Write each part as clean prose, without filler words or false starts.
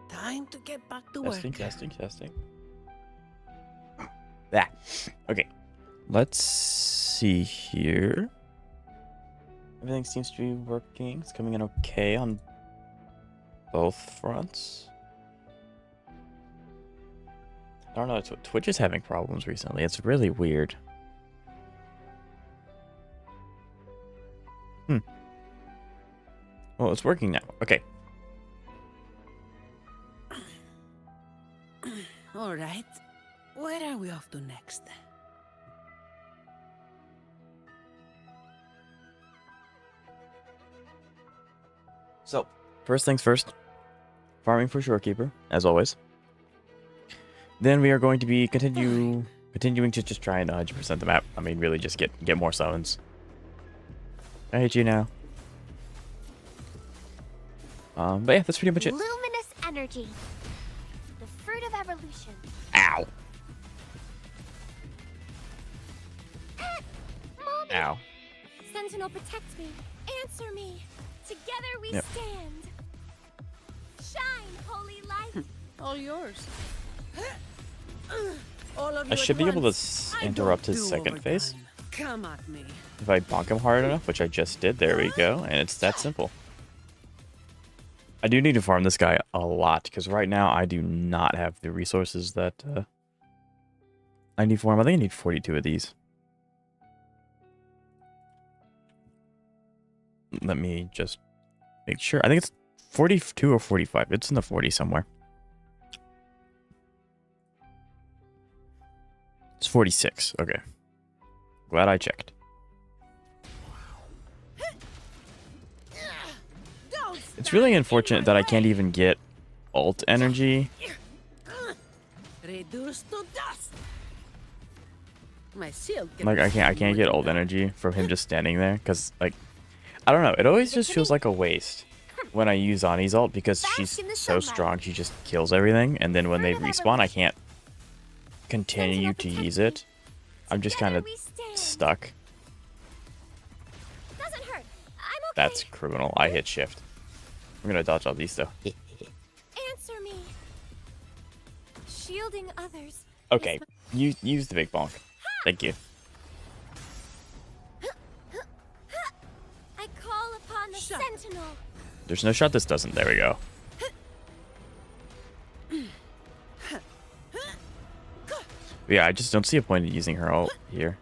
Time to get back to work. Testing. That. Okay. Let's see here. Everything seems to be working. It's coming in okay on both fronts. I don't know. Twitch is having problems recently. It's really weird. Well, it's working now. Okay. All right. Where are we off to next? So, first things first. Farming for Shorekeeper, as always. Then we are going to be continuing to just try and 100% the map. I mean, really just get more summons. I hate you now. But yeah, that's pretty much it. Luminous energy. The fruit of evolution. Ow. Mommy! Ow. Sentinel, protect me. Answer me. Together we stand. Shine, holy light. All yours. I should be able to interrupt his second phase. Come at me. If I bonk him hard enough, which I just did, there we go, and it's that simple. I do need to farm this guy a lot, because right now I do not have the resources that I need for him. I think I need 42 of these. Let me just make sure. I think it's 42 or 45. It's in the 40 somewhere. It's 46. Okay. Glad I checked. It's really unfortunate that I can't even get ult energy. Reduced to dust. My shield. Like I can't get ult energy from him just standing there, because like I don't know, it always just feels like a waste when I use Ani's ult, because she's so strong, she just kills everything, and then when they respawn I can't continue to use it. I'm just kind of stuck. Doesn't hurt. I'm okay. That's criminal. I hit shift. I'm gonna dodge all these though. Answer me. Shielding others. Okay, use the big bonk. Thank you. I call upon the sentinel. There's no shot this doesn't. There we go. But yeah, I just don't see a point in using her ult here.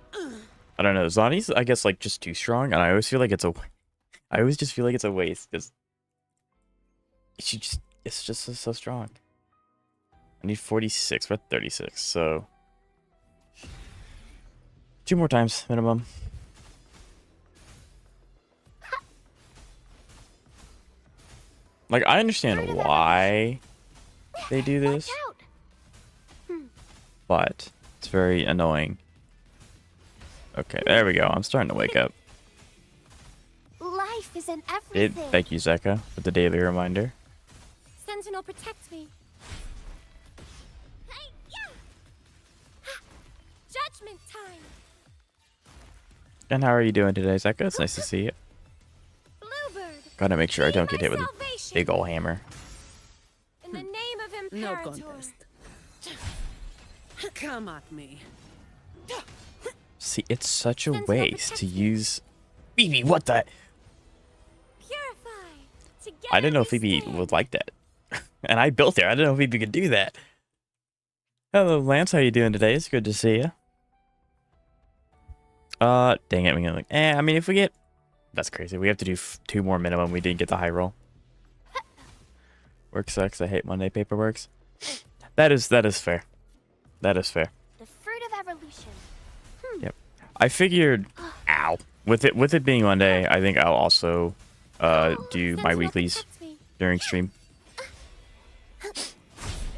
I don't know. Zani's, I guess, like just too strong, and I always feel like it's a. I always just feel like it's a waste because it's just so strong. I need 46. We're at 36, so 2 more times minimum. Like, I understand why they do this, but it's very annoying. Okay, there we go. I'm starting to wake up. Life is in everything. Thank you, Zeka, for the daily reminder. Sentinel, protect me. Hey, judgment time. And how are you doing today, Zeka? It's nice to see you. Bluebird. Gotta make sure I don't get hit with a big ol' hammer. In the name of No Imperator. contest. Come at me. See, it's such a waste to use... Phoebe, what the... Purify. Together I didn't know we Phoebe stand. would like that. And I built her. I didn't know Phoebe could do that. Hello, Lance. How you doing today? It's good to see you. Dang it. We're gonna like... I mean, if we get... That's crazy. We have to do 2 more minimum. We didn't get the high roll. Work sucks. I hate Monday paperworks. That is fair. That is fair. The fruit of evolution. Yep. I figured, ow, with it being Monday, I think I'll also do my weeklies during stream.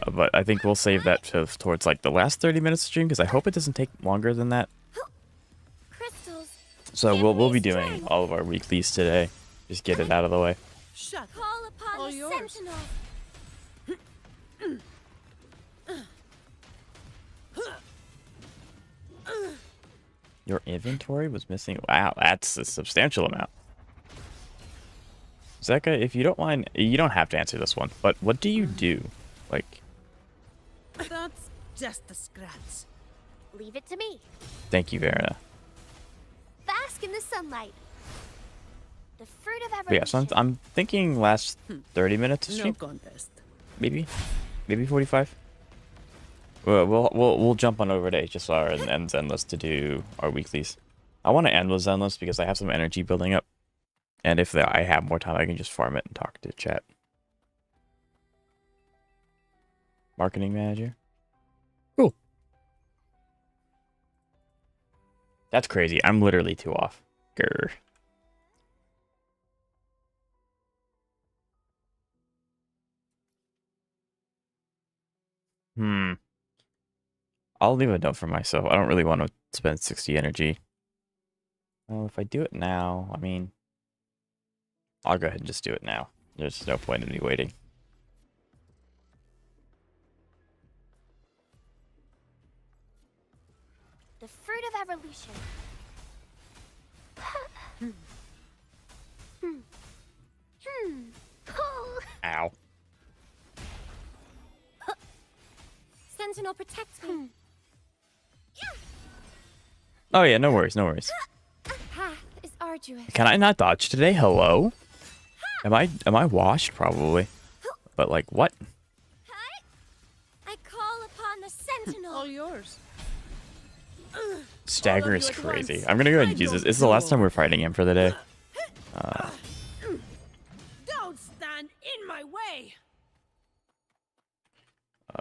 But I think we'll save that towards like the last 30 minutes of stream, because I hope it doesn't take longer than that. Crystals. So we'll be doing all of our weeklies today. Just get it out of the way. Shut. Call upon All the yours. sentinel. Your inventory was missing. Wow, that's a substantial amount. Zeka, if you don't mind, you don't have to answer this one, but what do you do? Like, That's just a scratch. Leave it to me. thank you, Vera. Bask in the sunlight. The fruit of But yeah, evolution. so I'm thinking last 30 minutes of No stream, contest. maybe 45. We'll jump on over to HSR and Zenless to do our weeklies. I want to end with Zenless because I have some energy building up, and if I have more time, I can just farm it and talk to chat. Marketing manager. Cool. That's crazy. I'm literally 2 off. Grr. I'll leave a note for myself. I don't really want to spend 60 energy. Well, if I do it now, I mean, I'll go ahead and just do it now. There's no point in me waiting. The fruit of evolution. Ow. Sentinel, protect me. Oh yeah, no worries, no worries. Path is arduous. Can I not dodge today? Hello? Am I washed? Probably. But like what? I call upon the sentinel. All yours. Stagger All of is you at crazy. once. I'm gonna go ahead I and use this. don't This is the last know. time we're fighting him for the day. Don't stand in my way.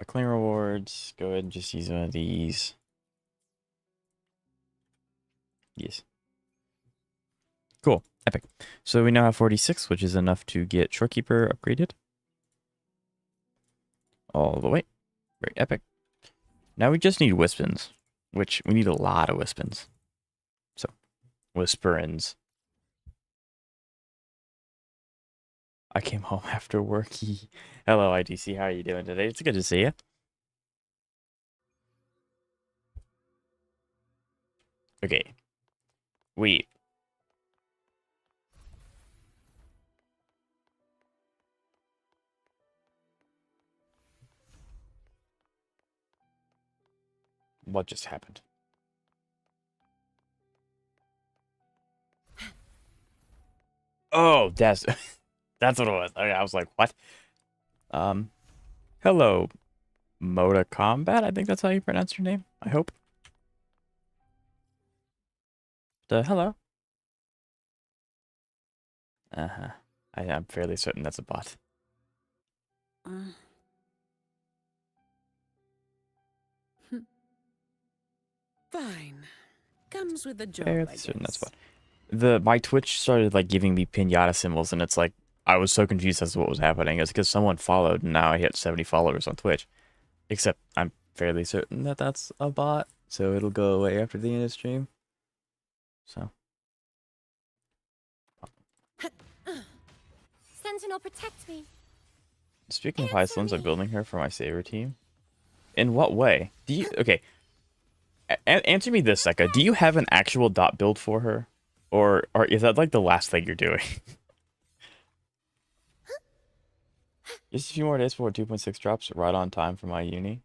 Clean rewards. Go ahead and just use one of these. Yes. Cool. Epic. So we now have 46, which is enough to get Shorekeeper upgraded. All the way. Very epic. Now we just need Wispins, which we need a lot of Wispins. So, Whisperins. I came home after work. Hello, IDC. How are you doing today? It's good to see you. Okay. Wait. What just happened? Oh, that's that's what it was. Okay, I was like, what? Hello, Moda Combat. I think that's how you pronounce your name. I hope. Hello. Uh-huh. I'm fairly certain that's a bot. Fine. Comes with the job, Fairly I certain that's a guess. bot. My Twitch started like giving me pinata symbols, and it's like I was so confused as to what was happening. It's because someone followed, and now I hit 70 followers on Twitch. Except I'm fairly certain that that's a bot, so it'll go away after the end of the stream. So. Sentinel, protect me. Speaking of Icelands, I'm building her for my Saber team. In what way? Do you... Okay. Answer me this, Seka. Do you have an actual dot build for her? Or is that like the last thing you're doing? Just a few more days before 2.6 drops, right on time for my uni.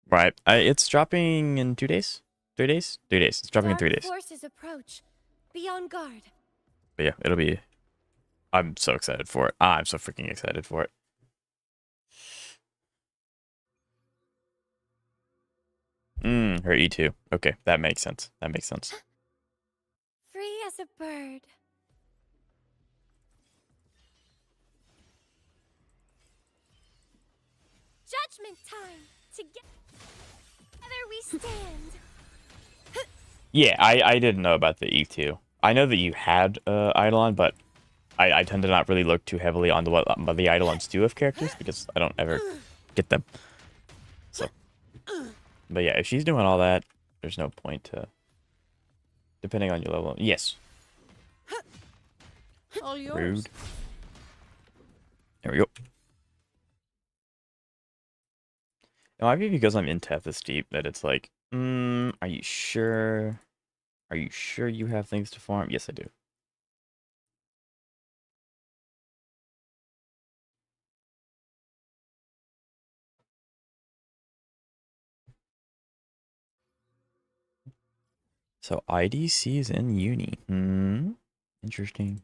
Right. It's dropping in 2 days? 3 days? 3 days. It's dropping in 3 days. Forces approach. Be on guard. But yeah, it'll be... I'm so excited for it. I'm so freaking excited for it. Her E2. Okay, that makes sense. That makes sense. Free as a bird. Judgment time. Together we stand. Yeah, I didn't know about the E2. I know that you had Eidolon, but I tend to not really look too heavily on what the Eidolons do of characters because I don't ever get them. So, but yeah, if she's doing all that, there's no point to. Depending on your level, yes. All yours. Rude. There we go. It might be because I'm in Teth this deep that it's like, are you sure? Are you sure you have things to farm? Yes, I do. So IDC is in uni. Interesting.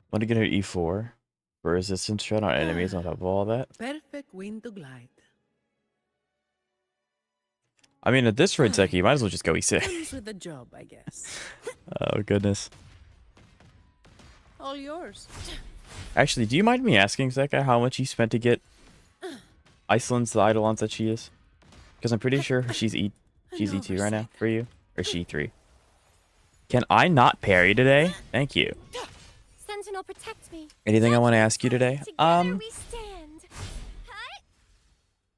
Want to get her E4 for resistance shot on enemies on top of all that? Perfect wind to glide. I mean, at this rate, Zeki, you might as well just go E6. Comes with the job, I guess. Oh, goodness. All yours. Actually, do you mind me asking, Zeka, how much you spent to get Iceland's the Eidolons that she is? Because I'm pretty sure she's E2 right now for you. Or she E3. Can I not parry today? Thank you. Sentinel, protect me. Anything I want to ask you today? Together we stand.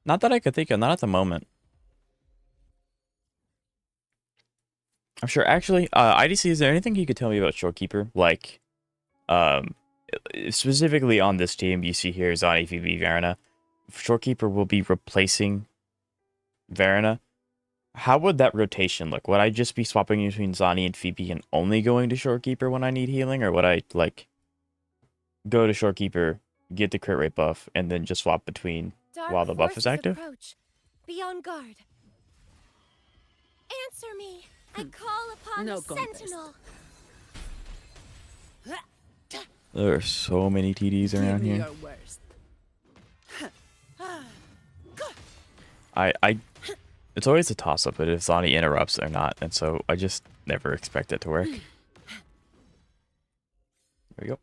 Not that I could think of. Not at the moment. I'm sure. Actually, IDC, is there anything you could tell me about Shorekeeper? Like, specifically on this team, you see here Zani, Phoebe, Varana. Shorekeeper will be replacing Varana. How would that rotation look? Would I just be swapping between Zani and Phoebe and only going to Shorekeeper when I need healing? Or would I, like, go to Shorekeeper, get the crit rate buff, and then just swap between while the buff is active? Approach. Be on guard. Answer me. I call upon No the contest. Sentinel. There are so many TDs Give around me here. your worst. It's always a toss-up, but if Zani interrupts or not, and so I just never expect it to work. There we go.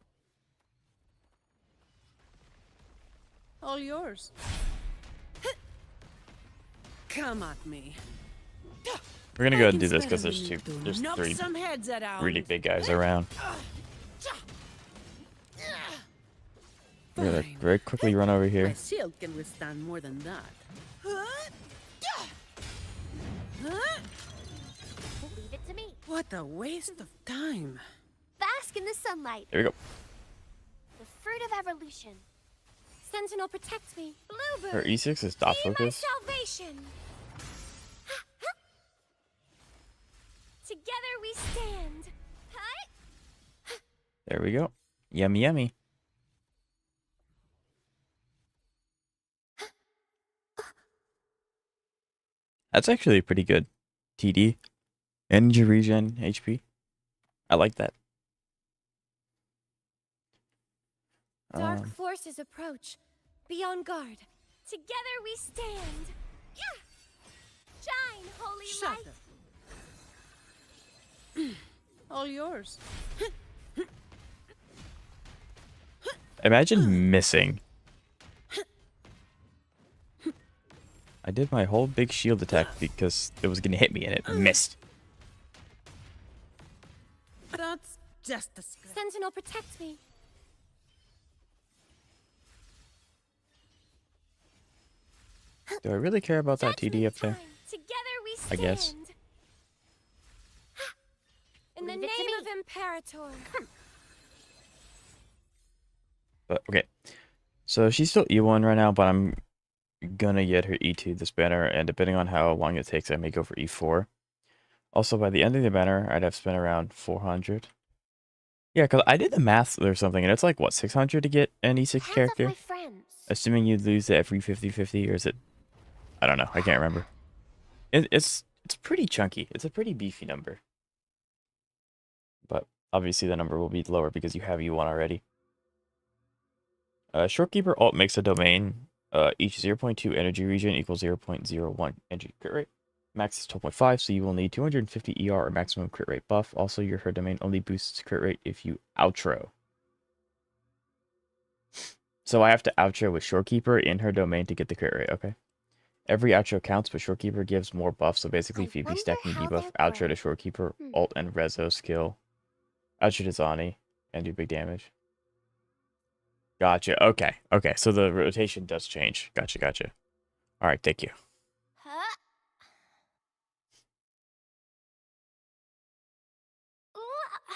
All yours. Come at me. We're gonna go ahead and do this because there's Knock three some heads around. really big guys around. We're gonna Fine. very quickly run over My here. shield can withstand more than that. Leave it to me. What a waste of time. Bask in the sunlight. There we go. The fruit of evolution. Sentinel, protect me. Bluebird. Her E6 is dot Be my focus. salvation. Together we stand. There we go. Yummy, yummy. That's actually a pretty good TD. Energy regen HP. I like that. Dark forces approach. Be on guard. Together we stand. Shine, holy Shut light. up. All yours. Imagine missing. I did my whole big shield attack because it was gonna hit me and it missed. That's just a scratch. Sentinel, protect me. Do I really care about that TD up there? Time. Together we I stand. guess. In the name of Imperator. But okay. So she's still E1 right now, but I'm gonna get her E2 this banner, and depending on how long it takes, I may go for E4. Also, by the end of the banner, I'd have spent around 400. Yeah, because I did the math or something, and it's like, what, 600 to get an E6 Hands character? off my friends. Assuming you'd lose it every 50-50, or is it... I don't know, I can't remember. It's pretty chunky. It's a pretty beefy number. But obviously the number will be lower because you have U1 already. Shorekeeper alt makes a domain. Each 0.2 energy region equals 0.01 energy crit rate. Max is 12.5, so you will need 250 ER or maximum crit rate buff. Also, your her domain only boosts crit rate if you outro. So I have to outro with Shorekeeper in her domain to get the crit rate, okay? Every outro counts, but Shorekeeper gives more buff, so basically I Phoebe wonder stacking how debuff, they're outro to grown. Shorekeeper, alt and rezo skill, outro to Zani, and do big damage. Gotcha, okay, so the rotation does change. Gotcha. All right, thank you. Huh?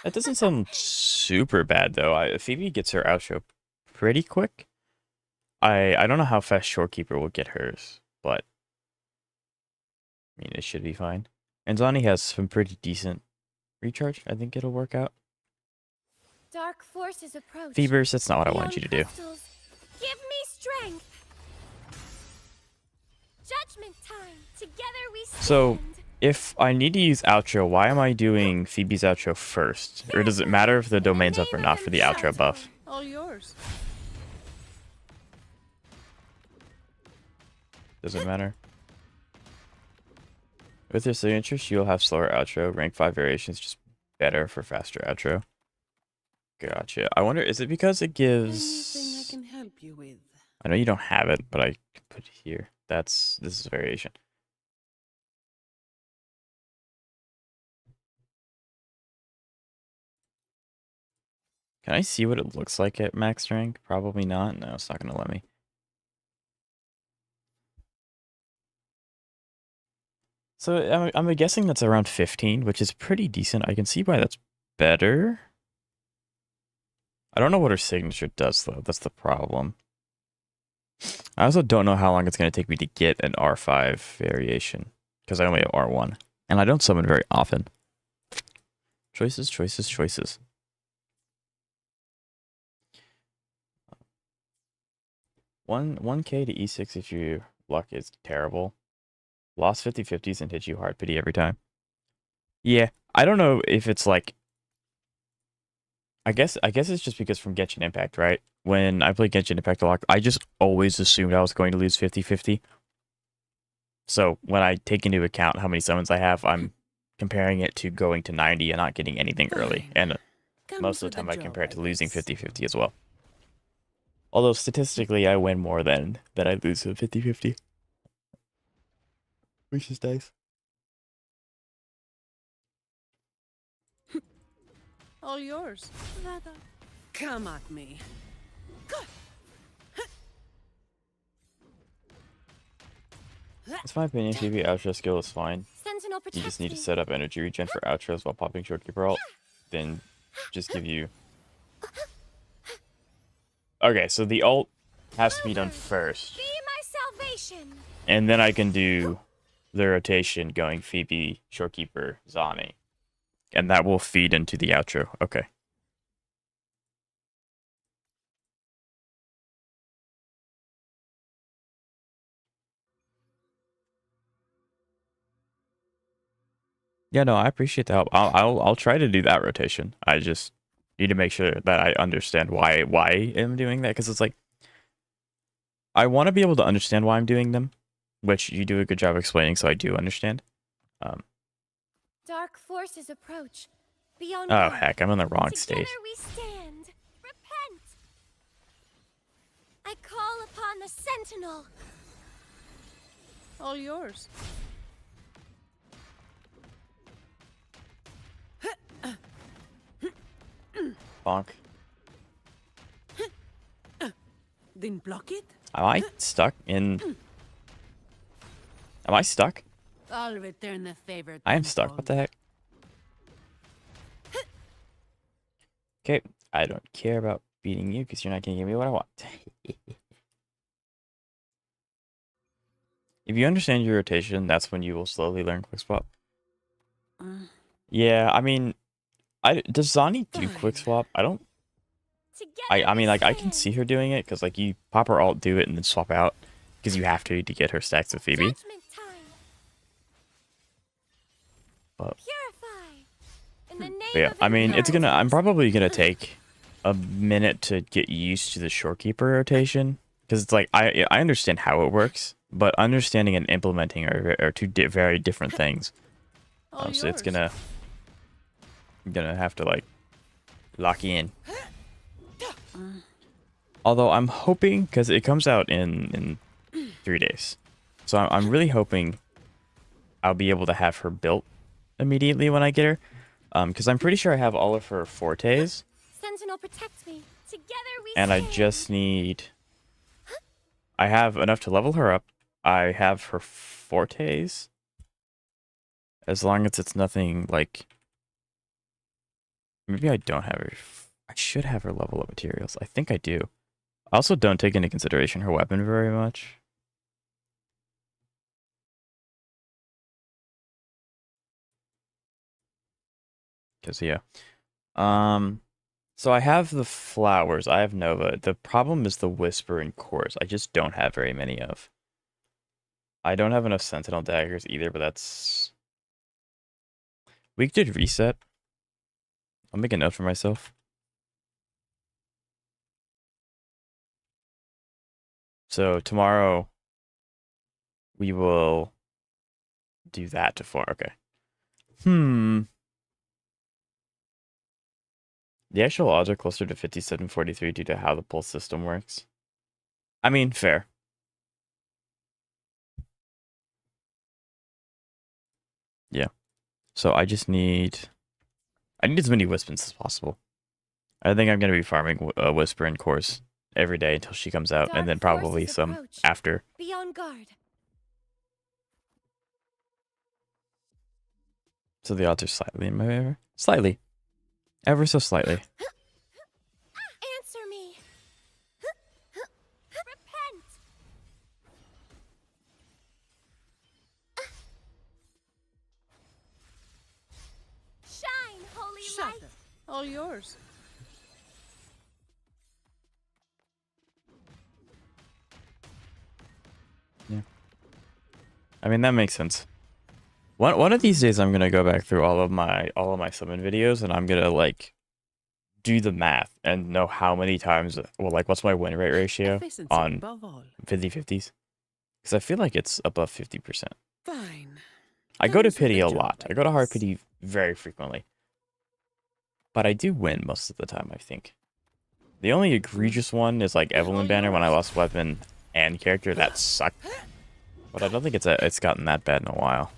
That doesn't sound super bad though. Phoebe gets her outro pretty quick. I don't know how fast Shorekeeper will get hers, but I mean it should be fine. And Zani has some pretty decent recharge. I think it'll work out. Dark forces approach. Phoebers, that's not what I wanted Beyond you to do. crystals, give me strength. Judgment time. Together we stand. So, if I need to use outro, why am I doing Phoebe's outro first? Or does it matter if the domain's up or not for the outro buff? All yours. Does it matter? With your signature, you'll have slower outro. Rank 5 variations, just better for faster outro. Gotcha. I wonder, is it because it gives... Anything I can help you with? I know you don't have it, but I can put it here. This is a variation. Can I see what it looks like at max rank? Probably not. No, it's not going to let me. So I'm guessing that's around 15, which is pretty decent. I can see why that's better. I don't know what her signature does, though. That's the problem. I also don't know how long it's going to take me to get an R5 variation, because I only have R1. And I don't summon very often. Choices, choices, choices. 1K to E6 if your luck is terrible. Lost 50/50s and hit you hard pity every time. Yeah, I don't know if it's like... I guess it's just because from Genshin Impact, right? When I played Genshin Impact a lot, I just always assumed I was going to lose 50/50. So when I take into account how many summons I have, I'm comparing it to going to 90 and not getting anything early. And most of the time I compare it to losing 50/50 as well. Although statistically I win more than I lose at 50/50. Which is nice. All yours. Come at me. It's my opinion, PB outro skill is fine. Sentinel You protects just need to me. set up energy regen for outros while popping Shorekeeper ult. Then just give you... Okay, so the ult has to be done first. Be my salvation. And then I can do the rotation going Phoebe, Shorekeeper, Zani. And that will feed into the outro. Okay. Yeah, no, I appreciate the help. I'll try to do that rotation. I just need to make sure that I understand why I'm doing that, because it's like I want to be able to understand why I'm doing them, which you do a good job explaining, so I do understand. Dark forces approach. Beyond Oh good. heck, I'm in the wrong state. Together we stand. Repent. I call upon the Sentinel. All yours. Bonk. Didn't block it? Am I stuck in? Am I stuck? I'll return the favor. I am stuck. What the heck? Okay, I don't care about beating you because you're not gonna give me what I want. If you understand your rotation, that's when you will slowly learn quick swap. Yeah, I mean, does Zani do quick swap? I don't. Together I mean, we like I can stand. see her doing it because like you pop her alt, do it, and then swap out because you have to get her stacks with Phoebe. Judgment time. But Purify. In the name yeah, of I mean, it's gonna. I'm inheritance. probably gonna take a minute to get used to the Shorekeeper rotation because it's like I understand how it works, but understanding and implementing are two very different things. All So it's yours. gonna have to like lock you in. Although I'm hoping, because it comes out in 3 days, so I'm really hoping I'll be able to have her built immediately when I get her, because I'm pretty sure I have all of her fortes, Sentinel protects me. Together we and I stand. just need. I have enough to level her up, I have her fortes. As long as it's nothing like... Maybe I don't have her... I should have her level up materials. I think I do. I also don't take into consideration her weapon very much. Because, yeah. So I have the flowers. I have Nova. The problem is the Whisper and Cores. I just don't have very many of. I don't have enough Sentinel daggers either, but that's... We did reset. I'll make a note for myself. So tomorrow we will do that to 4. Okay. The actual odds are closer to 57-43 due to how the pulse system works. I mean, fair. Yeah. So I just need... I need as many Wispins as possible. I think I'm going to be farming Whisper and Cores every day until she comes out, and then probably some after. Be on guard. So the odds are slightly in my favor. Slightly. Ever so slightly. Answer me. Repent. Shine, holy light. Shatter. All yours. Yeah. I mean, that makes sense. One of these days, I'm gonna go back through all of my summon videos, and I'm gonna like do the math and know how many times. Well, like what's my win rate ratio Efficiency on above all. 50/50s? Because I feel like it's above 50%. Fine. I go to Comes with pity the a job, lot. I I go to hard guess. pity very frequently, but I do win most of the time. I think the only egregious one is like Evelyn Banner when I lost weapon and character. That sucked, but I don't think it's gotten that bad in a while.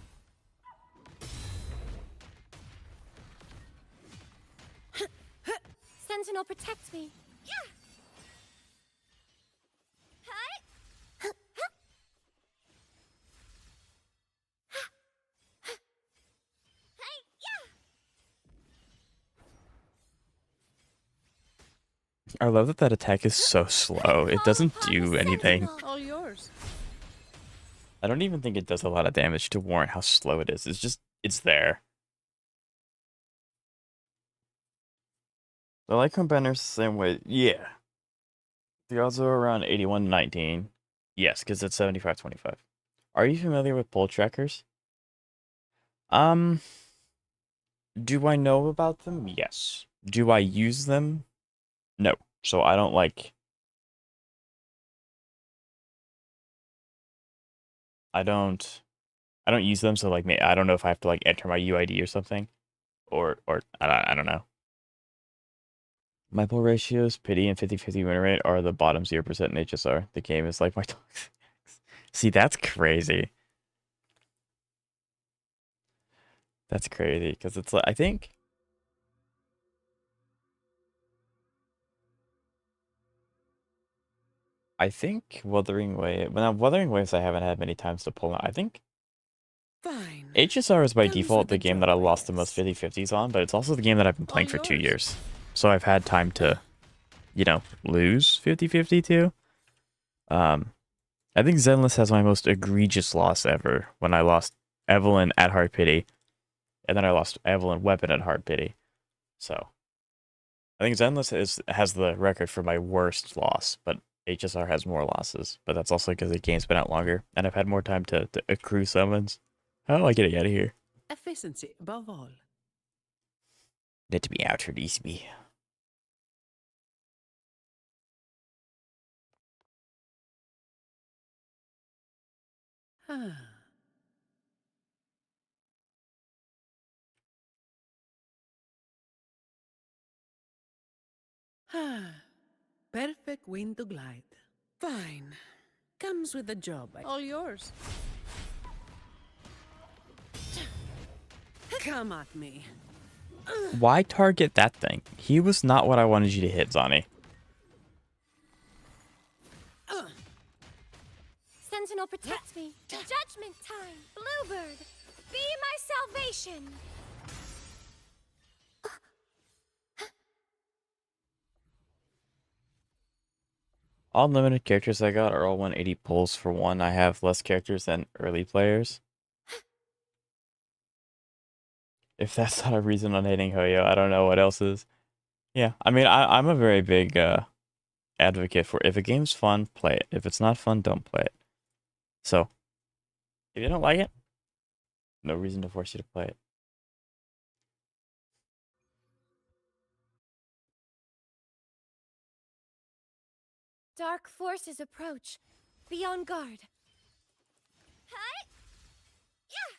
Sentinel, protect me. Yeah. Hi. Hey, yeah. I love that attack is so slow. It doesn't do anything. All yours. I don't even think it does a lot of damage to warrant how slow it is. It's there. The Lycon Banner's the same way. Yeah. The odds are around 81-19. Yes, because it's 75-25. Are you familiar with pull trackers? Do I know about them? Yes. Do I use them? No. So I don't like... I don't use them, so like I don't know if I have to like enter my UID or something. Or I don't know. My pull ratios, pity, and 50/50 win rate are the bottom 0% in HSR. The game is like my toxic. See, that's crazy. That's crazy, because it's like, I think Wuthering Waves... Well, now, Wuthering Waves I haven't had many times to pull out. I think Fine. HSR is by Comes default with the the game that job, I I lost the most guess. 50/50s on, but it's also the game that I've been playing All for 2 yours. years. So I've had time to, you know, lose 50/50 too. I think Zenless has my most egregious loss ever when I lost Evelyn at Hard Pity, and then I lost Evelyn Weapon at Hard Pity. So I think Zenless has the record for my worst loss, but HSR has more losses. But that's also because the game's been out longer, and I've had more time to accrue summons. How do I get out of here? Efficiency above all. Let me out, release me. Ah. Perfect wind to glide. Fine. Comes with the job. All yours. Come at me. Why target that thing? He was not what I wanted you to hit, Zani. Sentinel, Sentinel, protect me. Judgment time. Bluebird, be my salvation. All limited characters I got are all 180 pulls for one. I have less characters than early players. If that's not a reason on hating Hoyo, I don't know what else is. Yeah, I mean, I'm a very big advocate for if a game's fun, play it. If it's not fun, don't play it. So, if you don't like it, no reason to force you to play it. Dark forces approach. Be on guard. Hi! Yeah!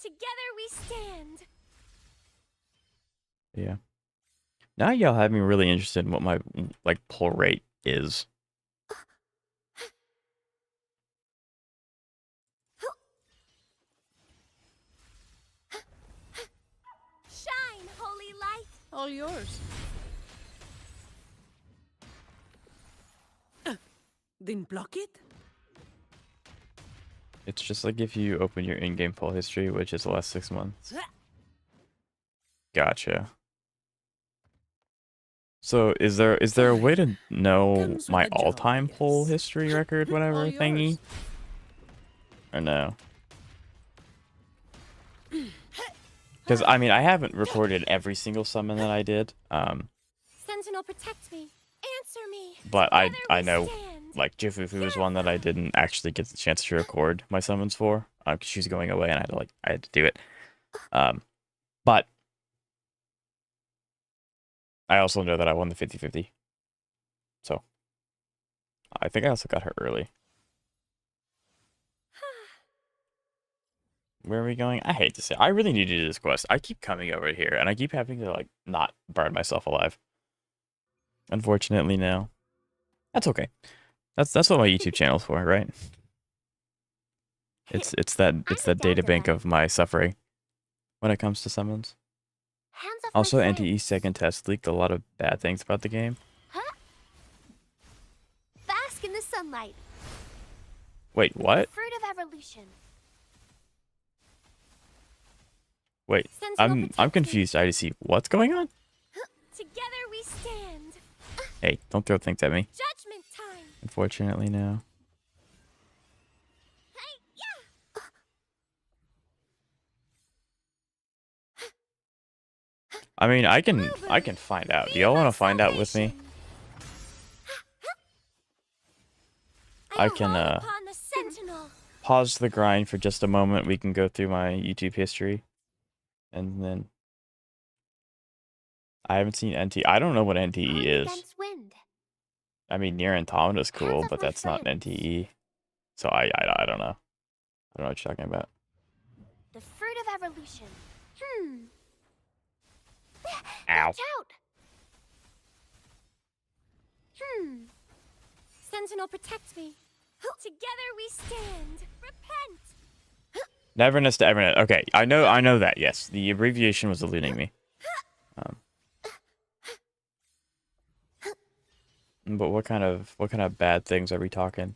Together we stand. Yeah. Now y'all have me really interested in what my like pull rate is. Shine, holy light. All yours. Didn't block it? It's just like if you open your in-game pull history, which is the last 6 months. Gotcha. So is there a way to know Comes with my the job, I all-time pull guess. history record, whatever All thingy? yours. Or no? Because I mean, I haven't recorded every single summon that I did. Sentinel, protect me. Answer me. But Together I we know stand. like Jifufu is one that I didn't actually get the chance to record my summons for, because she's going away and I had to do it. But I also know that I won the 50-50. So I think I also got her early. Where are we going? I hate to say, I really need to do this quest. I keep coming over here and I keep having to like not burn myself alive. Unfortunately, no. That's okay. That's what my YouTube channel's for, right? It's that data bank of my suffering when it comes to summons. Hands off Also, my NTE's flames. second test leaked a lot of bad things about the game. Huh? Bask in the sunlight. Wait, what? Fruit of evolution. Wait, Sentinel, I'm protect me. confused. I see what's going on. Together we stand. Hey, don't throw things at me. Judgment time. Unfortunately, no. Hey, yeah. I mean, I can find out. Do y'all want to find out with me? I can Upon the sentinel. pause the grind for just a moment. We can go through my YouTube history, and then I haven't seen NT. I don't know what NTE is. Against wind. I mean, Nier Automata is cool, Hands off but my that's not an friends. NTE. So I don't know. I don't know what you're talking about. The fruit of evolution. Ow. Watch out. Sentinel, protect me. Together we stand. Repent. Neverness to Evernet. Okay, I know that. Yes, the abbreviation was eluding me. But what kind of bad things are we talking?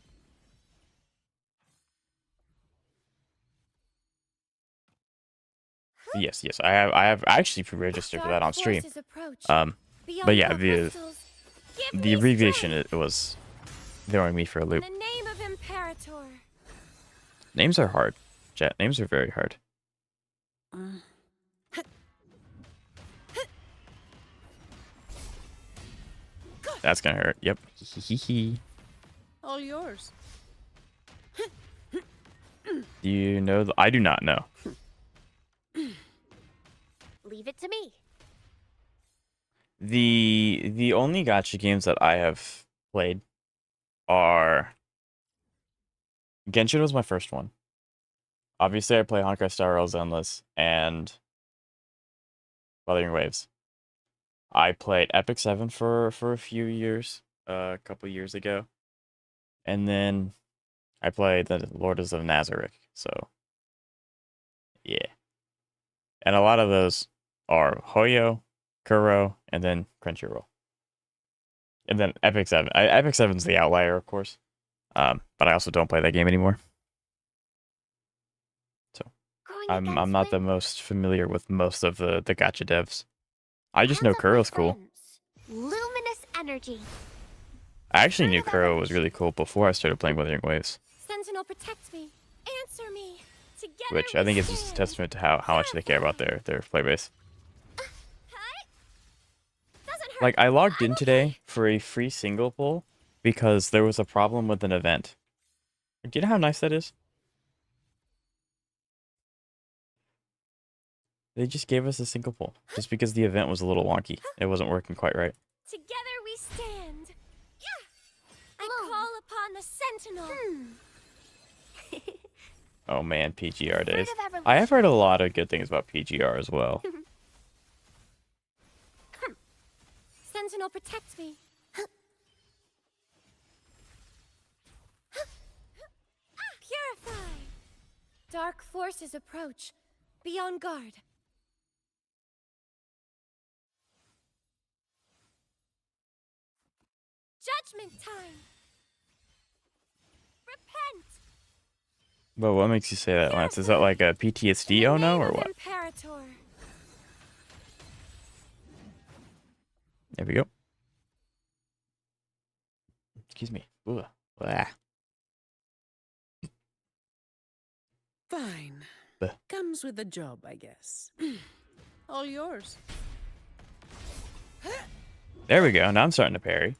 Yes, I have actually pre-registered for that on stream. Dark forces approach. But Beyond yeah, all crystals. Give the me abbreviation strength. it was throwing me for a In loop. the name of Imperator. Names are hard, chat. Names are very hard. That's gonna hurt. Yep. All yours. Do you know? I do not know. Leave it to me. The only gacha games that I have played are Genshin was my first one. Obviously, I play Honkai Star Rail Zenless and Wuthering Waves. I played Epic 7 for a few years, a couple years ago. And then I played the Lords of Nazarick, so yeah. And a lot of those are Hoyo, Kuro, and then Crunchyroll. And then Epic 7. Epic 7's the outlier, of course. But I also don't play that game anymore. So Going I'm not the against most familiar with most of the gacha devs. I just know Hands off my Kuro's cool. friends. Luminous energy. I actually knew Fruit of Kuro was evolution. really cool before I started playing Wuthering Waves, Sentinel, protect me. Answer me. Together which I we think is just a stand. testament to how much they care about their player base. Hi. Doesn't hurt. Like, I logged I'm in okay. today for a free single pull because there was a problem with an event. Do you know how nice that is? They just gave us a single pull just because the event was a little wonky. It wasn't working quite right. Together we stand. Yeah. I call upon the Sentinel. Oh man, PGR days. Fruit of evolution. I have heard a lot of good things about PGR as well. Sentinel, protect me. Purify. Dark forces approach. Be on guard. Judgment time. Repent. But what makes you say that, Lance? Is that like a PTSD oh no or what? Imperator. There we go. Excuse me. Ugh. Blah. Fine. Bleh. Comes with the job, I guess. All yours. There we go. Now I'm starting to parry.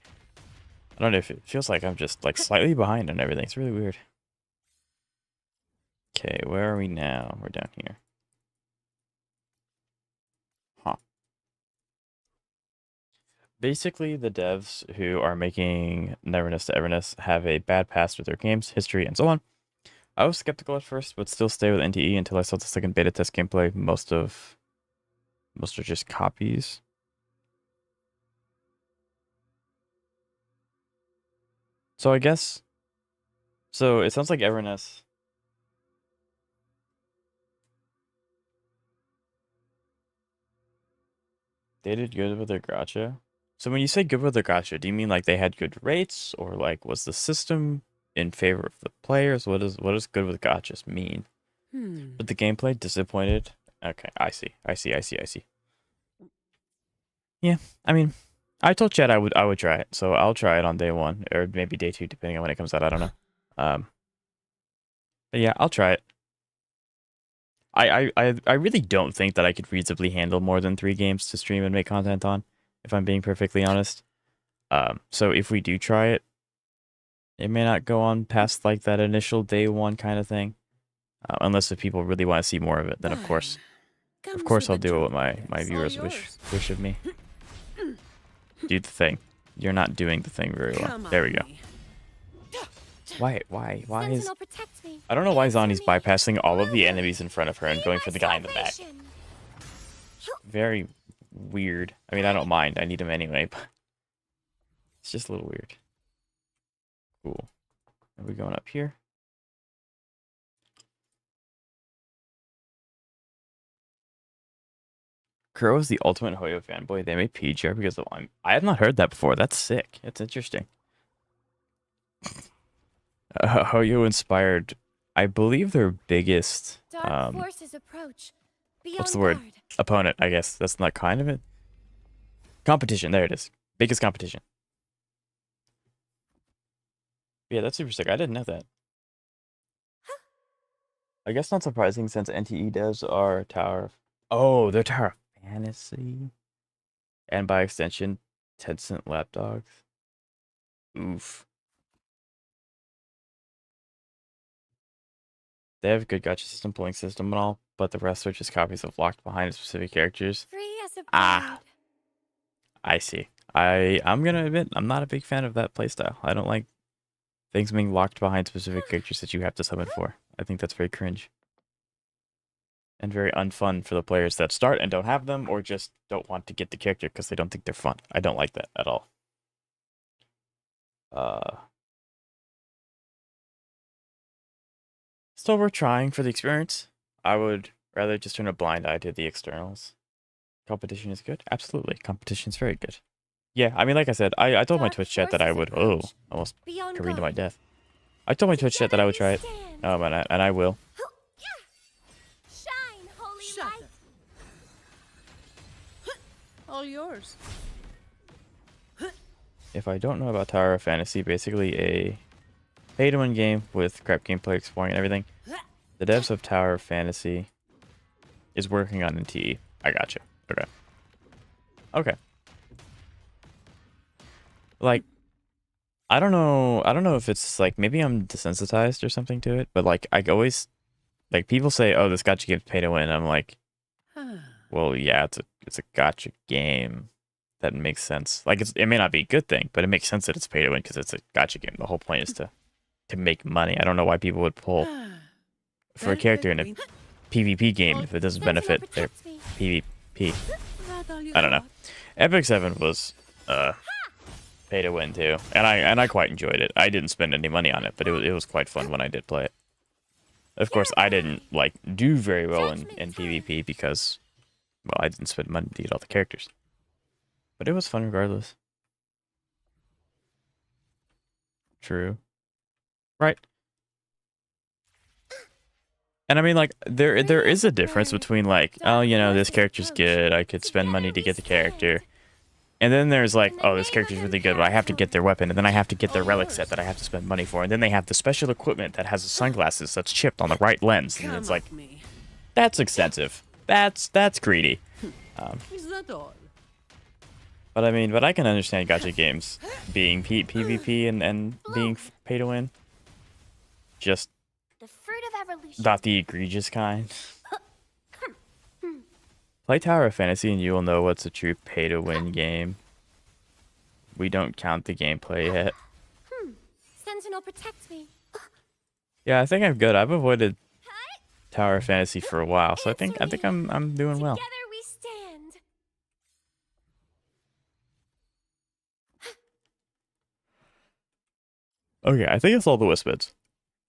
I don't know if it feels like I'm just like slightly behind on everything. It's really weird. Okay, where are we now? We're down here. Huh. Basically, the devs who are making Neverness to Everness have a bad past with their games, history, and so on. I was skeptical at first, but still stay with NTE until I saw the second beta test gameplay. Most are just copies. So I guess. So it sounds like Everness. They did good with their gacha. So when you say good with their gacha, do you mean like they had good rates, or like was the system in favor of the players? What does good with gachas mean? But the gameplay disappointed. Okay, I see. Yeah, I mean, I told Chad I would try it, so I'll try it on day 1 or maybe day 2, depending on when it comes out. I don't know. But yeah, I'll try it. I really don't think that I could reasonably handle more than 3 games to stream and make content on, if I'm being perfectly honest. So if we do try it, it may not go on past like that initial day 1 kind of thing, unless if people really want to see more of it. Then of course I'll do what my viewers wish of me. Do the thing. You're not doing the thing very well. There we go. Why is... I don't know why Zani's bypassing all of the enemies in front of her and going for the guy in the back. Very weird. I mean, I don't mind. I need him anyway, but... It's just a little weird. Cool. Are we going up here? Kuro is the ultimate Hoyo fanboy. They made PGR because of... I have not heard that before. That's sick. That's interesting. Hoyo inspired, I believe, their biggest forces approach. What's the word? Opponent, I guess. That's not kind of it. Competition. There it is. Biggest competition. Yeah, that's super sick. I didn't know that. I guess not surprising since NTE devs are Tower... Oh, they're Tower of Fantasy. And by extension, Tencent Lapdogs. Oof. They have a good gacha system, pulling system and all, but the rest are just copies of locked behind specific characters. Free as a bird. Ah, I see. I'm gonna admit, I'm not a big fan of that playstyle. I don't like things being locked behind specific characters that you have to summon for. I think that's very cringe. And very unfun for the players that start and don't have them, or just don't want to get the character because they don't think they're fun. I don't like that at all. Still worth trying for the experience. I would rather just turn a blind eye to the externals. Competition is good? Absolutely. Competition is very good. Yeah, I mean, like I said, I told my Twitch chat that I would, almost careen to my death. I told my Twitch chat that I would try it. And I will. Shine, holy Shut light. up. All yours. If I don't know about Tower of Fantasy, basically a pay-to-win game with crap gameplay, exploring and everything. The devs of Tower of Fantasy is working on NTE. I gotcha. Okay. Okay. Like, I don't know if it's like, maybe I'm desensitized or something to it, but like, I always, like, people say, oh, this gacha game's pay to win. I'm like, well, yeah, it's a gacha game. That makes sense. Like, it may not be a good thing, but it makes sense that it's pay to win because it's a gacha game. The whole point is to make money. I don't know why people would pull for a character in a PvP game if it doesn't benefit their PvP. I don't know. Epic 7 was pay to win too, and I quite enjoyed it. I didn't spend any money on it, but it was quite fun when I did play it. Of course, I didn't like do very well in PvP because, well, I didn't spend money to get all the characters. But it was fun regardless. True. Right. And I mean, like, there is a difference between, like, oh, you know, this character's good, I could spend money to get the character. And then there's, like, oh, this character's really good, but I have to get their weapon, and then I have to get their relic set that I have to spend money for. And then they have the special equipment that has the sunglasses that's chipped on the right lens. And it's like, that's expensive. That's greedy. Is that all? But I mean, I can understand gacha games being PvP and being pay to win. Just The fruit of evolution. not the egregious kind. Play Tower of Fantasy and you will know what's a true pay to win game. We don't count the gameplay yet. Sentinel protect me. Yeah, I think I'm good. I've avoided Tower of Fantasy for a while, so I think I'm doing well. Together we stand. Okay, I think it's all the Wisp-Bids.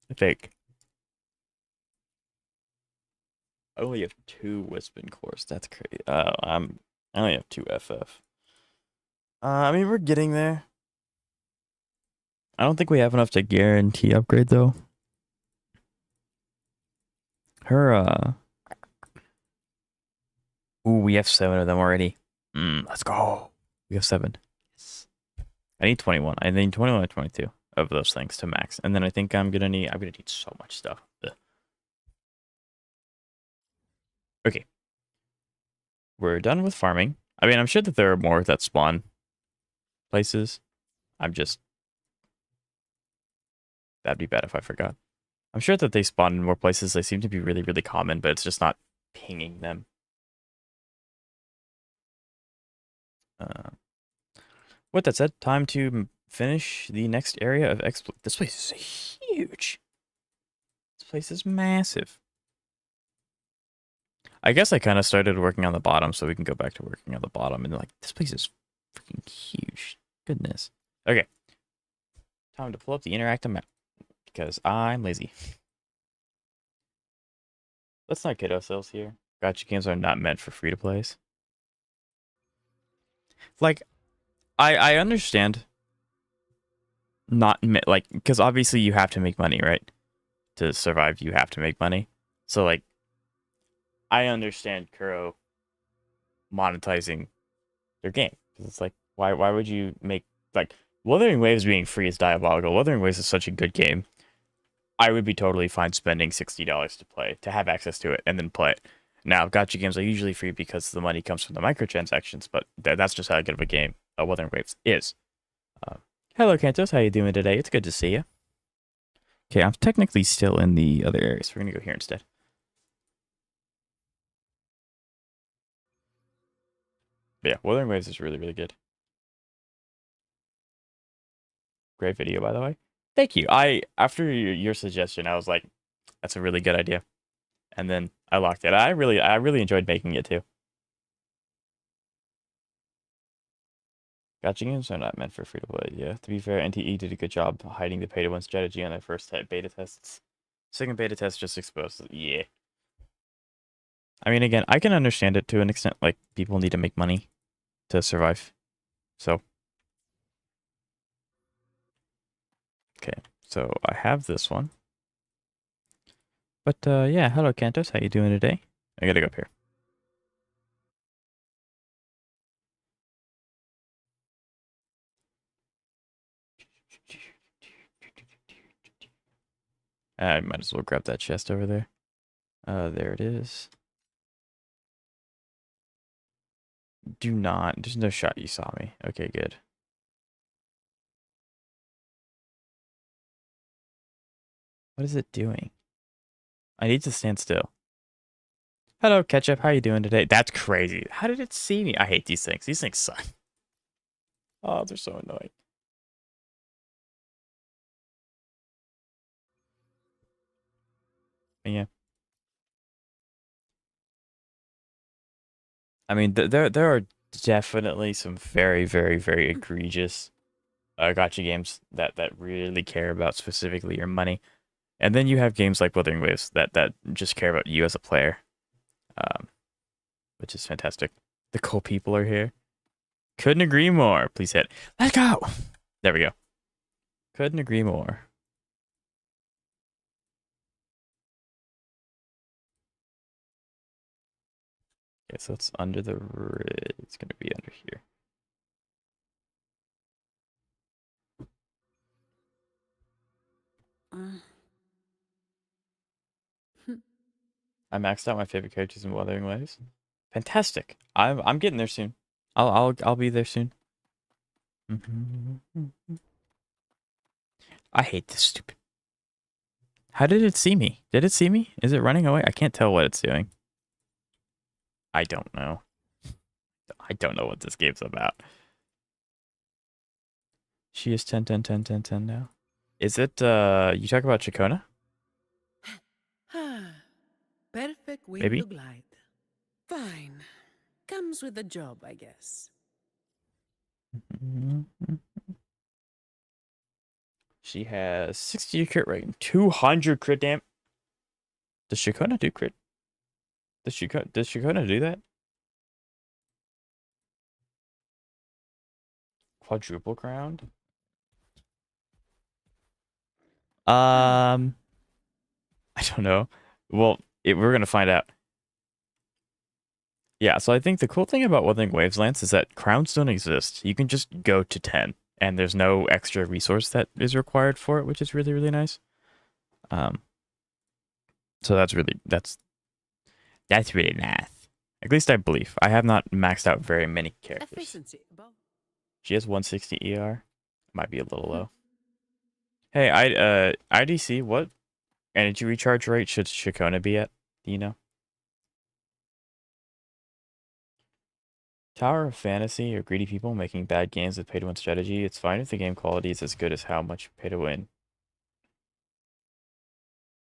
I think. I only have 2 Wisp-Bid cores. That's crazy. I only have 2 FF. I mean, we're getting there. I don't think we have enough to guarantee upgrade though. Ooh, we have 7 of them already. Let's go. We have 7. Yes. I need 21. I need 21 or 22 of those things to max. And then I think I'm gonna need so much stuff. Ugh. Okay. We're done with farming. I mean, I'm sure that there are more that spawn places. That'd be bad if I forgot. I'm sure that they spawn in more places. They seem to be really, really common, but it's just not pinging them. With that said, time to finish the next area of exploit. This place is huge. This place is massive. I guess I kind of started working on the bottom, so we can go back to working on the bottom. And like, this place is freaking huge. Goodness. Okay. Time to pull up the interactive map. Because I'm lazy. Let's not kid ourselves here. Gacha games are not meant for free-to-plays. Like, I understand. Like, because obviously you have to make money, right? To survive, you have to make money. So, like, I understand Kuro monetizing their game. Because it's like, why would you make, like, Wuthering Waves being free is diabolical. Wuthering Waves is such a good game. I would be totally fine spending $60 to play, to have access to it, and then play it. Now, gacha games are usually free because the money comes from the microtransactions, but that's just how good of a game Wuthering Waves is. Hello, Kantos. How you doing today? It's good to see you. Okay, I'm technically still in the other area, so we're going to go here instead. But yeah, Wuthering Waves is really, really good. Great video, by the way. Thank you. After your suggestion, I was like, that's a really good idea. And then I locked it. I really enjoyed making it too. Gacha games are not meant for free to play. Yeah, to be fair, NTE did a good job hiding the pay to win strategy on their first beta tests. Second beta test just exposed it. Yeah. I mean, again, I can understand it to an extent. Like, people need to make money to survive. So. Okay, So I have this one. But yeah, hello Cantos, how you doing today? I gotta go up here. I might as well grab that chest over there. There it is. Do not. There's no shot you saw me. Okay, good. What is it doing? I need to stand still. Hello, Ketchup. How you doing today? That's crazy. How did it see me? I hate these things. These things suck. Oh, they're so annoying. Yeah. I mean, there are definitely some very, very, very egregious gotcha games that really care about specifically your money. And then you have games like Wuthering Waves that just care about you as a player, um, which is fantastic. The cool people are here. Couldn't agree more. Please hit. Let's go. There we go. Couldn't agree more. Okay, so it's under the. It's gonna be under here. I maxed out my favorite characters in Wuthering Waves. Fantastic. I'm getting there soon. I'll be there soon. I hate this stupid. How did it see me? Did it see me? Is it running away? I can't tell what it's doing. I don't know. I don't know what this game's about. She is 10, 10, 10, 10, 10 now. Is it, you talk about Chacona? Perfect way Maybe? to glide. Fine. Comes with the job, I guess. She has 60 crit rate and 200 crit damage. Does Chacona do crit? Does Chacona do that? Quadruple crowned? I don't know. Well, we're gonna find out. Yeah, so I think the cool thing about Wuthering Waves, Lance, is that crowns don't exist. You can just go to 10, and there's no extra resource that is required for it, which is really, really nice. So that's really nice. At least I believe. I have not maxed out very many characters. Efficiency. She has 160 ER. Might be a little low. Hey, IDC, what energy recharge rate should Chacona be at? Do you know? Tower of Fantasy or greedy people making bad games with pay-to-win strategy. It's fine if the game quality is as good as how much pay-to-win.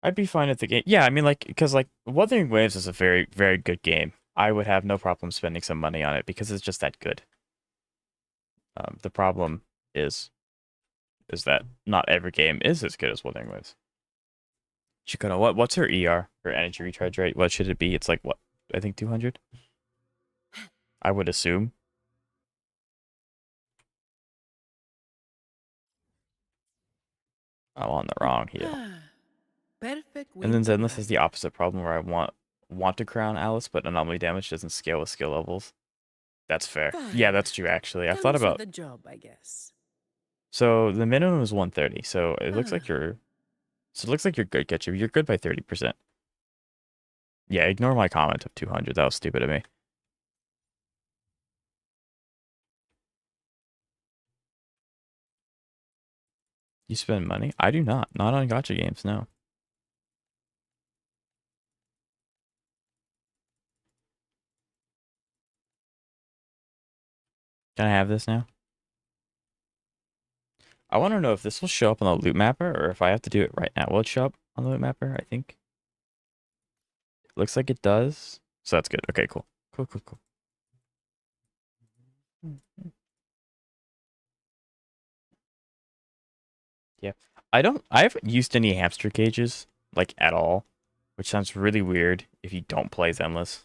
I'd be fine if the game... Yeah, I mean, like, because, like, Wuthering Waves is a very, very good game. I would have no problem spending some money on it because it's just that good. The problem is that not every game is as good as Wuthering Waves. Chacona, what's her ER, her energy recharge rate? What should it be? It's like, what? I think 200? I would assume. I'm on the wrong heel. Perfect. And then Zenless has the opposite problem where I want to crown Alice, but anomaly damage doesn't scale with skill levels. That's fair. Fine. Yeah, that's true actually. I thought about the job, I guess. So the minimum is 130. So it looks like you're good, Ketchup. You're good by 30%. Yeah, ignore my comment of 200. That was stupid of me. You spend money? I do not. Not on gotcha games, no. Can I have this now? I want to know if this will show up on the loot mapper or if I have to do it right now. Will it show up on the loot mapper? I think. It looks like it does. So that's good. Okay, cool. Cool. Yeah. I haven't used any hamster cages, like, at all, which sounds really weird if you don't play Zenless.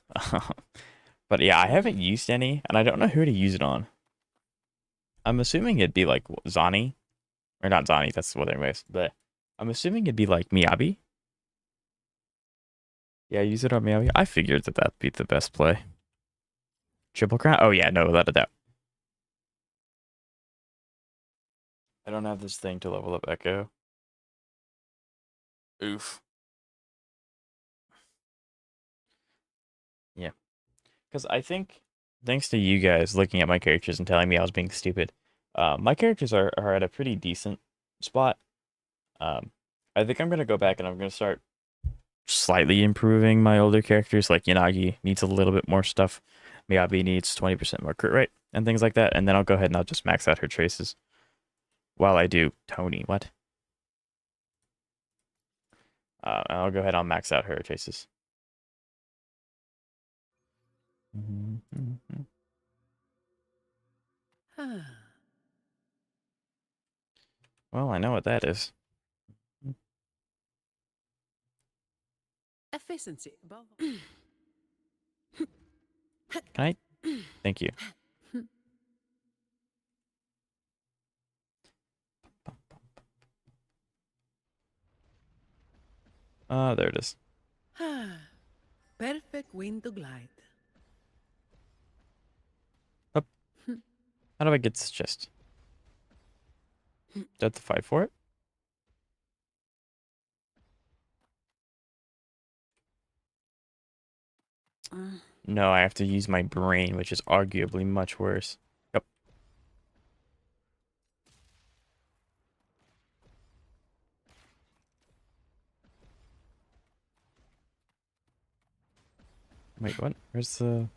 But yeah, I haven't used any, and I don't know who to use it on. I'm assuming it'd be like Zani Or not Zani, that's Wuthering Waves. But I'm assuming it'd be like Miyabi. Yeah, use it on Miyabi. I figured that that'd be the best play. Triple Crown? Oh yeah, no, without a doubt. I don't have this thing to level up Echo. Oof. Yeah. Because I think, thanks to you guys looking at my characters and telling me I was being stupid, my characters are at a pretty decent spot. I think I'm going to go back and I'm going to start slightly improving my older characters. Like Yanagi needs a little bit more stuff. Miyabi needs 20% more crit rate and things like that. And then I'll go ahead and I'll just max out her traces. While I do Tony. What? And I'll go ahead and I'll max out her traces. Well, I know what that is. Efficiency above. Can I? Thank you. There it is. Perfect wind to glide. Up. How do I get this chest? Do I have to fight for it? No, I have to use my brain, which is arguably much worse. Yep. Wait, what? Where's the...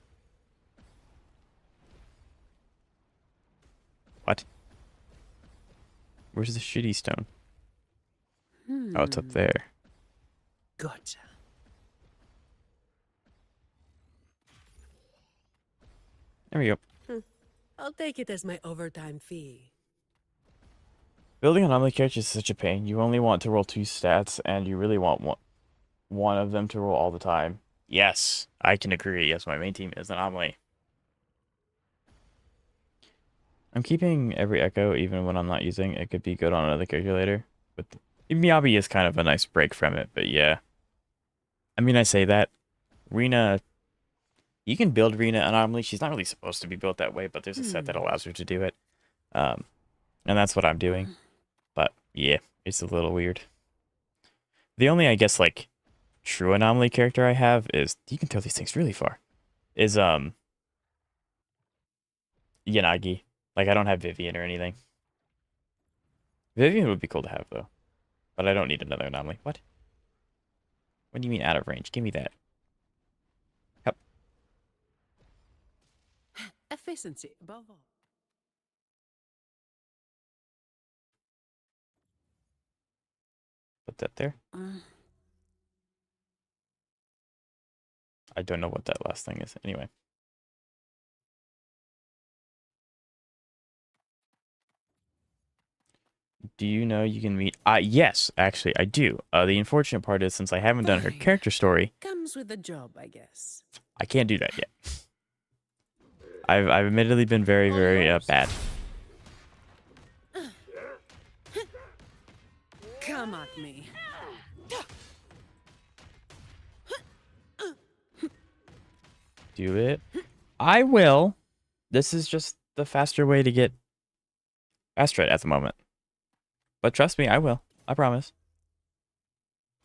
What? Where's the shitty stone? Oh, it's up there. Gotcha. There we go. I'll take it as my overtime fee. Building an anomaly character is such a pain. You only want to roll 2 stats, and you really want one of them to roll all the time. Yes, I can agree. Yes, my main team is an anomaly. I'm keeping every echo even when I'm not using. It could be good on another character later. But Miyabi is kind of a nice break from it, but yeah. I mean, I say that. Rena, you can build Rena anomaly. She's not really supposed to be built that way, but there's a set that allows her to do it. And that's what I'm doing. But yeah, it's a little weird. The only, I guess, like, true anomaly character I have is, you can throw these things really far, is Yanagi. Like, I don't have Vivian or anything. Vivian would be cool to have, though. But I don't need another anomaly. What? What do you mean out of range? Give me that. Yep. Efficiency above all. Put that there. I don't know what that last thing is. Anyway. Do you know you can meet... yes, actually, I do. The unfortunate part is, since I haven't done her Fine. character story, Comes with the job, I guess. I can't do that yet. I've admittedly been very, very bad. Come at me. Do it. I will. This is just the faster way to get Asteroid at the moment. But trust me, I will. I promise.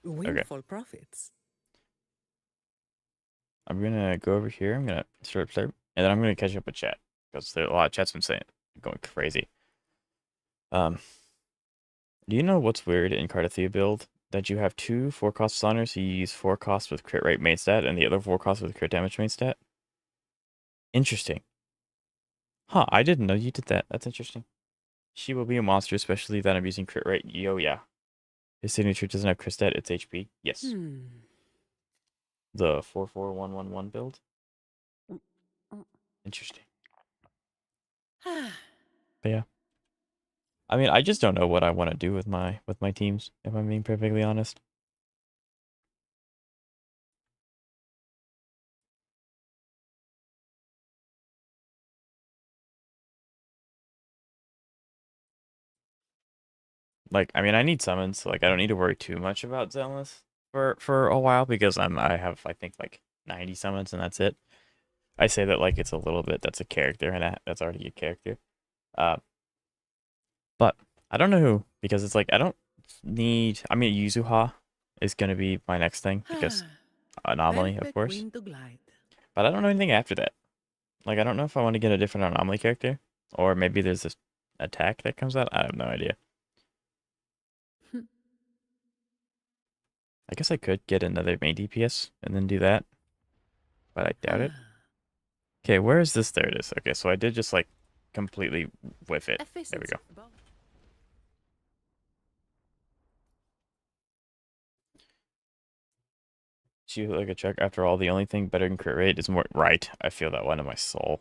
Windfall profits. I'm gonna go over here. I'm gonna start and then I'm gonna catch up with chat because there a lot of chat's been saying going crazy. Do you know what's weird in Cardathia build? That you have 2 4-cost stunners, so you use 4 costs with crit rate main stat and the other 4 costs with crit damage main stat? Interesting. Huh, I didn't know you did that. That's interesting. She will be a monster, especially that I'm using crit rate. Yo, yeah. His signature doesn't have crit stat, it's HP. Yes. The 44111 build. Interesting. But yeah. I mean, I just don't know what I want to do with my teams, if I'm being perfectly honest. Like, I mean, I need summons, so like I don't need to worry too much about Zealous for a while because I have I think like 90 summons and that's it. I say that like it's a little bit that's a character and that's already a character. Uh, but I don't know who because it's like I don't need. I mean, Yuzuha is gonna be my next thing because anomaly, of Perfect course. wind to glide. But I don't know anything after that. Like I don't know if I want to get a different anomaly character or maybe there's this attack that comes out. I have no idea. I guess I could get another main DPS and then do that, but I doubt it. Okay, where is this? There it is. Okay, so I did just like completely whiff it. There we go. She like a check. After all, the only thing better than crit rate is more right. I feel that one in my soul.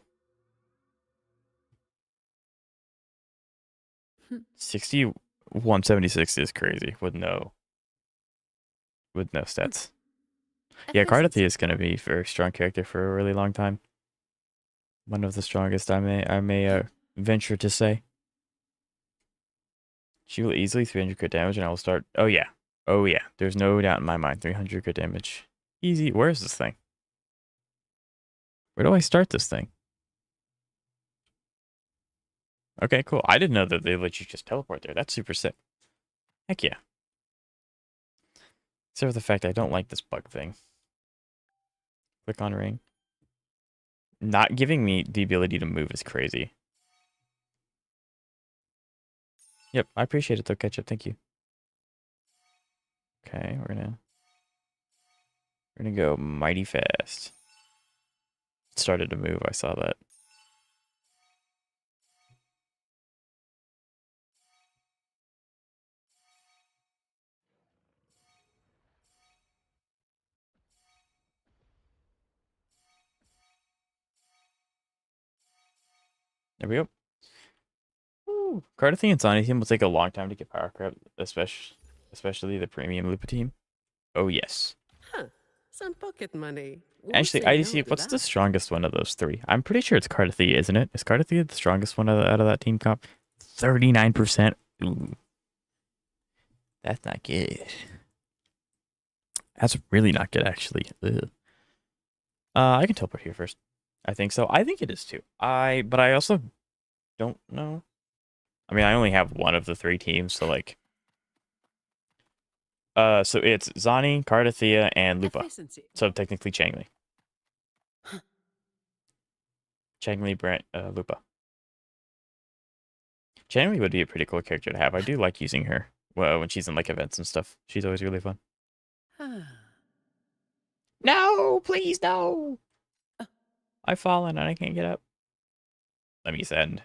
6176 is crazy with no stats. Yeah, Cardathia is gonna be a very strong character for a really long time. One of the strongest I may venture to say. She will easily 300 crit damage, and I will start. Oh yeah, oh yeah. There's no doubt in my mind. 300 crit damage, easy. Where is this thing? Where do I start this thing? Okay, cool. I didn't know that they let you just teleport there. That's super sick. Heck yeah. Except for the fact I don't like this bug thing. Click on ring. Not giving me the ability to move is crazy. Yep, I appreciate it though, Ketchup. Thank you. Okay, we're gonna go mighty fast. It started to move, I saw that. There we go. Woo. Cardathia and Sonic team will take a long time to get power crap, especially the premium Lupa team. Oh yes. Huh. Some pocket money. Won't Actually, say no IDC, to what's the that. strongest one of those three? I'm pretty sure it's Cardathia, isn't it? Is Cardathia the strongest one out of that team comp? 39%. Ooh. That's not good. That's really not good, actually. Ugh. I can teleport here first. I think so. I think it is too. But I also don't know. I mean, I only have one of the three teams, so like. So it's Zani, Cardathia, and Lupa. Efficiency. So technically Changli. Changli, Brant, Lupa. Changli would be a pretty cool character to have. I do like using her when she's in like events and stuff. She's always really fun. No, please no. I've fallen and I can't get up. Let me send.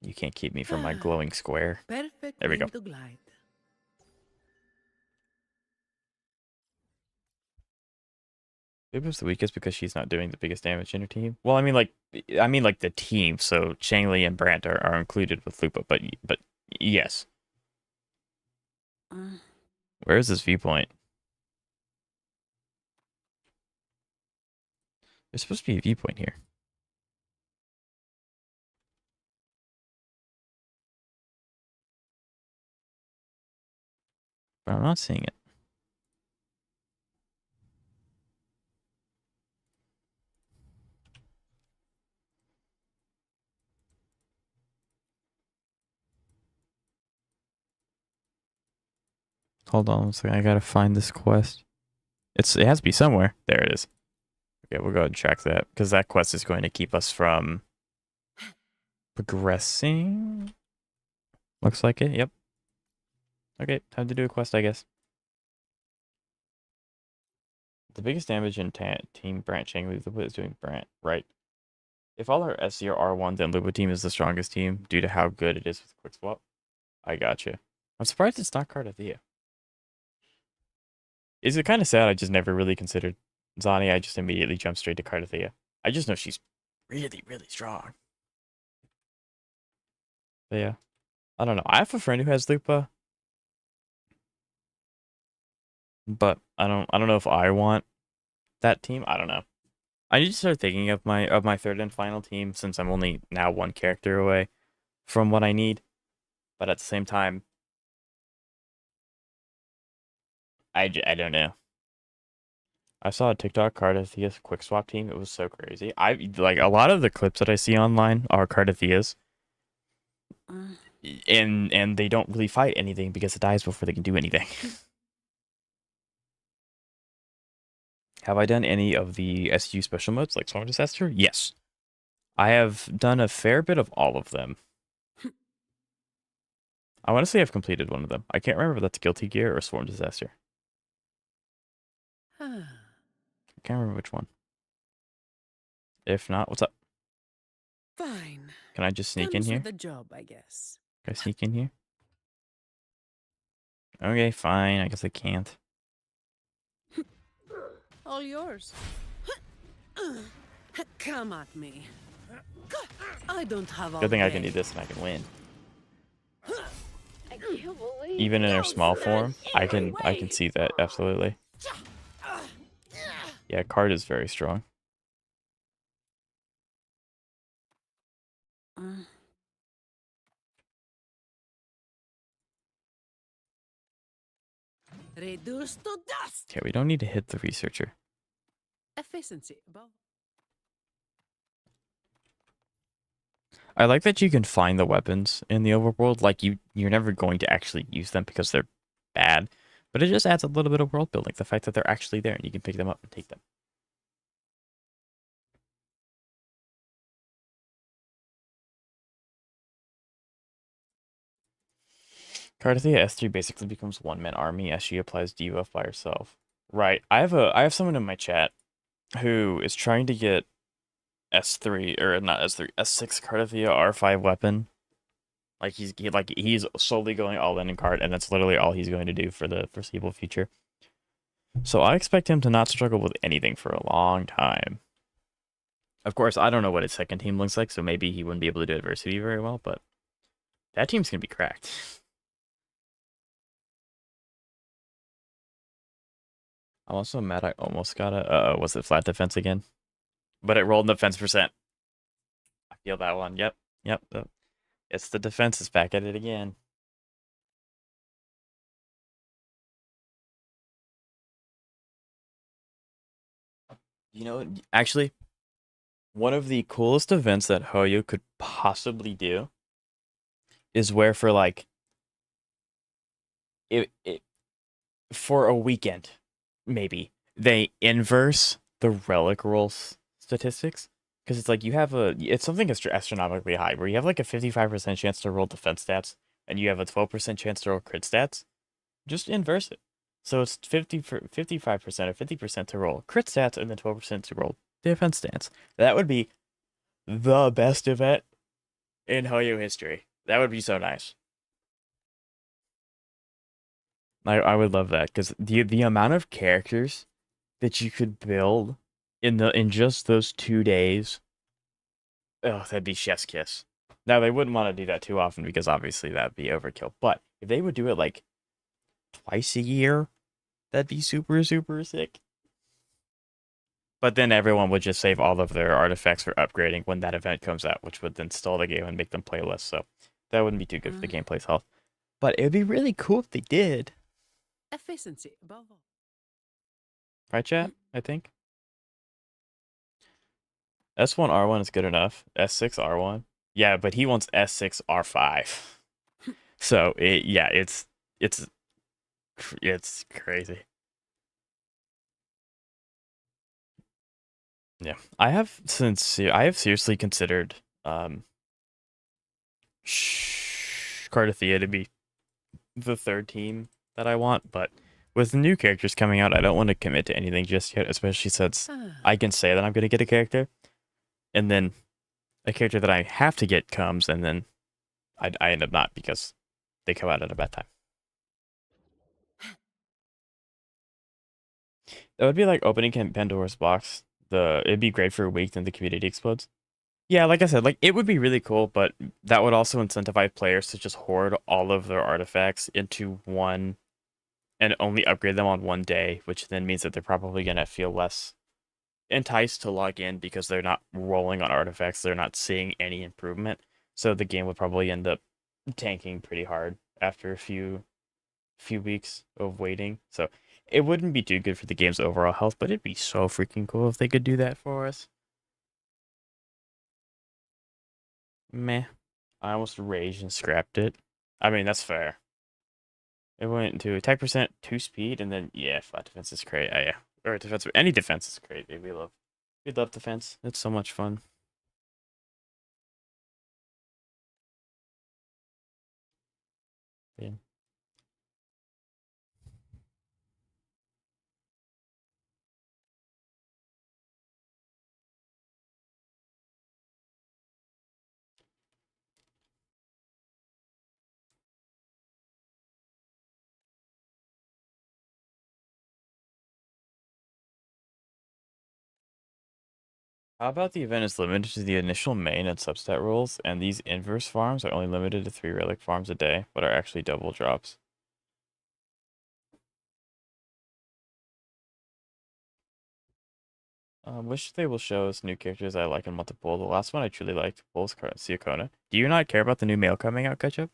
You can't keep me from my glowing square. Perfect There we go. wind to glide. Lupa's the weakest because she's not doing the biggest damage in her team. Well, I mean like the team. So Changli and Brant are included with Lupa, but yes. Where is this viewpoint? There's supposed to be a viewpoint here. But I'm not seeing it. Hold on a second. I gotta find this quest. It has to be somewhere. There it is. Okay, we'll go ahead and track that because that quest is going to keep us from progressing. Looks like it. Yep. Okay, time to do a quest, I guess. The biggest damage in Team Brant Changli, Lupa is doing Brant, right? If all our SC are R1, then Lupa team is the strongest team due to how good it is with quick swap. I gotcha. I'm surprised it's not Cardathia. Is it kind of sad I just never really considered Zani? I just immediately jumped straight to Cardathia. I just know she's really, really strong. But yeah. I don't know. I have a friend who has Lupa. But I don't know if I want that team. I don't know. I need to start thinking of my third and final team since I'm only now one character away from what I need. But at the same time, I don't know. I saw a TikTok Cardathea's quick swap team. It was so crazy. I like a lot of the clips that I see online are Cardathea's, and they don't really fight anything because it dies before they can do anything. Have I done any of the SU special modes like Storm Disaster? Yes. I have done a fair bit of all of them. I want to say I've completed one of them. I can't remember if that's Guilty Gear or Swarm Disaster. I can't remember which one. If not, what's up? Fine. Can I just sneak in Comes here? with the job, I guess. Can I sneak in here? Okay, fine. I guess I can't. All yours. Come at me. I don't have all Good thing I day. can do this and I can win. I can't believe Even in her small form, I can see that absolutely. Yeah, card is very strong. Reduced to dust. Okay, we don't need to hit the researcher. Efficiency above. I like that you can find the weapons in the overworld. Like you're never going to actually use them because they're bad, but it just adds a little bit of world building. The fact that they're actually there and you can pick them up and take them. Cardathea S3 basically becomes one-man army as she applies debuff by herself. Right. I have someone in my chat who is trying to get S3 or not S3 S6 Cardathea R5 weapon. Like he's solely going all in card, and that's literally all he's going to do for the foreseeable future. So I expect him to not struggle with anything for a long time. Of course, I don't know what his second team looks like, so maybe he wouldn't be able to do adversity very well, but that team's gonna be cracked. I'm also mad I almost got a was it flat defense again? But it rolled in defense percent. I feel that one. Yep. It's the defense is back at it again. You know, actually, one of the coolest events that Hoyo could possibly do is where for like it for a weekend, maybe they inverse the relic roll statistics because it's like it's something astronomically high where you have like a 55% chance to roll defense stats and you have a 12% chance to roll crit stats. Just inverse it. So it's 55% or 50% to roll crit stats and then 12% to roll defense stats. That would be the best event in Hoyo history. That would be so nice. I would love that because the amount of characters that you could build in just those 2 days, oh, that'd be chef's kiss. Now they wouldn't want to do that too often because obviously that'd be overkill. But if they would do it like twice a year, that'd be super super sick. But then everyone would just save all of their artifacts for upgrading when that event comes out, which would then stall the game and make them play less. So that wouldn't be too good for the gameplay's health. But it'd be really cool if they did. Efficiency above all. Right, chat? I think. S1 R1 is good enough. S6 R1. Yeah, but he wants S6 R5. So it's crazy. Yeah, I have seriously considered Cardathea to be the third team that I want, but with the new characters coming out, I don't want to commit to anything just yet, especially since I can say that I'm going to get a character, and then a character that I have to get comes, and then I end up not because they come out at a bad time. That would be like opening Pandora's box. It'd be great for a week, then the community explodes. Yeah, like I said, like it would be really cool, but that would also incentivize players to just hoard all of their artifacts into one and only upgrade them on one day, which then means that they're probably gonna feel less enticed to log in because they're not rolling on artifacts. They're not seeing any improvement. So the game would probably end up tanking pretty hard after a few weeks of waiting. So it wouldn't be too good for the game's overall health, but it'd be so freaking cool if they could do that for us. Meh. I almost raged and scrapped it. I mean, that's fair. It went to attack percent, 2 speed, and then yeah, flat defense is great. Yeah, or defense, any defense is great. We love defense. It's so much fun. Yeah. How about the event is limited to the initial main and substat rolls, and these inverse farms are only limited to 3 relic farms a day, but are actually double drops. Wish they will show us new characters I like and want to pull. The last one I truly liked was Siakona. Do you not care about the new male coming out, Ketchup?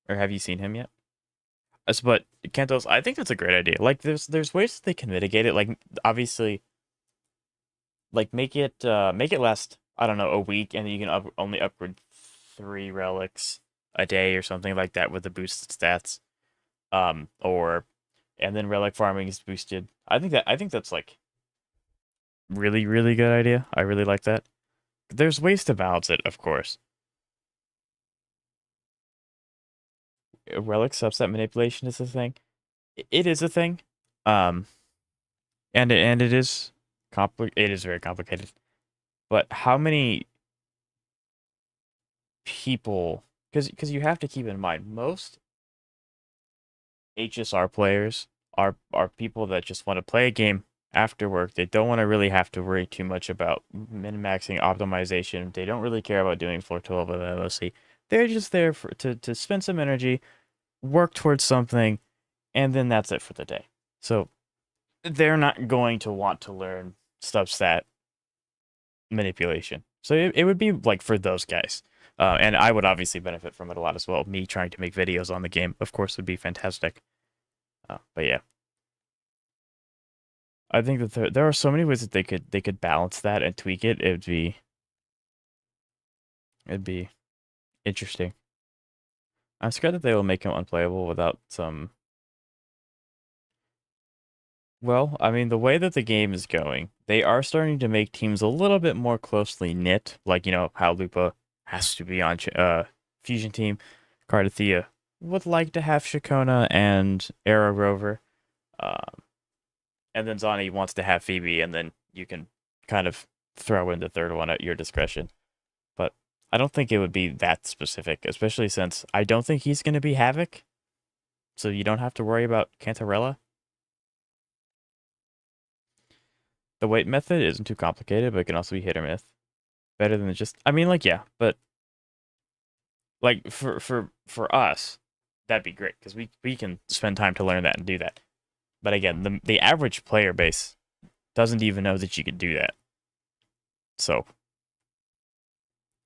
Or have you seen him yet? But Kantos, I think that's a great idea. Like, there's ways that they can mitigate it. Like, obviously, like make it last, I don't know, a week, and then you can only upgrade 3 relics a day or something like that with the boosted stats. Or and then relic farming is boosted. I think that's like really really good idea. I really like that. There's ways to balance it, of course. Relic subset manipulation is a thing. It is a thing. Um, and it is it is very complicated. But how many people? Because you have to keep in mind most HSR players are people that just want to play a game after work. They don't want to really have to worry too much about min-maxing optimization. They don't really care about doing floor 12 of MOC. They're just there to spend some energy, work towards something, and then that's it for the day. So they're not going to want to learn substat manipulation. So it would be like for those guys. And I would obviously benefit from it a lot as well. Me trying to make videos on the game, of course, would be fantastic. But yeah, I think that there are so many ways that they could balance that and tweak it. It'd be interesting. I'm scared that they will make him unplayable without some. Well, I mean, the way that the game is going, they are starting to make teams a little bit more closely knit. Like, you know, how Lupa has to be on Fusion Team. Cardathea would like to have Shakona and Arrow Rover. Um, and then Zani wants to have Phoebe, and then you can kind of throw in the third one at your discretion. But I don't think it would be that specific, especially since I don't think he's going to be Havoc. So you don't have to worry about Cantarella. The weight method isn't too complicated, but it can also be hit or miss. Better than just, I mean, like, yeah, but like for us, that'd be great because we can spend time to learn that and do that. But again, the average player base doesn't even know that you could do that. So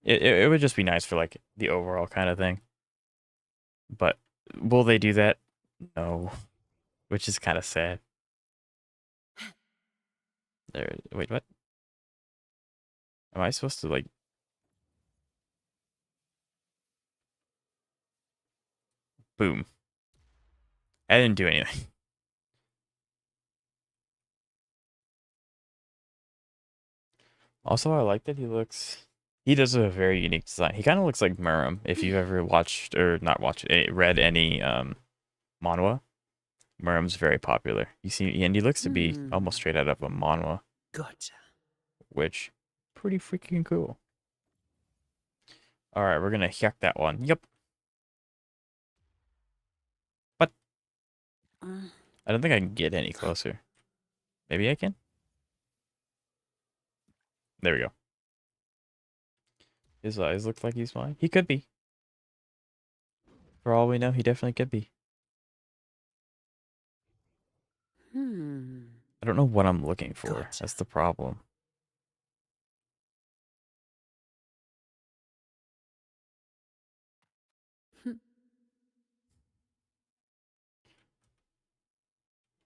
it would just be nice for like the overall kind of thing. But will they do that? No, which is kind of sad. There, wait, what? Am I supposed to like? Boom! I didn't do anything. Also, I like that he looks. He does have a very unique design. He kind of looks like Muram. If you've ever watched or not watched, read any manhwa, Muram's very popular. You see, and he looks to be almost straight out of a manhwa. Gotcha. Which, pretty freaking cool. All right, we're gonna hack that one. Yep. But I don't think I can get any closer. Maybe I can. There we go. His eyes look like he's fine. He could be. For all we know, he definitely could be. I don't know what I'm looking for. Gotcha. That's the problem.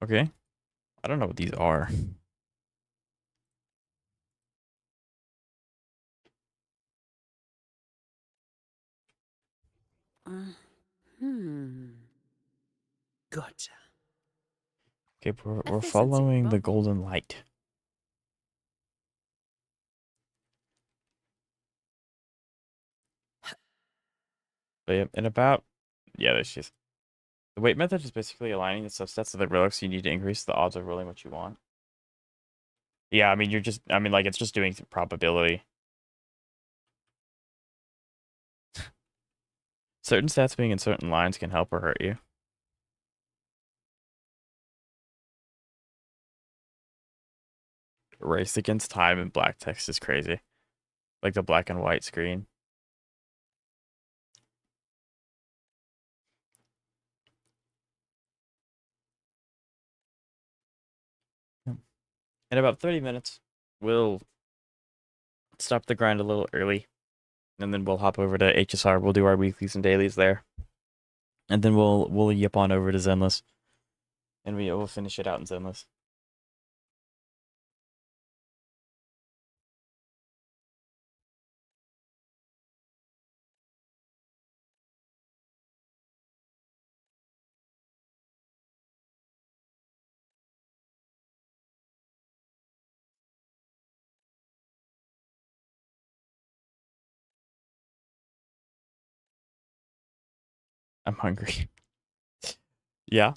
Okay. I don't know what these are. Gotcha. Okay, we're Efficiency following the bump. golden light. But yeah, and about there's just the weight method is basically aligning the subsets of the relics you need to increase the odds of rolling what you want. Yeah, I mean like it's just doing probability. Certain stats being in certain lines can help or hurt you. Race against time in black text is crazy. Like the black and white screen. In about 30 minutes, we'll stop the grind a little early. And then we'll hop over to HSR. We'll do our weeklies and dailies there. And then we'll yip on over to Zenless. And we'll finish it out in Zenless. I'm hungry. Yeah.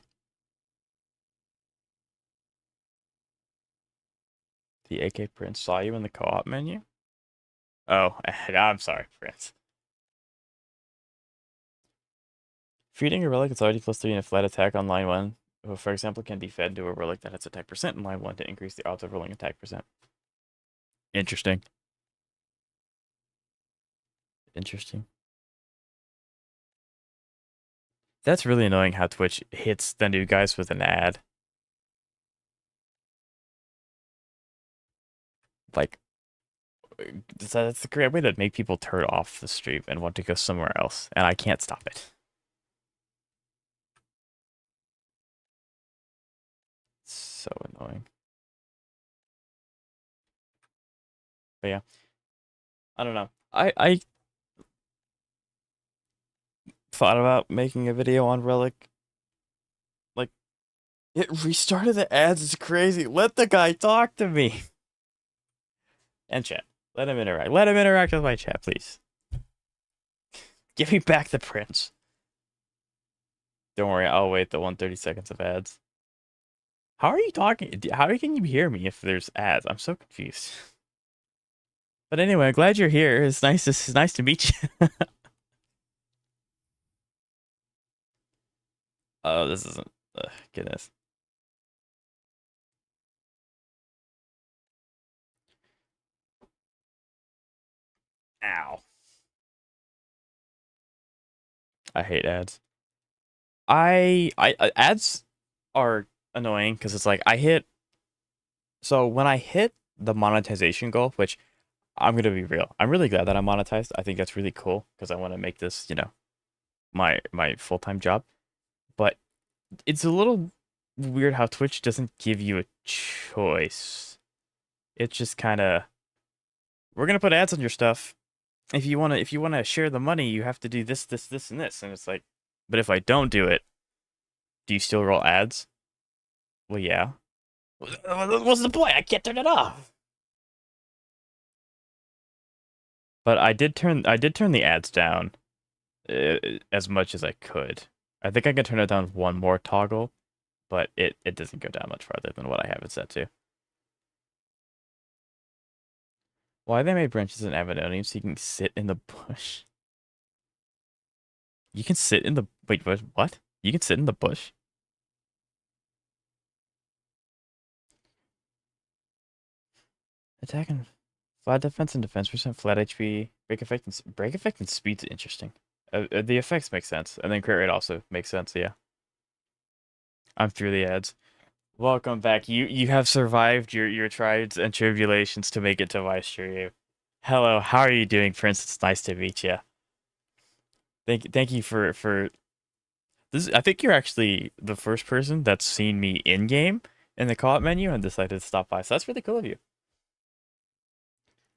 The AK Prince saw you in the co-op menu? Oh, I'm sorry, Prince. Feeding a relic that's already plus 3 in a flat attack on line 1, for example, can be fed to a relic that has attack percent in line 1 to increase the odds of rolling attack percent. Interesting. Interesting. That's really annoying how Twitch hits the new guys with an ad. Like, that's a great way to make people turn off the stream and want to go somewhere else, and I can't stop it. It's so annoying. But yeah, I don't know. I thought about making a video on Relic. Like, it restarted the ads. It's crazy. Let the guy talk to me. And chat. Let him interact. Let him interact with my chat, please. Give me back the prince. Don't worry, I'll wait the 130 seconds of ads. How are you talking? How can you hear me if there's ads? I'm so confused. But anyway, I'm glad you're here. It's nice to meet you. Oh, this isn't. Goodness. Ow. I hate ads. Ads are annoying because it's like I hit. So when I hit the monetization goal, which I'm gonna be real, I'm really glad that I'm monetized. I think that's really cool because I want to make this, my full-time job. But it's a little weird how Twitch doesn't give you a choice. It's just kind of, we're gonna put ads on your stuff. If you wanna share the money, you have to do this, this, this, and this. And it's like, but if I don't do it, do you still roll ads? Well, yeah. What's the point? I can't turn it off. But I did turn the ads down as much as I could. I think I can turn it down with one more toggle, but it doesn't go down much farther than what I have it set to. Why they made branches in Avenonium so you can sit in the bush? You can sit in the wait, what? You can sit in the bush? Attack and flat defense and defense percent, flat HP, break effect and speed's interesting. The effects make sense, and then crit rate also makes sense. Yeah, I'm through the ads. Welcome back. You have survived your trials and tribulations to make it to my stream. Hello, how are you doing, Prince? It's nice to meet you. Thank you for this. I think you're actually the first person that's seen me in game in the call-out menu and decided to stop by. So that's really cool of you.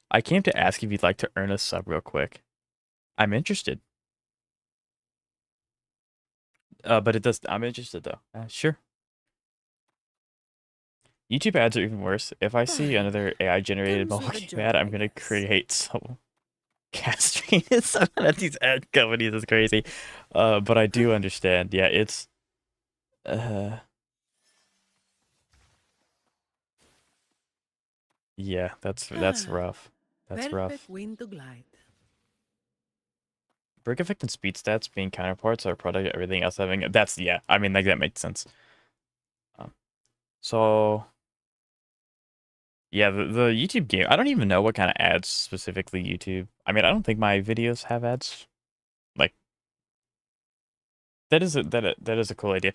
I came to ask if you'd like to earn a sub real quick. I'm interested. But it does. I'm interested though. Sure. YouTube ads are even worse. If I see another AI generated Comes with the mocking job, ad, I I'm gonna guess. create some castrated someone at these ad companies is crazy. But I do understand. Yeah, it's yeah, that's rough. That's Perfect rough. wind to glide. Break effect and speed stats being counterparts are a product of everything else having that's yeah, I mean like that makes sense. So yeah, the YouTube game, I don't even know what kind of ads specifically YouTube. I mean, I don't think my videos have ads. Like that is a cool idea.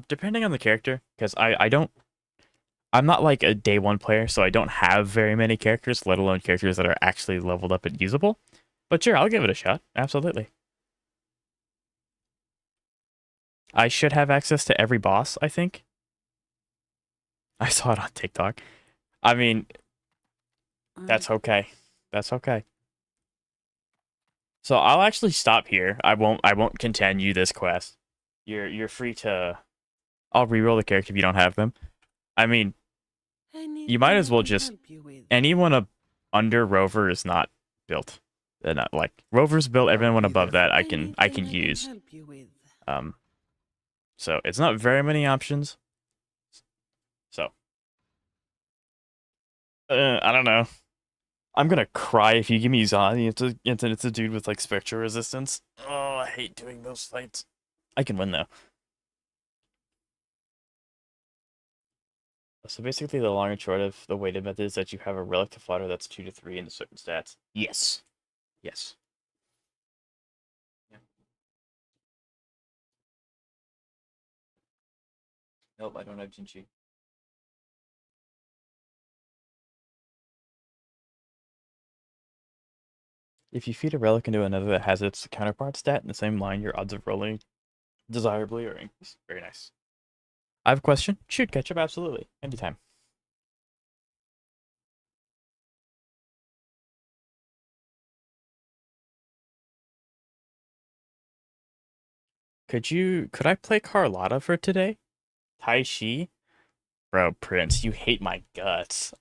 Depending on the character, because I'm not like a day one player, so I don't have very many characters, let alone characters that are actually leveled up and usable. But sure, I'll give it a shot. Absolutely. I should have access to every boss, I think. I saw it on TikTok. I mean, that's okay. That's okay. So I'll actually stop here. I won't continue this quest. You're free to I'll reroll the character if you don't have them. I mean, you might Anything as I well can just help you with? anyone under Rover is not built. They're not like Rover's built. Everyone above that Anything I can I use. help you with? Um, so it's not very many options. So I don't know. I'm gonna cry if you give me Zani. It's a dude with like spectral resistance. Oh, I hate doing those fights. I can win though. So basically, the long and short of the weighted method is that you have a relic to flutter that's 2 to 3 into certain stats. Yes. Yes. Yeah. Nope, I don't have Jinchi. If you feed a relic into another that has its counterpart stat in the same line, your odds of rolling desirably are increased. Very nice. I have a question. Shoot, ketchup, absolutely. Anytime. Could I play Carlotta for today? Tai Shi? Bro, Prince, you hate my guts.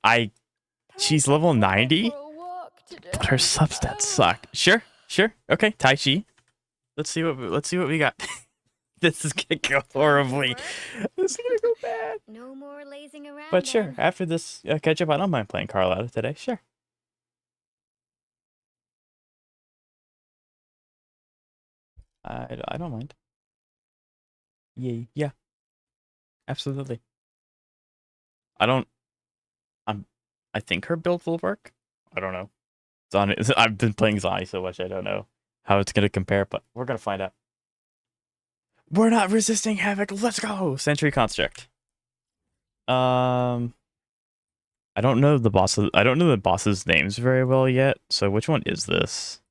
She's level 90, but her substats suck. Sure, sure. Okay, Tai Chi. Let's see what we got. This is gonna go horribly. This is gonna go bad. No more lazing around. But sure, after this catch up, I don't mind playing Carlotta today. Sure. I don't mind. Yeah, yeah, absolutely. I don't. I'm. I think her build will work. I don't know. I've been playing Zai so much. I don't know how it's gonna compare, but we're gonna find out. We're not resisting havoc. Let's go. Sentry construct. Um. I don't know the bosses. I don't know the bosses' names very well yet. So which one is this?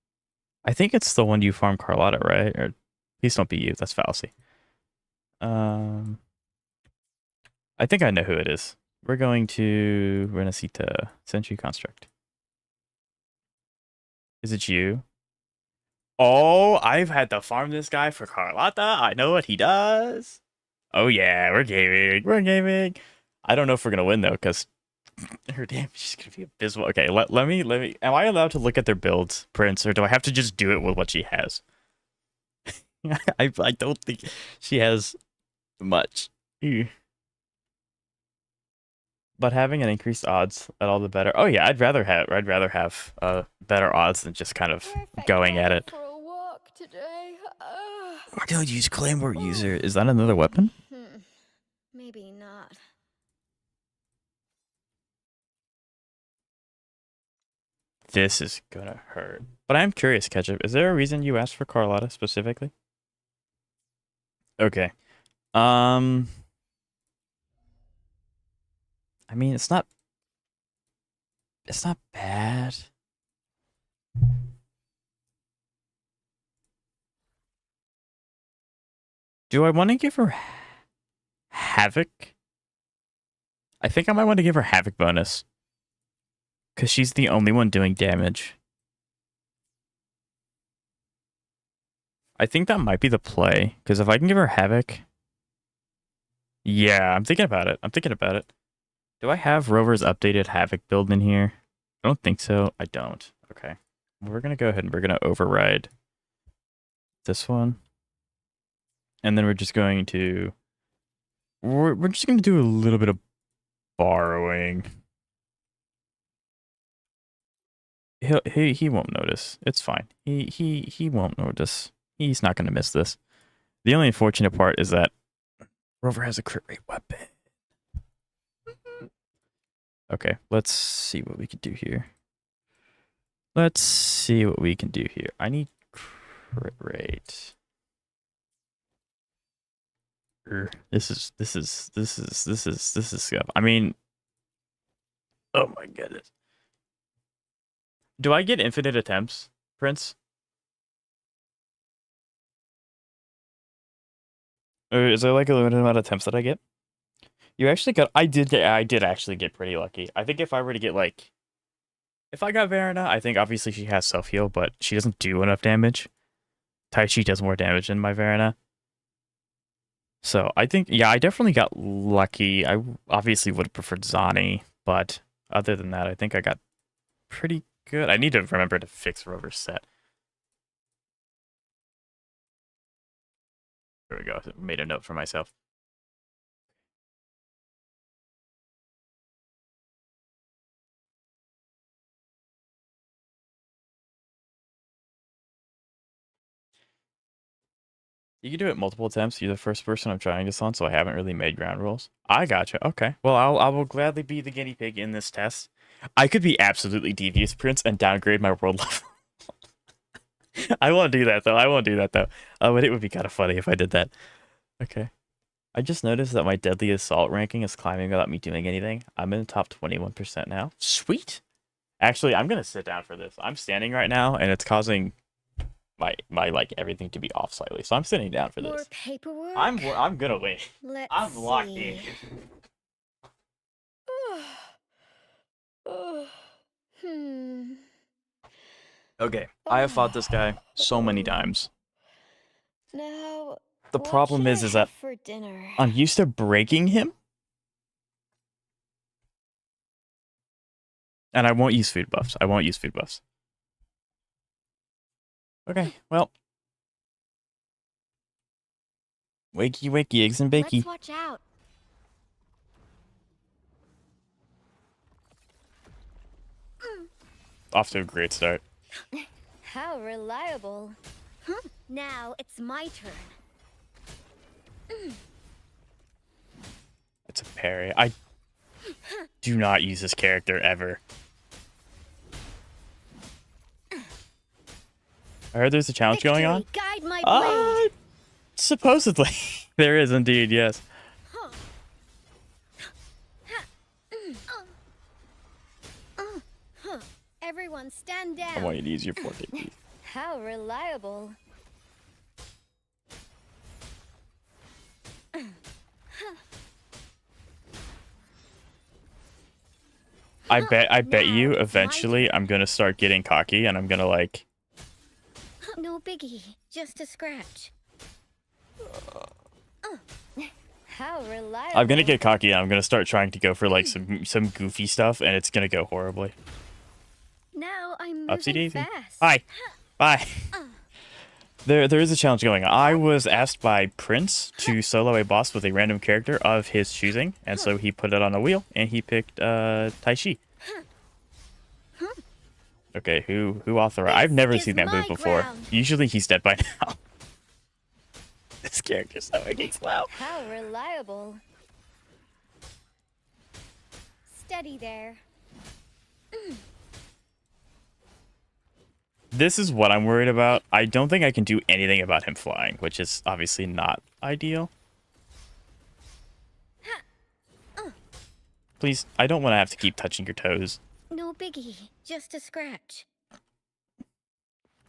I think it's the one you farm Carlotta, right? Or please don't be you. That's fallacy. I think I know who it is. We're going to Renacita Sentry Construct. Is it you? Oh, I've had to farm this guy for Carlotta. I know what he does. Oh yeah, we're gaming. We're gaming. I don't know if we're gonna win though, because her damage is gonna be abysmal. Okay, let me. Am I allowed to look at their builds, Prince, or do I have to just do it with what she has? I don't think she has much. Ew. But having an increased odds at all the better. Oh yeah, I'd rather have better odds than just kind of going at it. For a walk today. Don't use Claymore user. Is that another weapon? Maybe not. This is gonna hurt. But I'm curious, Ketchup. Is there a reason you asked for Carlotta specifically? Okay. I mean, it's not bad. Do I want to give her Havoc? I think I might want to give her Havoc bonus. Because she's the only one doing damage. I think that might be the play. Because if I can give her Havoc... Yeah, I'm thinking about it. Do I have Rover's updated Havoc build in here? I don't think so. I don't. Okay. We're going to go ahead and we're going to override this one. And then we're just going to... We're just going to do a little bit of borrowing. He won't notice. It's fine. He won't notice. He's not going to miss this. The only unfortunate part is that Rover has a crit rate weapon. Okay, let's see what we can do here. I need crit rate. This is stuff. I mean, oh my goodness. Do I get infinite attempts, Prince? Or is there like a limited amount of attempts that I get? You actually got... I did actually get pretty lucky. I think if I were to get like... If I got Verena, I think obviously she has self-heal, but she doesn't do enough damage. Tai Chi does more damage than my Verena. So I think, yeah, I definitely got lucky. I obviously would have preferred Zani, but other than that, I think I got pretty good. I need to remember to fix Rover's set. There we go. I made a note for myself. You can do it multiple attempts. You're the first person I'm trying this on, so I haven't really made ground rules. I gotcha. Okay. Well, I will gladly be the guinea pig in this test. I could be absolutely devious, Prince, and downgrade my world level. I won't do that, though. But it would be kind of funny if I did that. Okay. I just noticed that my deadly assault ranking is climbing without me doing anything. I'm in the top 21% now. Sweet. Actually, I'm going to sit down for this. I'm standing right now, and it's causing... my like everything to be off slightly, so I'm sitting down for this. More paperwork. I'm gonna win. I'm locked in. Okay, I have fought this guy so many times. Now, The problem is that for dinner? I'm used to breaking him, and I won't use food buffs. Okay, well. Wakey, eggs and bakey. Let's watch out. Off to a great start. How reliable. Now it's my turn. It's a parry. I do not use this character ever. I heard there's a challenge going on. Guide my blade. Supposedly. There is indeed, yes. Everyone stand down. I want you to use your forte, please. How reliable. I bet you eventually I'm gonna start getting cocky and I'm gonna like... No biggie, just a scratch. How reliable. I'm gonna get cocky and I'm gonna start trying to go for like some goofy stuff and it's gonna go horribly. Now I'm Upsy moving daisy. fast. Bye. There is a challenge going on. I was asked by Prince to solo a boss with a random character of his choosing, and so he put it on a wheel and he picked Tai Chi. Okay, who authorized? I've never seen that move before. ground. Usually he's dead by now. This character's so fucking slow. How reliable. Steady there. This is what I'm worried about. I don't think I can do anything about him flying, which is obviously not ideal. Please, I don't want to have to keep touching your toes. No biggie, just a scratch.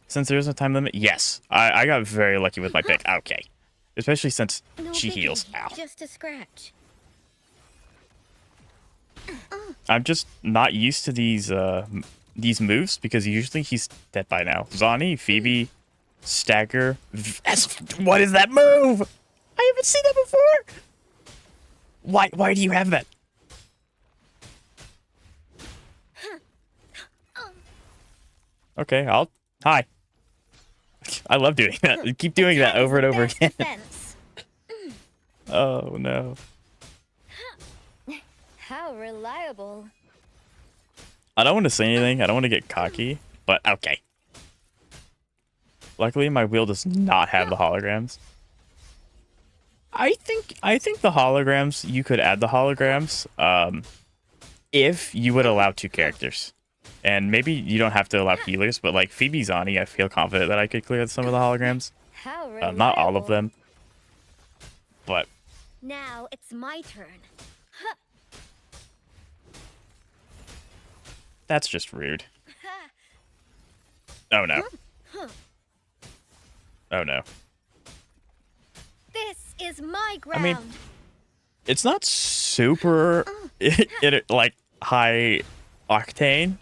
Since there is a time limit, yes. I got very lucky with my pick. Okay. Especially since No she biggie, heals. Ow. just a scratch. I'm just not used to these moves because usually he's dead by now. Zani, Phoebe, Stagger. What is that move? I haven't seen that before. Why do you have that? Okay, hi. I love doing that. Keep doing that over and over again. Oh no. How reliable. I don't want to say anything. I don't want to get cocky, but okay. Luckily, my wheel does not have the holograms. I think the holograms, you could add the holograms if you would allow 2 characters. And maybe you don't have to allow healers, but like Phoebe Zani, I feel confident that I could clear some of the holograms. Not all of them. But now it's my turn. that's just rude. Oh no. Oh no. This is my ground. I mean, it's not super like high octane,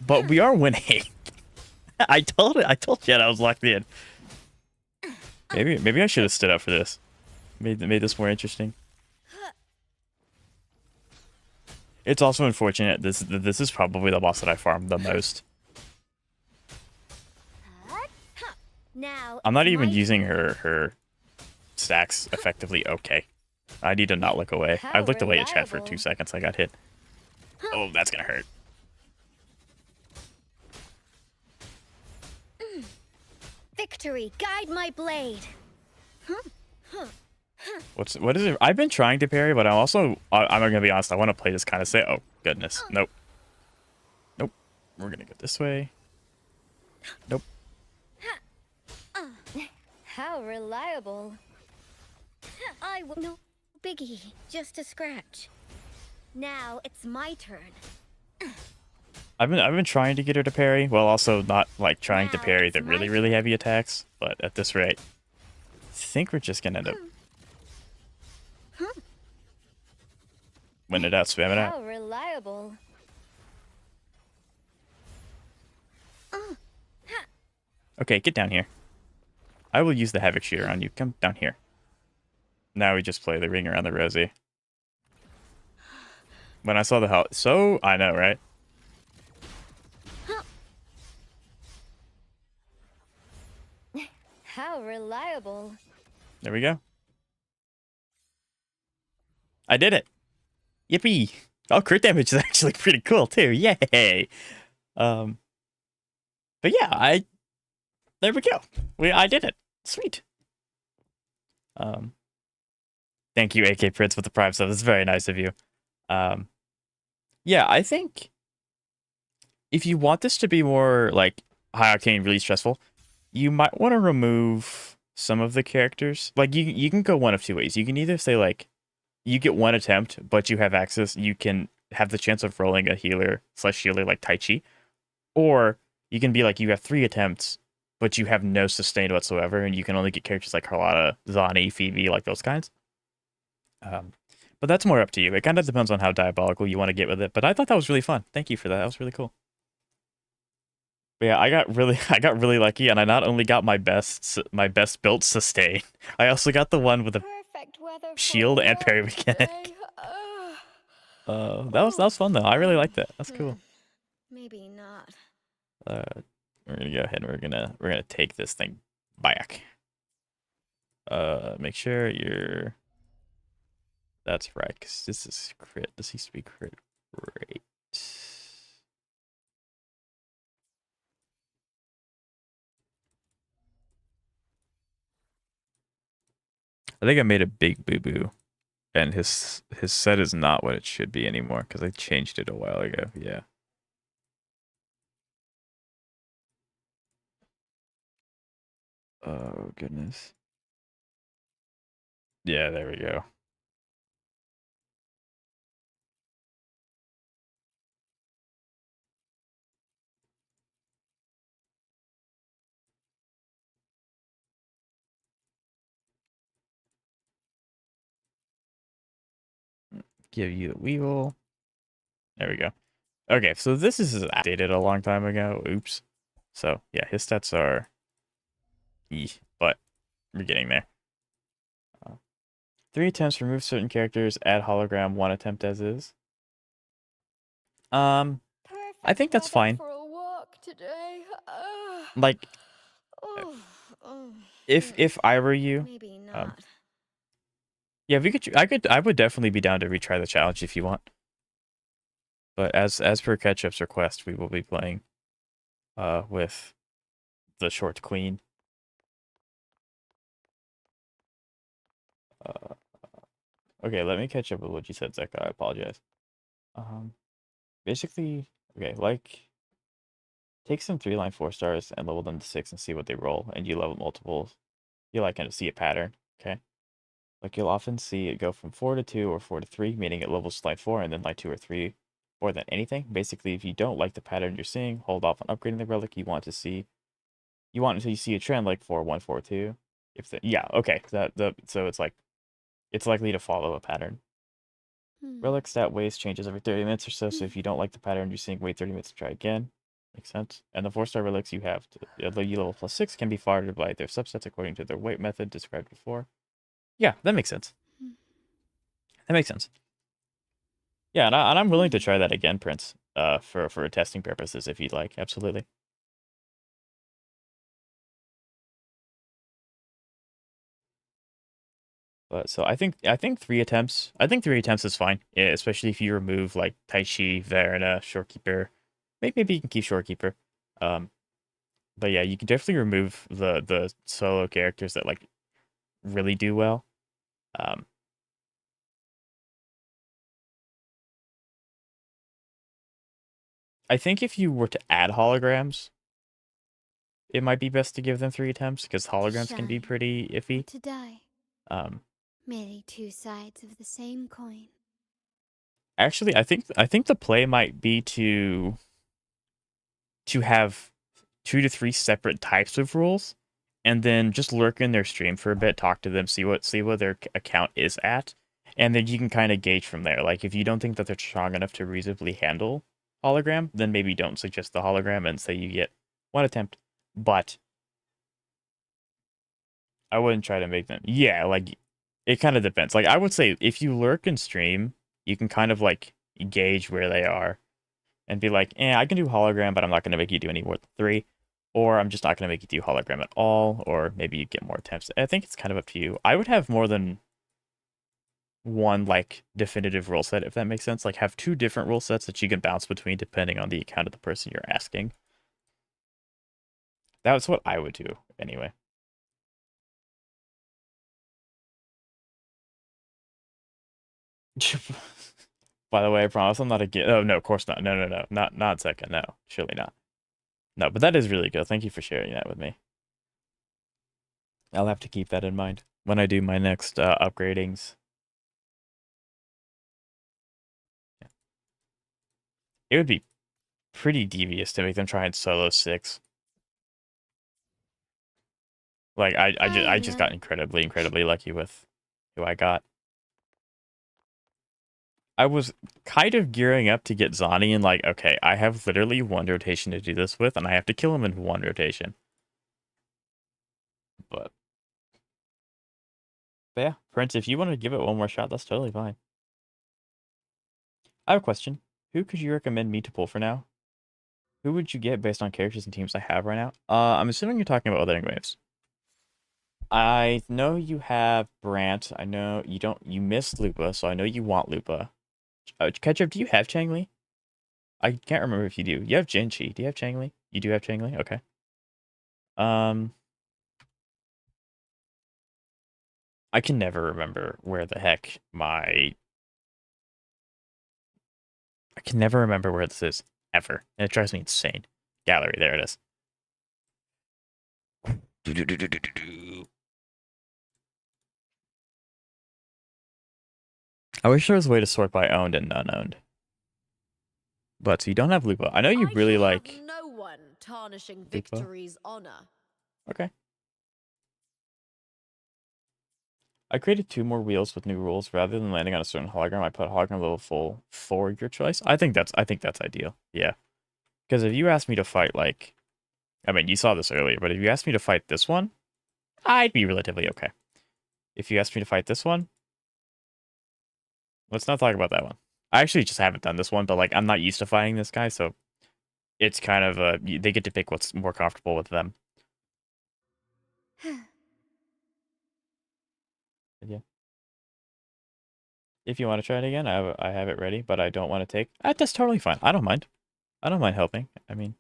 but we are winning. I told you I was locked in. Maybe I should have stood up for this. Made this more interesting. It's also unfortunate this is probably the boss that I farmed the most. Now I'm not even using her stacks effectively. Okay. I need to not look away. I looked away at chat for 2 seconds. I got hit. Oh, that's gonna hurt. Victory, guide my blade. What is it? I've been trying to parry, but I'm gonna be honest. I want to play this kind of safe. Oh goodness, nope. We're gonna go this way. Nope. How reliable. No biggie, just a scratch. Now it's my turn. I've been trying to get her to parry, while also not like trying to parry the really heavy attacks. But at this rate, I think we're just gonna end up when it out, spam it out. How reliable. Okay, get down here. I will use the Havoc Shooter on you. Come down here. Now we just play the ring around the rosy. When I saw the hell, so I know, right? How reliable. There we go. I did it. Yippee. Oh, crit damage is actually pretty cool too. Yay. But yeah, there we go. I did it. Sweet. Thank you, AK Prince, with the Prime sub. That's very nice of you. Yeah, I think if you want this to be more like high octane, really stressful, you might want to remove some of the characters. Like you can go one of 2 ways. You can either say like you get 1 attempt, but you have access. You can have the chance of rolling a healer/healer like Tai Chi, or you can be like you have 3 attempts, but you have no sustain whatsoever, and you can only get characters like Carlotta, Zani, Phoebe, like those kinds. But that's more up to you. It kind of depends on how diabolical you want to get with it. But I thought that was really fun. Thank you for that. That was really cool. But yeah, I got really lucky, and I not only got my best built sustain, I also got the one with the shield and parry mechanic. That was fun though. I really liked it. That's cool. Maybe not. We're gonna go ahead and we're gonna take this thing back. Make sure you're. That's right, because this is crit. This used to be crit rate. I think I made a big boo-boo, and his set is not what it should be anymore, because I changed it a while ago. Yeah. Oh, goodness. Yeah, there we go. Give you the Weevil. There we go. Okay, so this is updated a long time ago. Oops. So, yeah, his stats are... but we're getting there. 3 attempts, remove certain characters, add hologram, 1 attempt as is. I think that's fine. For a walk today. Like, if I were you, Maybe not. yeah, I would definitely be down to retry the challenge if you want. But as per Ketchup's request, we will be playing with the short queen. Okay, let me catch up with what you said, Zeka. I apologize. Basically, okay, like, take some 3-line 4-stars and level them to 6 and see what they roll, and you level multiples. You like kind of see a pattern, okay? Like, you'll often see it go from 4 to 2 or 4 to 3, meaning it levels line 4 and then line 2 or 3 more than anything. Basically, if you don't like the pattern you're seeing, hold off on upgrading the relic. You want until you see a trend like 4 1 4 2. Yeah, okay. So it's likely to follow a pattern. Relic stat waste changes every 30 minutes or so, so if you don't like the pattern you're seeing, wait 30 minutes to try again. Makes sense. And the 4-star relics you have to level +6 can be farted by their subsets according to their weight method described before. Yeah, that makes sense. That makes sense. Yeah, and I'm willing to try that again, Prince, for testing purposes if you'd like. Absolutely. But so I think 3 attempts. I think 3 attempts is fine, yeah, especially if you remove like Tai Chi, Verna, Shorekeeper. Maybe you can keep Shorekeeper. But yeah, you can definitely remove the solo characters that like really do well. I think if you were to add holograms, it might be best to give them 3 attempts because holograms can be pretty iffy. To die. Merely 2 sides of the same coin. Actually, I think the play might be to have 2 to 3 separate types of rules, and then just lurk in their stream for a bit, talk to them, see what their account is at, and then you can kind of gauge from there. Like if you don't think that they're strong enough to reasonably handle hologram, then maybe don't suggest the hologram and say you get 1 attempt. But I wouldn't try to make them. Yeah, like it kind of depends. Like I would say if you lurk in stream, you can kind of like gauge where they are and be like, I can do hologram, but I'm not going to make you do any more than 3. Or I'm just not going to make you do hologram at all. Or maybe you get more attempts. I think it's kind of up to you. I would have more than one like definitive rule set, if that makes sense. Like have 2 different rule sets that you can bounce between depending on the account of the person you're asking. That's what I would do anyway. By the way, I promise I'm not a git. Oh no, of course not. No. Not second. No, surely not. No, but that is really good. Thank you for sharing that with me. I'll have to keep that in mind when I do my next upgradings. Yeah. It would be pretty devious to make them try and solo 6. Like I just got incredibly lucky with who I got. I was kind of gearing up to get Zani and like, okay, I have literally 1 rotation to do this with, and I have to kill him in 1 rotation. But yeah, Prince, if you want to give it 1 more shot, that's totally fine. I have a question. Who could you recommend me to pull for now? Who would you get based on characters and teams I have right now? I'm assuming you're talking about Wuthering Waves. I know you have Brant. I know you don't. You missed Lupa, so I know you want Lupa. Ketchup, do you have Changli? I can't remember if you do. You have Jinchi. Do you have Changli? You do have Changli? Okay. I can never remember where the heck I can never remember where this is, ever. And it drives me insane. Gallery, there it is. I wish there was a way to sort by owned and unowned. But so you don't have Lupa. I know you really like no one tarnishing Lupa. victory's honor. Okay. I created 2 more wheels with new rules. Rather than landing on a certain hologram, I put hologram level full for your choice. I think that's ideal. Yeah. Because if you asked me to fight, like, I mean, you saw this earlier, but if you asked me to fight this one, I'd be relatively okay. If you asked me to fight this one, let's not talk about that one. I actually just haven't done this one, but like I'm not used to fighting this guy, so it's kind of they get to pick what's more comfortable with them. Yeah. If you want to try it again, I have it ready, but I don't want to take. That's totally fine. I don't mind. I don't mind helping. I mean,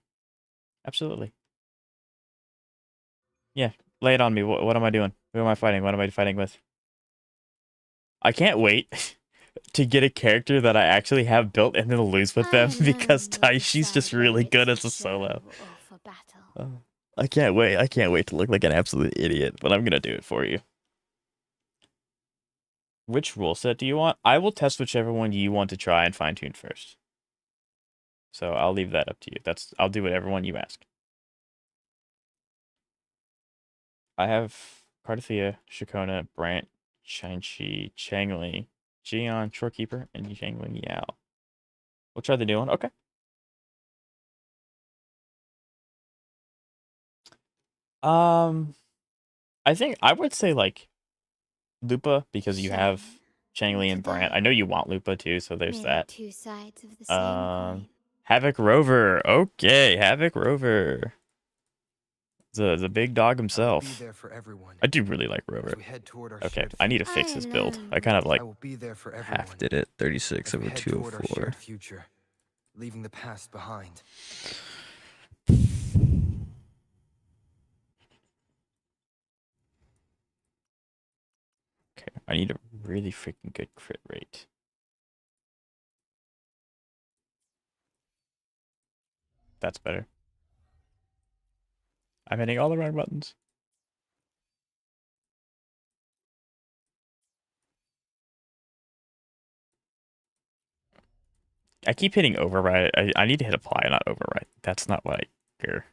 absolutely. Yeah, lay it on me. What am I doing? Who am I fighting? What am I fighting with? I can't wait to get a character that I actually have built and then lose with them because Taishi's just really good as a solo. Oh, I can't wait. I can't wait to look like an absolute idiot, but I'm gonna do it for you. Which rule set do you want? I will test whichever one you want to try and fine tune first. So I'll leave that up to you. I'll do whatever one you ask. I have Cardathea, Shakona, Brant, Shang-Chi, Changli, Jian, Shorekeeper, and Zhangling Yao. We'll try the new one. Okay. I think I would say like Lupa because you have Changli and Brant. I know you want Lupa too, so there's that. 2 sides of the same coin. Havoc Rover. Okay, Havoc Rover. The big dog himself. I do really like Rover. Okay, I need to fix this build. I kind of like half did it. 36 over 204. Leaving the past behind. Okay, I need a really freaking good crit rate. That's better. I'm hitting all the wrong buttons. I keep hitting override. I need to hit apply, not override. That's not what I care.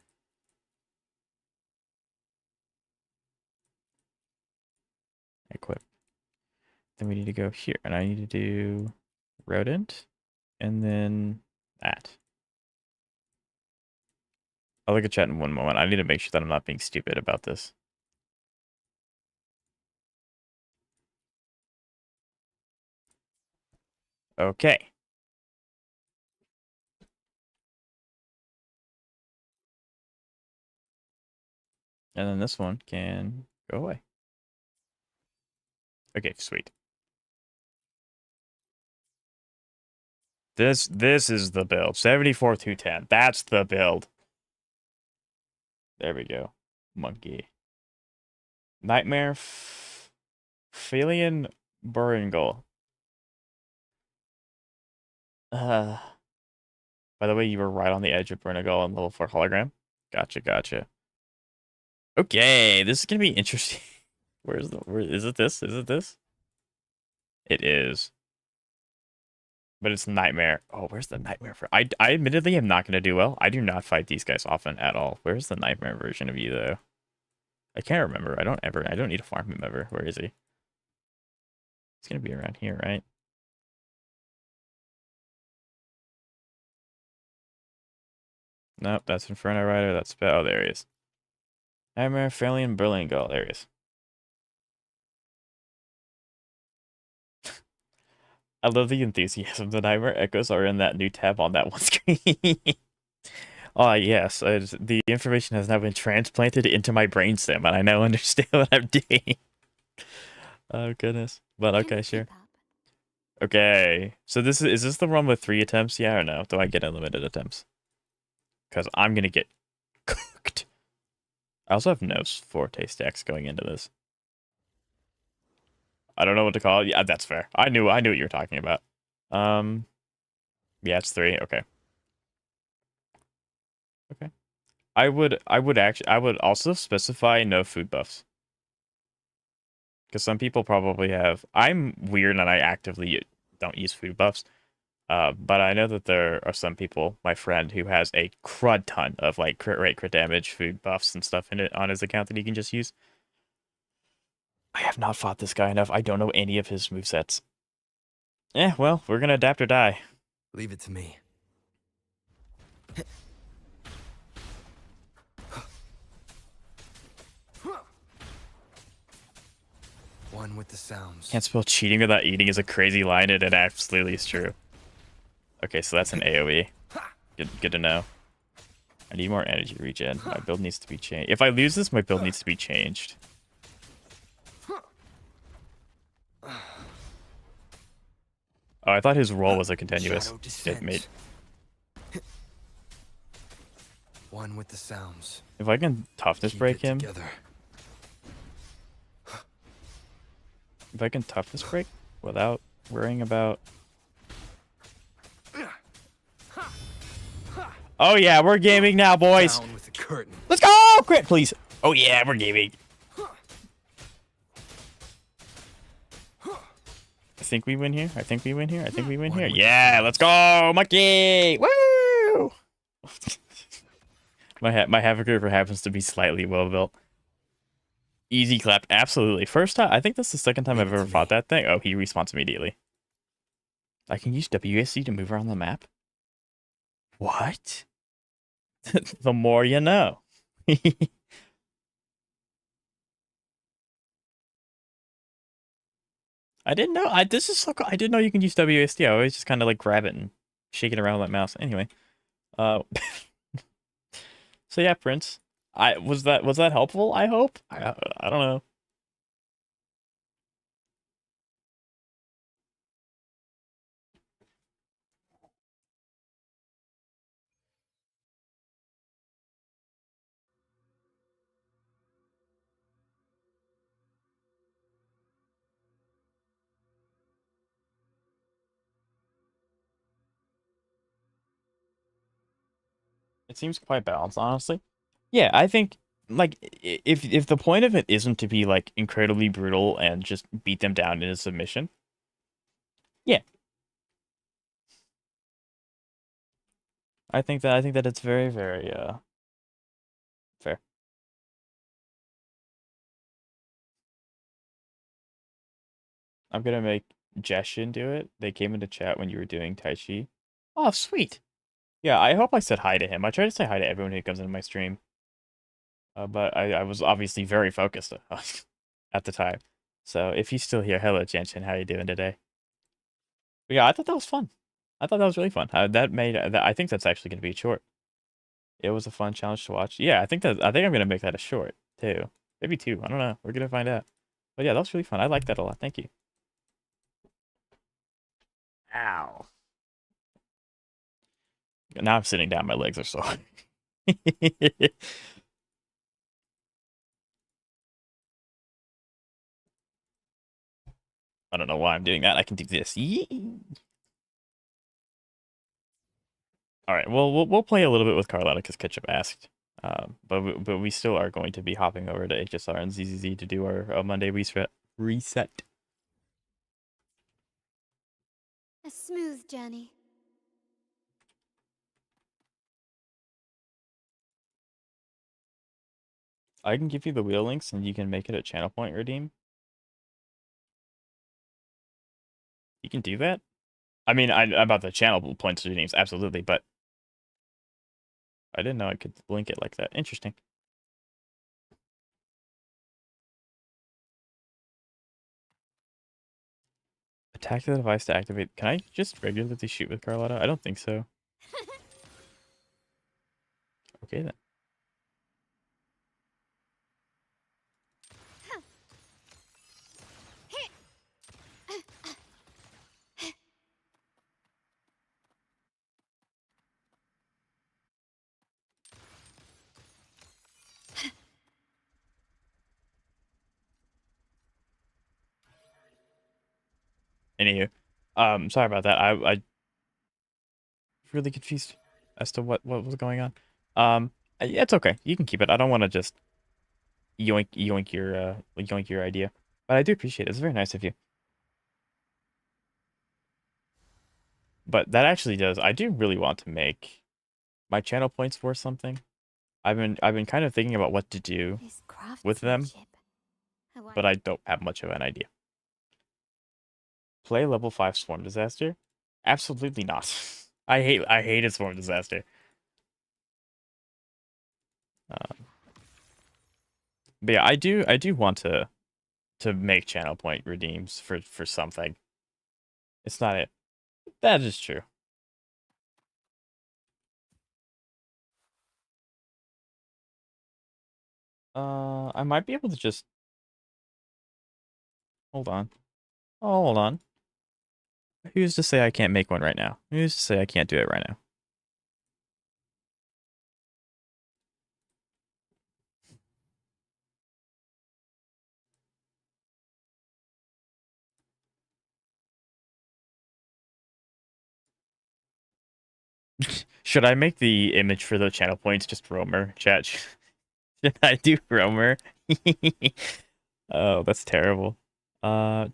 Equip. Then we need to go here, and I need to do rodent, and then that. I'll look at chat in one moment. I need to make sure that I'm not being stupid about this. Okay. And then this one can go away. Okay, sweet. This is the build. 74 210. That's the build. There we go. Monkey. Nightmare Philian Buringle. By the way, you were right on the edge of Burnagal and level 4 hologram. Gotcha. Okay, this is gonna be interesting. Where is it this? Is it this? It is. But it's Nightmare. Oh, where's the Nightmare for? I admittedly am not gonna do well. I do not fight these guys often at all. Where's the Nightmare version of you though? I can't remember. I don't need to farm him ever. Where is he? He's gonna be around here, right? Nope, that's Inferno Rider. That's oh, there he is. Nightmare, Fairlian, Burlingull. There he is. I love the enthusiasm. The Nightmare echoes are in that new tab on that one screen. Oh, yes. The information has now been transplanted into my brainstem, and I now understand what I'm doing. Oh, goodness. But okay, sure. Okay. So is this the one with 3 attempts? Yeah or no? Do I get unlimited attempts? Because I'm going to get cooked. I also have no forte stacks going into this. I don't know what to call it. Yeah, that's fair. I knew what you were talking about. Yeah, it's 3. Okay. Okay. I would also specify no food buffs. Because some people probably have. I'm weird and I actively don't use food buffs. But I know that there are some people, my friend, who has a crud ton of like crit rate, crit damage, food buffs, and stuff in it on his account that he can just use. I have not fought this guy enough. I don't know any of his movesets. Eh, well, we're gonna adapt or die. Leave it to me. One with the sounds. Can't spell cheating without eating is a crazy line, and it absolutely is true. Okay, so that's an AoE. Good to know. I need more energy regen. My build needs to be changed. If I lose this, my build needs to be changed. Oh, I thought his roll was a continuous. It made... One with the sounds. If I can toughness break him... Together. If I can toughness break without worrying about... Oh yeah, we're gaming now, boys! Down with the curtain. Let's go! Crit, please! Oh yeah, we're gaming. I think we win here. I think we win here. I think we win here. Yeah, let's go, Monkey! Woo! my Havoc River happens to be slightly well built. Easy clap, absolutely. First time, I think that's the second time I've ever fought that thing. Oh, he respawns immediately. I can use WSD to move around the map? What? The more you know. I didn't know. This is so cool. I didn't know you can use WSD. I always just kind of like grab it and shake it around with that mouse. Anyway, so yeah, Prince. Was that helpful? I hope. I don't know. It seems quite balanced, honestly. Yeah, I think like if the point of it isn't to be like incredibly brutal and just beat them down in a submission, yeah, I think that it's very fair. I'm gonna make Jeshin do it. They came into chat when you were doing Tai Chi. Oh, sweet. Yeah, I hope I said hi to him. I try to say hi to everyone who comes into my stream. But I was obviously very focused at the time. So if he's still here, hello, Jenshin. How you doing today? But yeah, I thought that was fun. I thought that was really fun. I think that's actually going to be short. It was a fun challenge to watch. Yeah, I think I'm going to make that a short, too. Maybe 2. I don't know. We're going to find out. But yeah, that was really fun. I like that a lot. Thank you. Ow. Now I'm sitting down. My legs are sore. I don't know why I'm doing that. I can do this. All right. Well, we'll play a little bit with Carlotta because Ketchup asked. But we still are going to be hopping over to HSR and ZZZ to do our Monday reset. A smooth journey. I can give you the wheel links and you can make it a channel point redeem. You can do that? I mean, about the channel points redeems, absolutely, but I didn't know I could link it like that. Interesting. Attack the device to activate. Can I just regularly shoot with Carlotta? I don't think so. Okay then. Anywho, sorry about that. I really confused as to what was going on. It's okay. You can keep it. I don't want to just yoink your idea, but I do appreciate it. It's very nice of you. But that actually does. I do really want to make my channel points worth something. I've been kind of thinking about what to do with them. but I don't have much of an idea. Play level 5 Swarm Disaster? Absolutely not. I hated Swarm Disaster. But yeah, I do want to make channel point redeems for something. It's not it. That is true. I might be able to just hold on. Oh, hold on. Who's to say I can't make one right now? Who's to say I can't do it right now? Should I make the image for the channel points just Roamer? Chat. Should I do Roamer? Oh, that's terrible. Uh,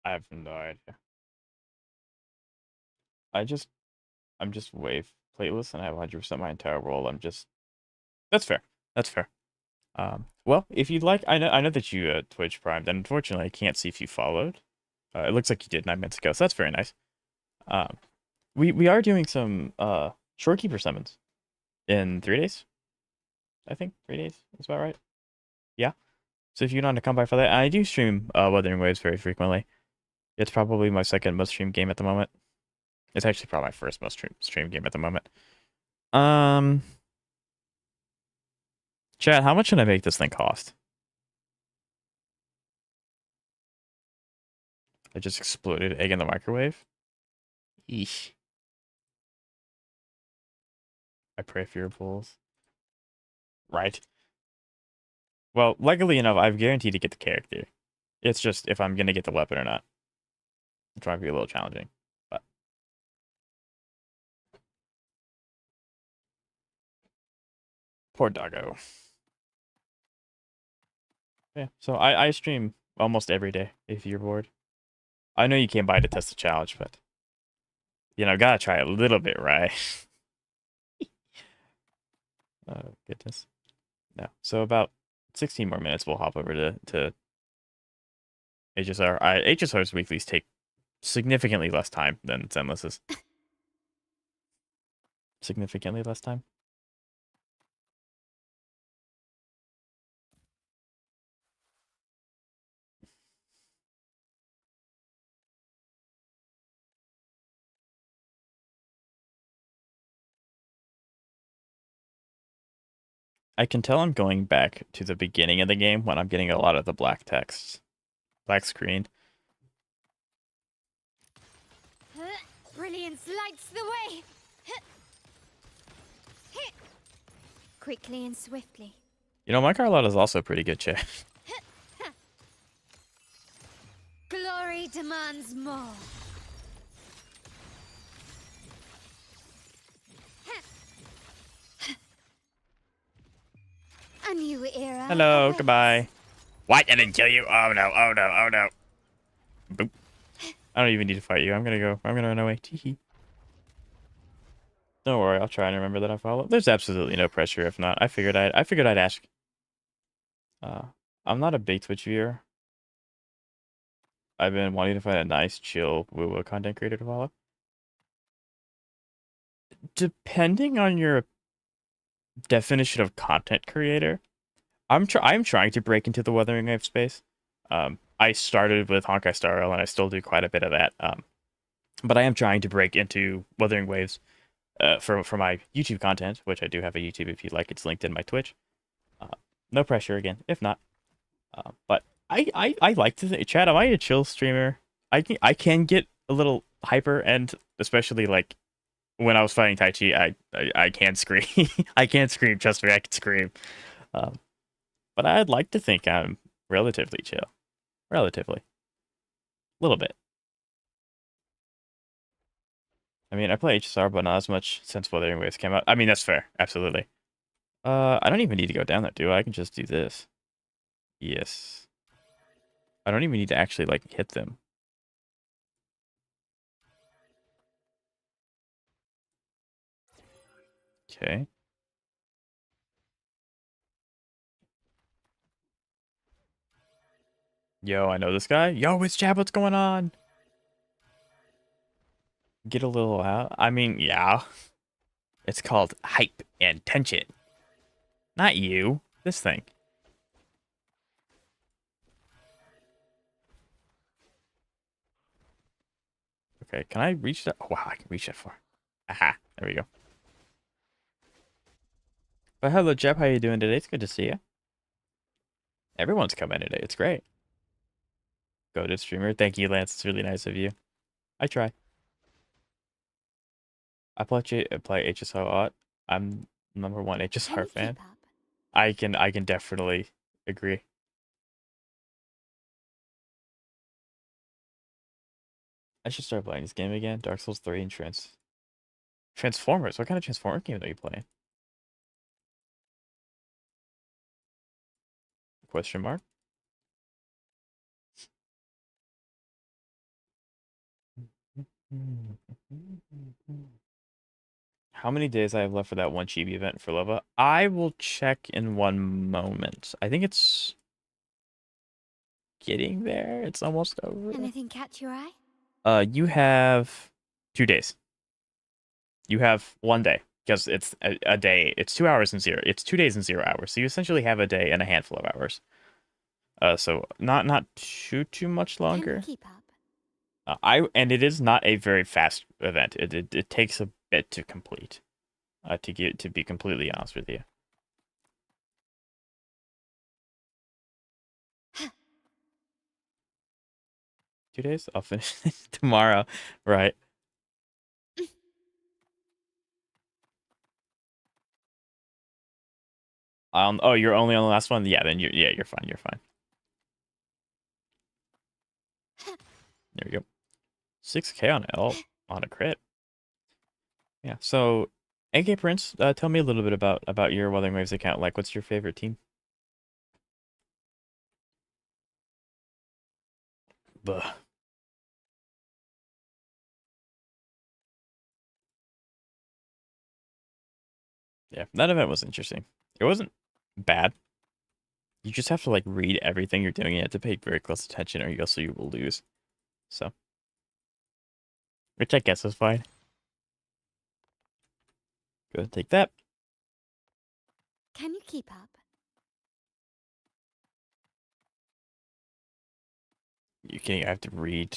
I have no idea. I'm just wave plateless and I have 100% my entire world. That's fair. That's fair. Well, if you'd like, I know that you Twitch primed, and unfortunately I can't see if you followed. It looks like you did 9 minutes ago, so that's very nice. We are doing some Shorekeeper summons in 3 days. I think 3 days is about right. Yeah. So if you want to come by for that, I do stream Wuthering Waves very frequently. It's probably my second most streamed game at the moment. It's actually probably my first most streamed game at the moment. Chat, how much should I make this thing cost? I just exploded egg in the microwave. Eesh. I pray for your pulls. Right. Well, luckily enough, I've guaranteed to get the character. It's just if I'm gonna get the weapon or not. Which might be a little challenging. But poor doggo. Yeah. So I stream almost every day if you're bored. I know you came by to test the challenge, but gotta try a little bit, right? Oh goodness. No. So about 16 more minutes we'll hop over to HSR. HSR's weeklies take significantly less time than Zenless's. Significantly less time. I can tell I'm going back to the beginning of the game when I'm getting a lot of the black text. Black screen. Brilliance lights the way. Quickly and swiftly. My Carlotta's also pretty good, chat. Glory demands more. A new era. Hello, awaits. goodbye. What? I didn't kill you? Oh no, oh no, oh no. Boop. I don't even need to fight you. I'm gonna run away. Teehee. Don't worry, I'll try and remember that I follow. There's absolutely no pressure if not. I figured I'd ask. I'm not a big Twitch viewer. I've been wanting to find a nice, chill, woo-woo content creator to follow. Depending on your definition of content creator, I'm trying to break into the Wuthering Waves space. I started with Honkai Star Rail, and I still do quite a bit of that. But I am trying to break into Wuthering Waves. for my YouTube content, which I do have a YouTube if you'd like. It's linked in my Twitch. No pressure again, if not. But I like to think, Chad, am I a chill streamer? I can get a little hyper, and especially like when I was fighting Tai Chi, I can't scream. I can't scream. Trust me, I can scream. But I'd like to think I'm relatively chill. Relatively. A little bit. I mean, I play HSR, but not as much since Wuthering Waves came out. I mean, that's fair. Absolutely. I don't even need to go down there, do I? I can just do this. Yes. I don't even need to actually, like, hit them. Okay. Yo, I know this guy. Yo, it's Chad, what's going on? Get a little out. I mean, yeah. It's called hype and tension. Not you. This thing. Okay, can I reach that? Oh, wow, I can reach that far. Aha, there we go. But hello, Jeb. How you doing today? It's good to see you. Everyone's coming today. It's great. Go to streamer. Thank you, Lance. It's really nice of you. I try. I play HSO a lot. I'm #1 HSR fan. I can definitely agree. I should start playing this game again. Dark Souls 3 and Transformers. What kind of Transformer game are you playing? Question mark. How many days I have left for that one chibi event for Lova? I will check in one moment. I think it's getting there. It's almost over. Anything catch your eye? You have 2 days. You have 1 day because it's a day. It's 2 hours and 0. It's 2 days and 0 hours. So you essentially have a day and a handful of hours. So not too much longer. Can you keep up? And it is not a very fast event. It takes a bit to complete. To be completely honest with you. Two days? I'll finish tomorrow. Right. Oh, you're only on the last one? Yeah, then you're fine. You're fine. There we go. 6K on a crit. Yeah. So, AK Prince, tell me a little bit about your Wuthering Waves account. Like, what's your favorite team? Buh. Yeah, that event was interesting. It wasn't bad. You just have to like read everything you're doing. You have to pay very close attention, or else you will lose. So, which I guess is fine. Go ahead and take that. Can you keep up? You kidding? I have to read.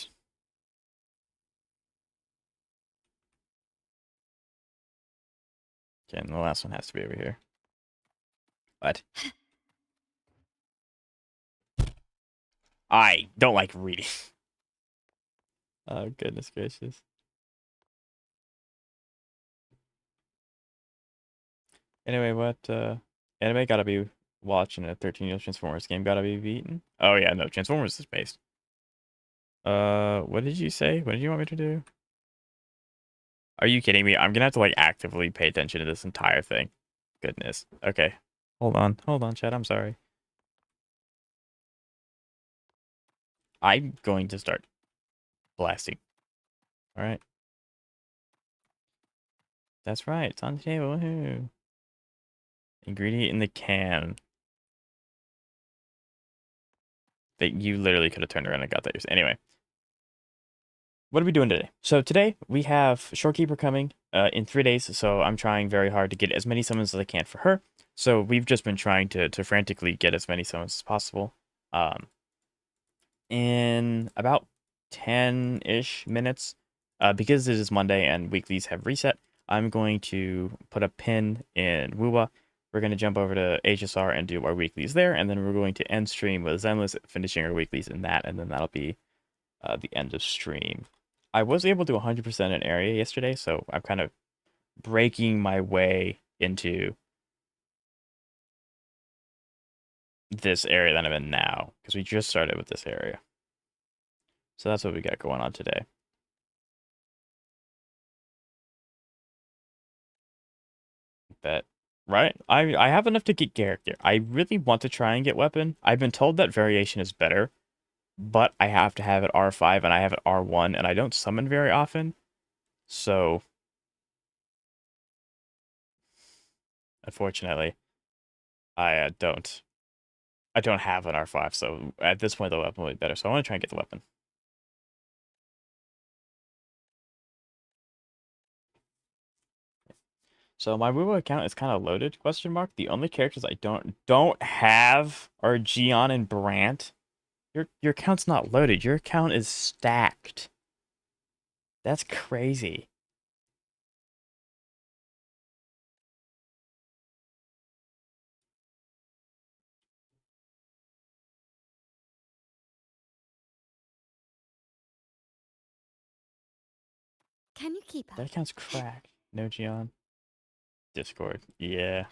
Okay, and the last one has to be over here. What? I don't like reading. Oh, goodness gracious. Anyway, what anime gotta be watching a 13-year-old Transformers game gotta be beaten? Oh yeah, no, Transformers is based. What did you say? What did you want me to do? Are you kidding me? I'm gonna have to like actively pay attention to this entire thing. Goodness. Okay. Hold on, Chad. I'm sorry. I'm going to start blasting. All right. That's right. It's on the table. Woohoo. Ingredient in the can. That you literally could have turned around and got that yourself. Anyway. What are we doing today? So today we have Shorekeeper coming in 3 days. So I'm trying very hard to get as many summons as I can for her. So we've just been trying to frantically get as many summons as possible. In about 10-ish minutes, because it is Monday and weeklies have reset, I'm going to put a pin in Wuwa. We're going to jump over to HSR and do our weeklies there, and then we're going to end stream with Zenless, finishing our weeklies in that, and then that'll be the end of stream. I was able to 100% an area yesterday, so I'm kind of breaking my way into this area that I'm in now, because we just started with this area. So that's what we got going on today. Bet. Right? I have enough to get character. I really want to try and get weapon. I've been told that variation is better, but I have to have it R5 and I have it R1, and I don't summon very often. So, unfortunately, I don't have an R5, so at this point the weapon will be better. So I want to try and get the weapon. So my Weibo account is kind of loaded, question mark. The only characters I don't have are Gion and Brant. Your account's not loaded. Your account is stacked. That's crazy. Can you keep That up? account's cracked. No Gion. Discord. Yeah.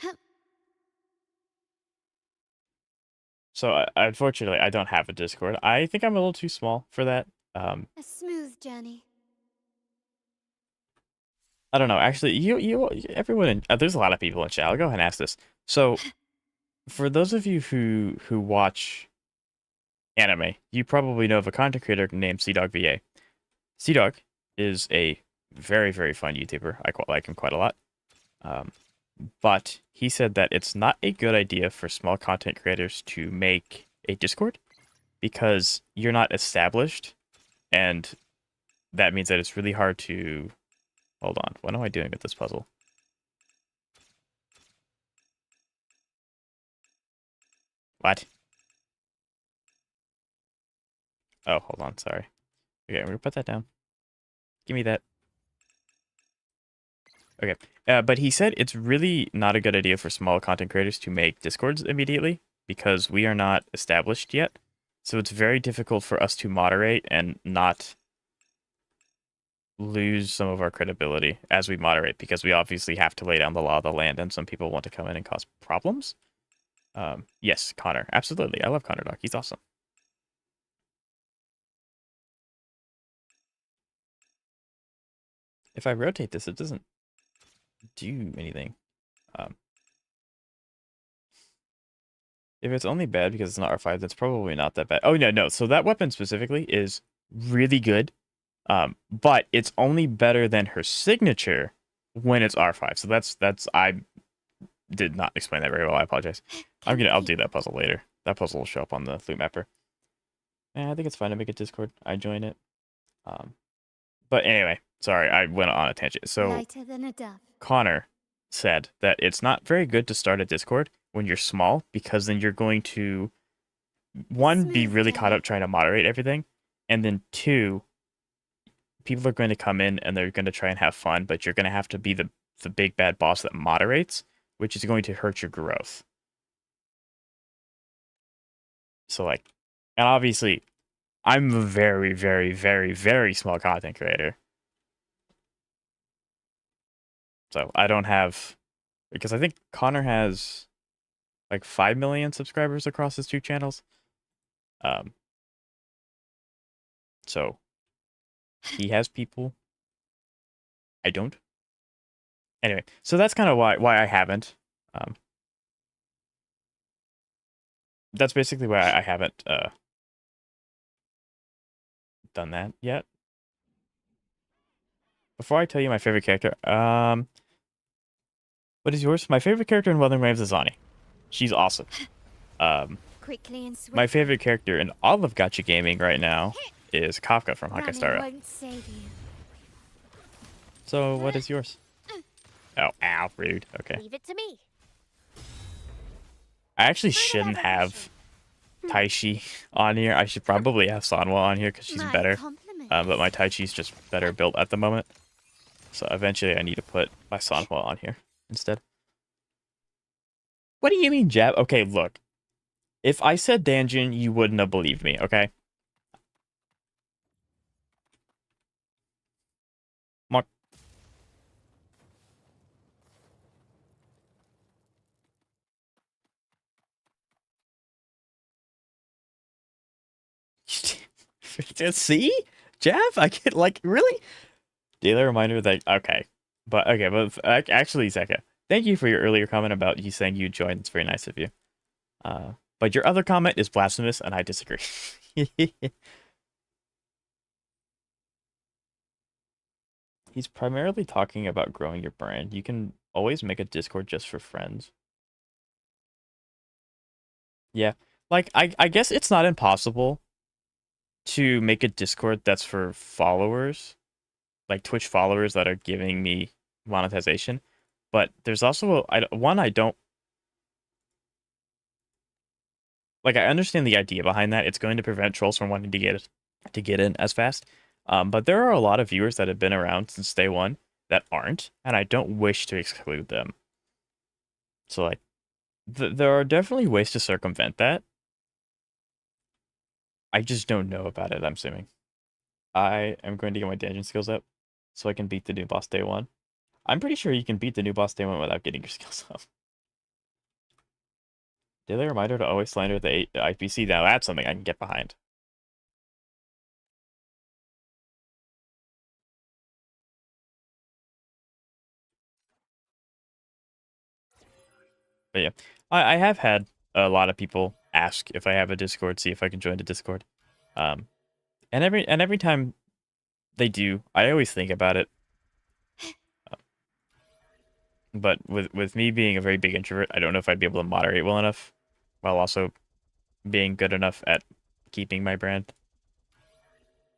So unfortunately, I don't have a Discord. I think I'm a little too small for that. A smooth journey. I don't know. Actually, everyone there's a lot of people in chat. I'll go ahead and ask this. So, for those of you who watch anime, you probably know of a content creator named CDogVA. CDog is a very, very fun YouTuber. I quite like him quite a lot. But he said that it's not a good idea for small content creators to make a Discord because you're not established, and that means that it's really hard to... Hold on. What am I doing with this puzzle? What? Oh, hold on. Sorry. Okay, we're gonna put that down. Give me that. Okay. But he said it's really not a good idea for small content creators to make Discords immediately because we are not established yet. So it's very difficult for us to moderate and not lose some of our credibility as we moderate because we obviously have to lay down the law of the land and some people want to come in and cause problems. Yes, Connor. Absolutely. I love Connor Doc. He's awesome. If I rotate this, it doesn't do anything. If it's only bad because it's not R5, that's probably not that bad. Oh, no. So that weapon specifically is really good. But it's only better than her signature when it's R5. So that's I did not explain that very well. I apologize. I'll do that puzzle later. That puzzle will show up on the loot mapper. I think it's fine to make a Discord. I join it. But anyway, sorry, I went on a tangent. So Lighter than a dove. Connor said that it's not very good to start a Discord when you're small because then you're going to, one, be Smooth really caught journey. up trying to moderate everything, and then two, people are going to come in and they're going to try and have fun, but you're going to have to be the big bad boss that moderates, which is going to hurt your growth. So like, and obviously, I'm a very, very, very, very small content creator. So I don't have, because I think Connor has like 5 million subscribers across his two channels. So he has people. I don't. Anyway, so that's kind of why I haven't. That's basically why I haven't done that yet. Before I tell you my favorite character, what is yours? My favorite character in Wuthering Waves is Ani. She's awesome. Quickly and My swiftly. favorite character in all of Gacha Gaming right now is Kafka from Running Hakastara. won't save you. So what is yours? Oh, ow, rude. Okay. Leave it to me. I actually shouldn't have Taishi on here. I should probably have Sanwa on here because she's My better. compliments. But my Taichi's just better built at the moment. So eventually I need to put my Sonhwa on here instead. What do you mean, Jab? Okay, look. If I said Danjin, you wouldn't have believed me, okay? Mark. See? Jab? I get, like, really? Daily reminder that, okay. But actually, Zeka, thank you for your earlier comment about you saying you joined. It's very nice of you. But your other comment is blasphemous, and I disagree. He's primarily talking about growing your brand. You can always make a Discord just for friends. Yeah. Like, I guess it's not impossible to make a Discord that's for followers, like Twitch followers that are giving me monetization. But there's also one I don't like. I understand the idea behind that. It's going to prevent trolls from wanting to get in as fast. But there are a lot of viewers that have been around since day one that aren't, and I don't wish to exclude them. So like, there are definitely ways to circumvent that. I just don't know about it, I'm assuming. I am going to get my dungeon skills up so I can beat the new boss day one. I'm pretty sure you can beat the new boss day one without getting your skills up. Daily reminder to always slander the IPC. Now that's something I can get behind. But yeah, I have had a lot of people ask if I have a Discord, see if I can join the Discord. And every time they do, I always think about it. But with me being a very big introvert, I don't know if I'd be able to moderate well enough, while also being good enough at keeping my brand.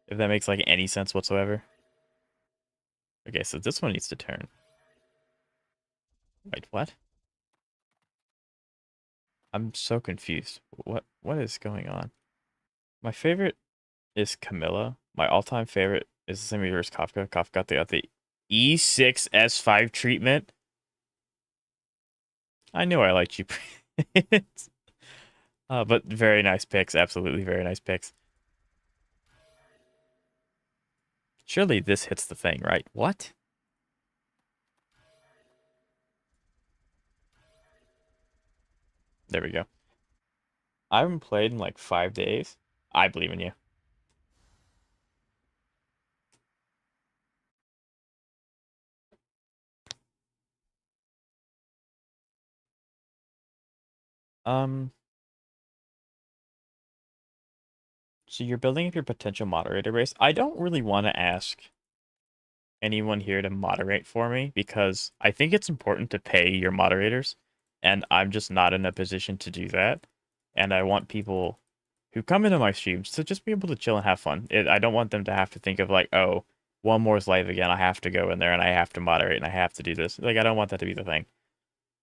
If that makes like any sense whatsoever. Okay, so this one needs to turn. Wait, what? I'm so confused. What is going on? My favorite is Camilla. My all-time favorite is the same reverse Kafka. Kafka got the E6S5 treatment. I knew I liked you. But very nice picks. Absolutely very nice picks. Surely this hits the thing, right? What? There we go. I haven't played in like 5 days. I believe in you. So you're building up your potential moderator base. I don't really want to ask anyone here to moderate for me because I think it's important to pay your moderators, and I'm just not in a position to do that. And I want people who come into my streams to just be able to chill and have fun. I don't want them to have to think of like, oh, one more's live again. I have to go in there and I have to moderate and I have to do this. Like, I don't want that to be the thing.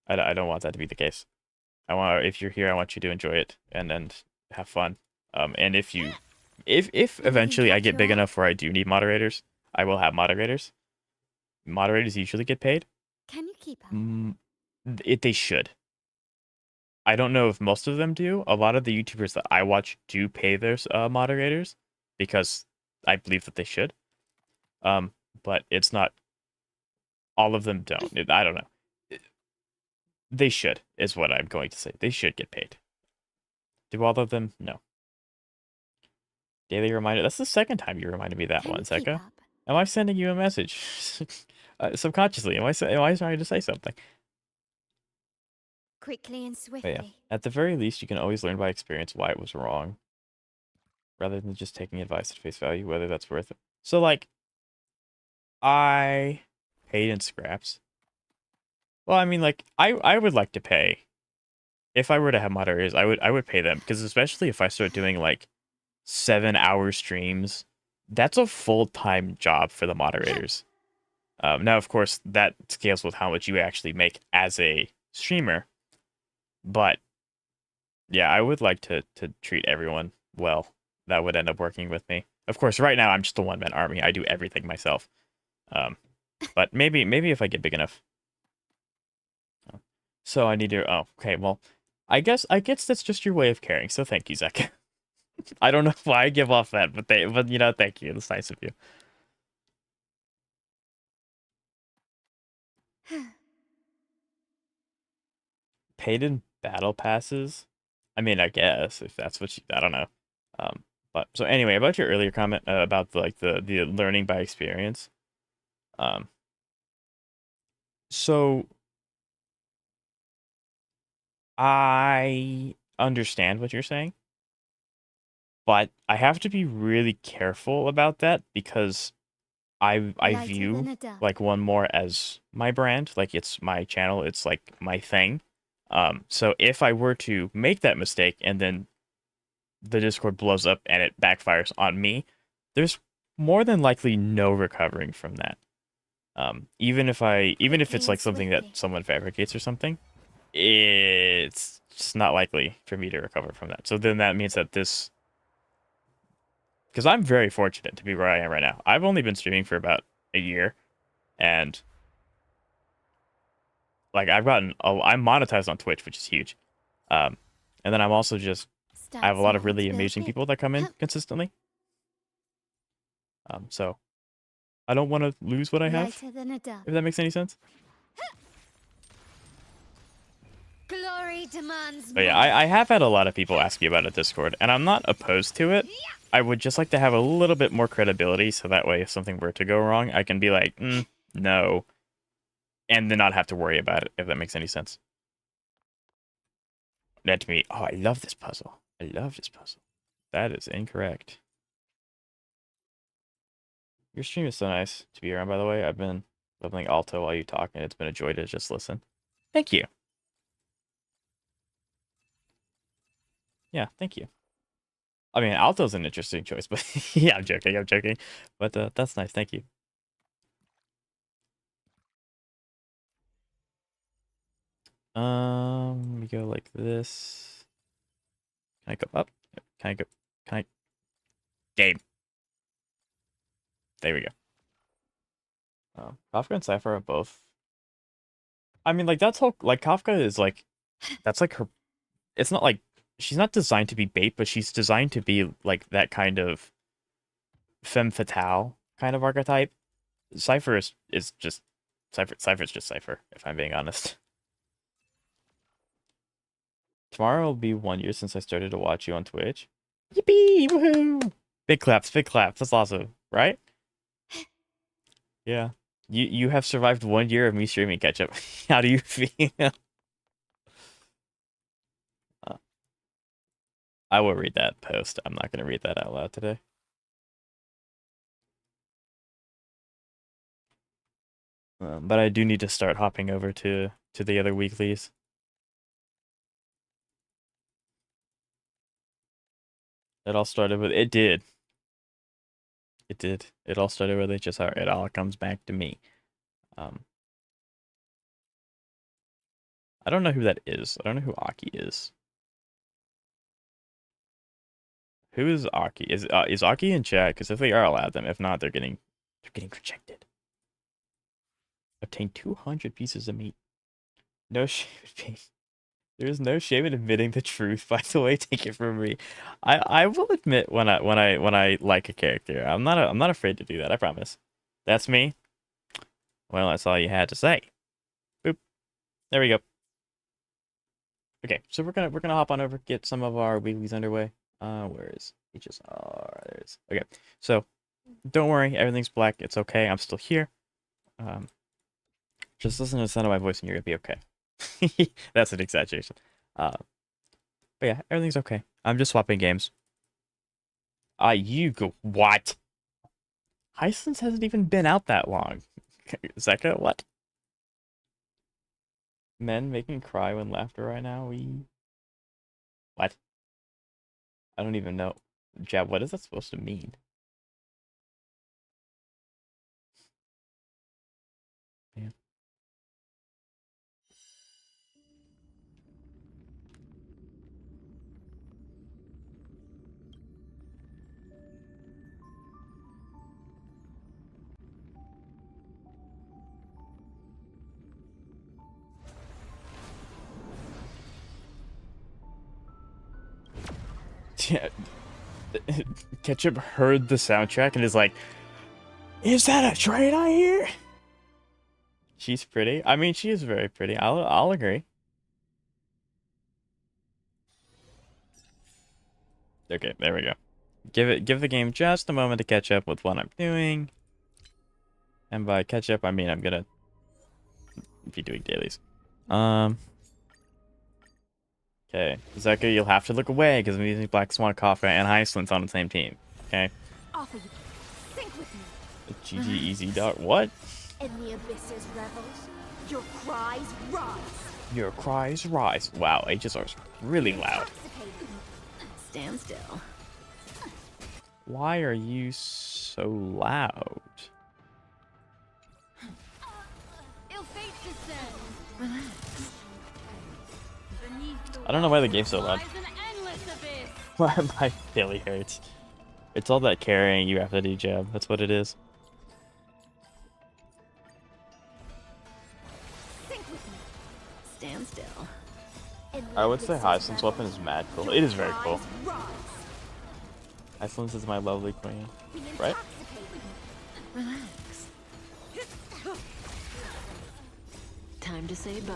I don't want that to be the case. If you're here, I want you to enjoy it and have fun. And if eventually I get big enough where I do need moderators, I will have moderators. Moderators usually get paid. Can you keep up? They should. I don't know if most of them do. A lot of the YouTubers that I watch do pay their moderators because I believe that they should. But it's not. All of them don't. I don't know. They should, is what I'm going to say. They should get paid. Do all of them? No. Daily reminder. That's the second time you reminded me that one, Seka. Am I sending you a message? Subconsciously, am I trying to say something? Quickly and swiftly. But yeah, at the very least, you can always learn by experience why it was wrong, rather than just taking advice at face value, whether that's worth it. So, like, I paid in scraps. Well, I mean, like, I would like to pay. If I were to have moderators, I would pay them, because especially if I start doing like 7-hour streams, that's a full-time job for the moderators. Now, of course, that scales with how much you actually make as a streamer. But yeah, I would like to treat everyone well that would end up working with me. Of course, right now I'm just a one-man army. I do everything myself. But maybe if I get big enough. So I need to. Oh, okay. Well, I guess that's just your way of caring. So thank you, Zach. I don't know why I give off that, but you know, thank you. It's nice of you. Paid in battle passes. I mean, I guess if that's what you. I don't know. But so anyway, about your earlier comment about the learning by experience. Um. So I understand what you're saying, but I have to be really careful about that because I Lighter than view a duck. like one more as my brand, like it's my channel, it's like my thing. So if I were to make that mistake and then the Discord blows up and it backfires on me, there's more than likely no recovering from that. Even if it's Quickly and like something that swiftly. someone fabricates or something, it's just not likely for me to recover from that. So then that means that this, because I'm very fortunate to be where I am right now. I've only been streaming for about a year, and like I'm monetized on Twitch, which is huge. Um, and then I'm also just I Start have a lot of small really to build amazing big. people that come in consistently. So I don't want to lose what I have, Lighter than a duck. if that makes any sense. Glory demands But more. yeah, I have had a lot of people ask me about a Discord, and I'm not opposed to it. I would just like to have a little bit more credibility, so that way if something were to go wrong, I can be like, no, and then not have to worry about it, if that makes any sense. That to me, oh, I love this puzzle. I love this puzzle. That is incorrect. Your stream is so nice to be around, by the way. I've been leveling Alto while you talk, and it's been a joy to just listen. Thank you. Yeah, thank you. I mean, Alto's an interesting choice, but yeah, I'm joking. But that's nice, thank you. We go like this. Can I go up? Can I go? Can I? Game. There we go. Kafka and Cypher are both. I mean, like that's whole like Kafka is like, that's like her. It's not like she's not designed to be bait, but she's designed to be like that kind of femme fatale kind of archetype. Cypher is just Cypher. Cypher's just Cypher, if I'm being honest. Tomorrow will be 1 year since I started to watch you on Twitch. Yippee! Woohoo! Big claps, big claps. That's awesome, right? Yeah. You have survived 1 year of me streaming ketchup. How do you feel? Uh, I will read that post. I'm not gonna read that out loud today. But I do need to start hopping over to the other weeklies. It all started with it did. It did. It all started with HSR. It all comes back to me. Um, I don't know who that is. I don't know who Aki is. Who is Aki? Is Aki in chat? Because if they are, I'll add them. If not, they're getting rejected. Obtain 200 pieces of meat. No shame in There's no shame in admitting the truth. By the way, take it from me. I will admit when I like a character. I'm not afraid to do that. I promise. That's me. Well, that's all you had to say. Boop. There we go. Okay, so we're gonna hop on over, get some of our weeklies underway. Where is HSR? There it is. Okay, so don't worry, everything's black. It's okay. I'm still here. Um, just listen to the sound of my voice, and you're gonna be okay. That's an exaggeration. But yeah, everything's okay. I'm just swapping games. You go what? Hisense hasn't even been out that long. Zeka, what? Men making cry when laughter right now? What? I don't even know. Jab, what is that supposed to mean? Yeah. Yeah. Ketchup heard the soundtrack and is like, "Is that a train I hear?" She's pretty. I mean, she is very pretty. I'll agree. Okay, there we go. Give the game just a moment to catch up with what I'm doing. And by catch up, I mean I'm gonna be doing dailies. Okay, Zeka, you'll have to look away because I'm using Black Swan, Kafka, and Iceland's on the same team. Okay. Offer you. Think with me. GG Easy Dot. What? In the abyss's revels, your cries rise. Your cries rise. Wow, HSR's really loud. Intoxicating. Stand still. Why are you so loud? Ill fate descends. Relax. I don't know why the game's so loud. My belly hurts. It's all that carrying you have to do, Jab. That's what it is. Stand still. I would say Iceland's weapon is mad cool. It is very cool. Iceland's is my lovely queen. Right? Relax. Time to say bye.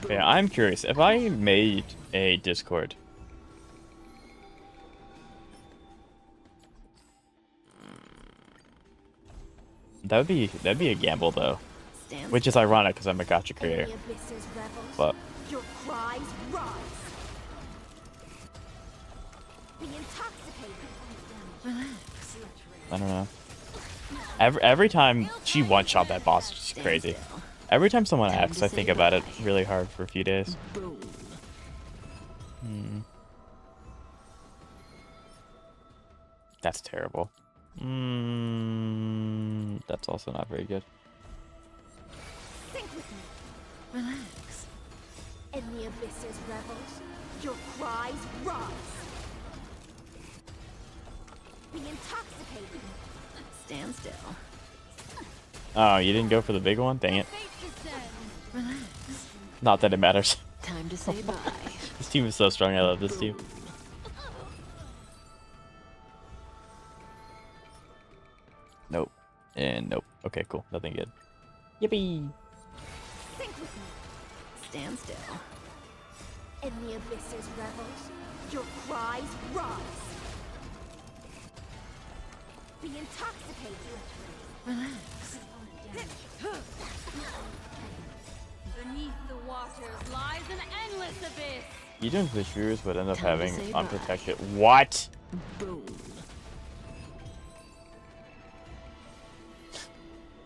Yeah, I'm curious. If I made a Discord, that'd be a gamble though, which is ironic because I'm a gacha creator. But Your cries rise. Be intoxicated. Relax. I don't know. Every time she one-shot that boss, it's just crazy. Every time someone asks, I think about it really hard for a few days. Boom. That's terrible. That's also not very good. Think with me. Relax. In the abyss's revels, your cries rise. Be intoxicated. Stand still. Oh, you didn't go for the big one? Dang it. Relax. Not that it matters. Time to say bye. This team is so strong. I love this team. Nope. And nope. Okay, cool. Nothing good. Yippee! Think with me. Stand still. In the abyss's revels, your cries rise. Be intoxicated. Relax. Beneath the waters lies an endless abyss. You doing fish viewers but end up Time to having say bye. unprotected. What? Boom.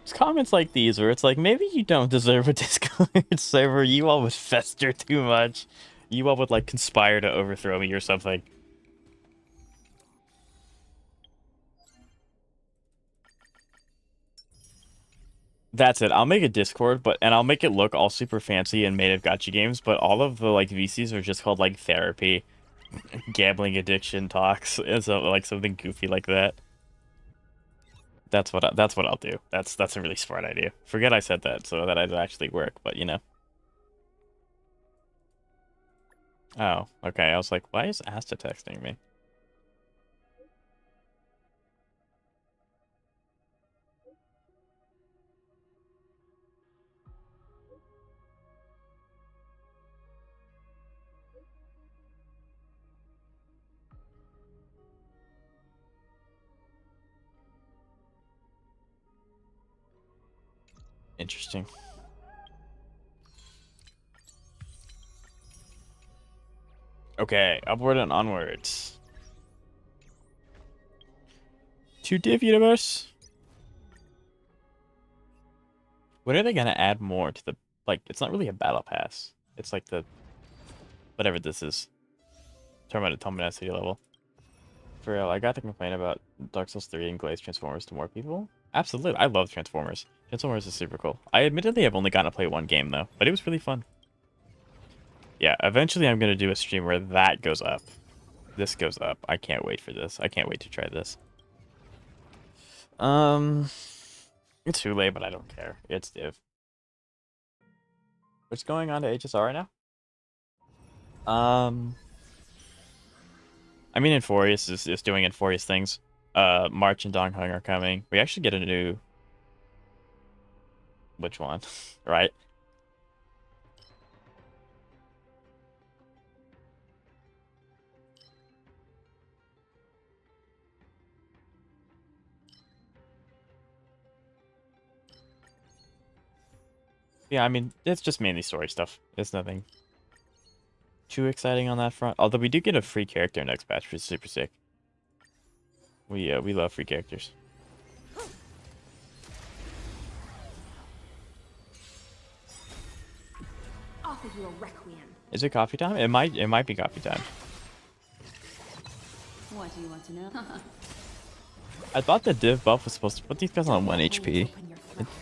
It's comments like these where it's like, maybe you don't deserve a Discord server. You all would fester too much. You all would like conspire to overthrow me or something. That's it. I'll make a Discord, and I'll make it look all super fancy and made of gacha games, but all of the like VCs are just called like therapy, gambling addiction talks, and so like something goofy like that. That's what I'll do. That's a really smart idea. Forget I said that, so that it'd actually work, but you know. Oh, okay. I was like, why is Asta texting me? Interesting. Okay, upward and onwards. To Div Universe. When are they gonna add more to the like? It's not really a battle pass. It's like the whatever this is. Talking about a Tomodachi level. For real, I got to complain about Dark Souls 3 and Glaze Transformers to more people. Absolutely, I love Transformers. Transformers is super cool. I admittedly have only gotten to play one game though, but it was really fun. Yeah, eventually I'm gonna do a stream where that goes up. This goes up. I can't wait for this. I can't wait to try this. It's too late, but I don't care. It's Div. What's going on to HSR right now? I mean, Inforius is doing Inforius things. March and Donghung are coming. We actually get a new... Which one? Right? Yeah, I mean, it's just mainly story stuff. It's nothing too exciting on that front. Although we do get a free character next patch, which is super sick. We love free characters. Offer you a requiem. Is it coffee time? It might be coffee time. What do you want to know? I thought the div buff was supposed to put these guys on 1 HP.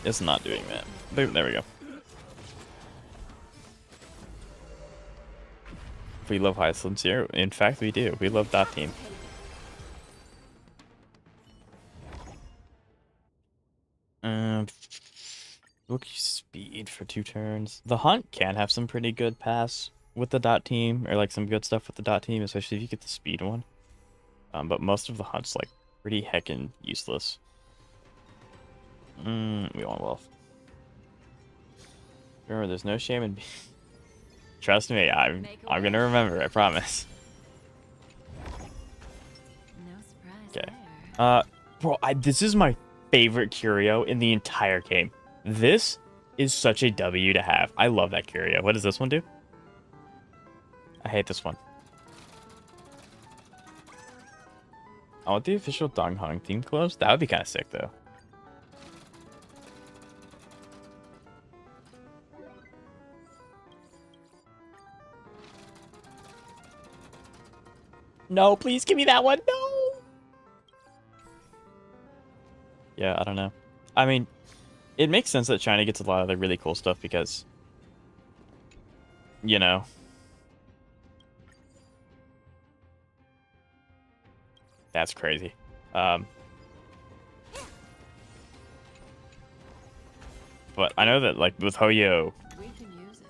It's not doing that. There we go. We love Iceland's here. In fact, we do. We love that team. Look, speed for 2 turns. The hunt can have some pretty good pass with the dot team, or like some good stuff with the dot team, especially if you get the speed one. But most of the hunt's like pretty heckin' useless. We want wealth. Remember, there's no shame in. Trust me, I'm gonna remember. I promise. No surprise Okay. there. Bro, this is my favorite curio in the entire game. This is such a W to have. I love that curio. What does this one do? I hate this one. I want the official Donghung theme clothes. That would be kind of sick, though. No, please give me that one. No. Yeah, I don't know. I mean, it makes sense that China gets a lot of the really cool stuff because, you know. That's crazy. But I know that, like, with Hoyo, We can use it.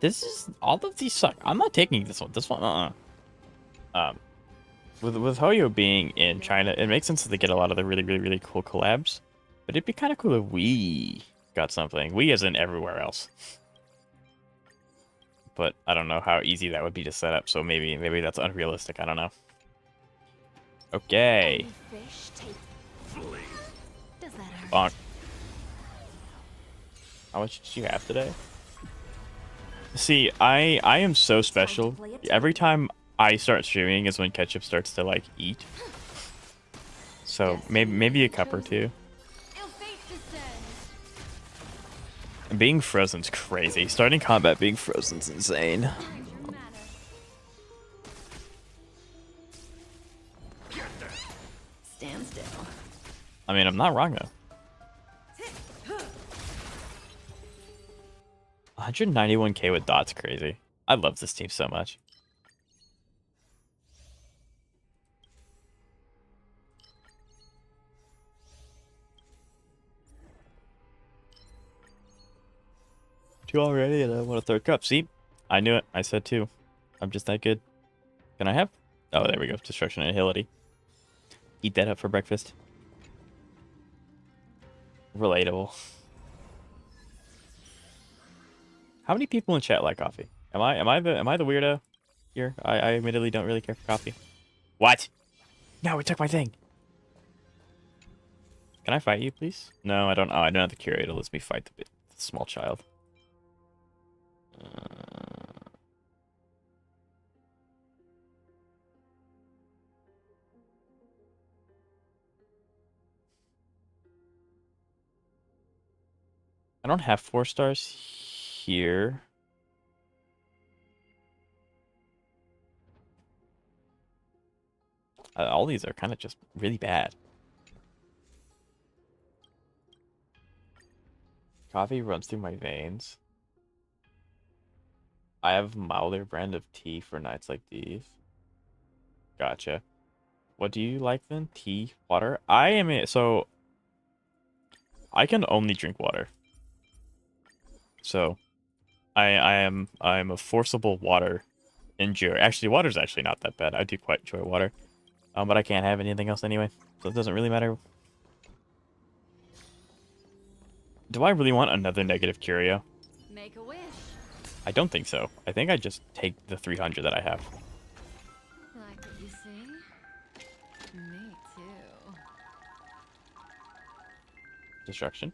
this is... All of these suck. I'm not taking this one. This one, With Hoyo being in China, it makes sense that they get a lot of the really cool collabs. But it'd be kind of cool if we got something. We as in everywhere else. But I don't know how easy that would be to set up, so maybe that's unrealistic. I don't know. Okay. Does that hurt? Bonk. How much did you have today? See, I am so special. Every time I start streaming is when Ketchup starts to, like, eat. So maybe a cup or two. And being frozen's crazy. Starting combat being frozen's insane. Stand still. I mean, I'm not wrong though. 191k with dots, crazy. I love this team so much. Two already, and I want a third cup. See, I knew it. I said two. I'm just that good. Can I have? Oh, there we go. Destruction and Agility. Eat that up for breakfast. Relatable. How many people in chat like coffee? Am I the weirdo here? I admittedly don't really care for coffee. What? No, it took my thing. Can I fight you, please? No, I don't. Oh, I don't have the curator. Lets me fight the small child. I don't have 4 stars here. All these are kind of just really bad. Coffee runs through my veins. I have a milder brand of tea for nights like these. Gotcha. What do you like then? Tea? Water? So I can only drink water. So I'm a forcible water enjoy. Actually, water's actually not that bad. I do quite enjoy water. But I can't have anything else anyway, so it doesn't really matter. Do I really want another negative curio? Make a wish. I don't think so. I think I just take the 300 that I have. Like what you see? Me too. Destruction.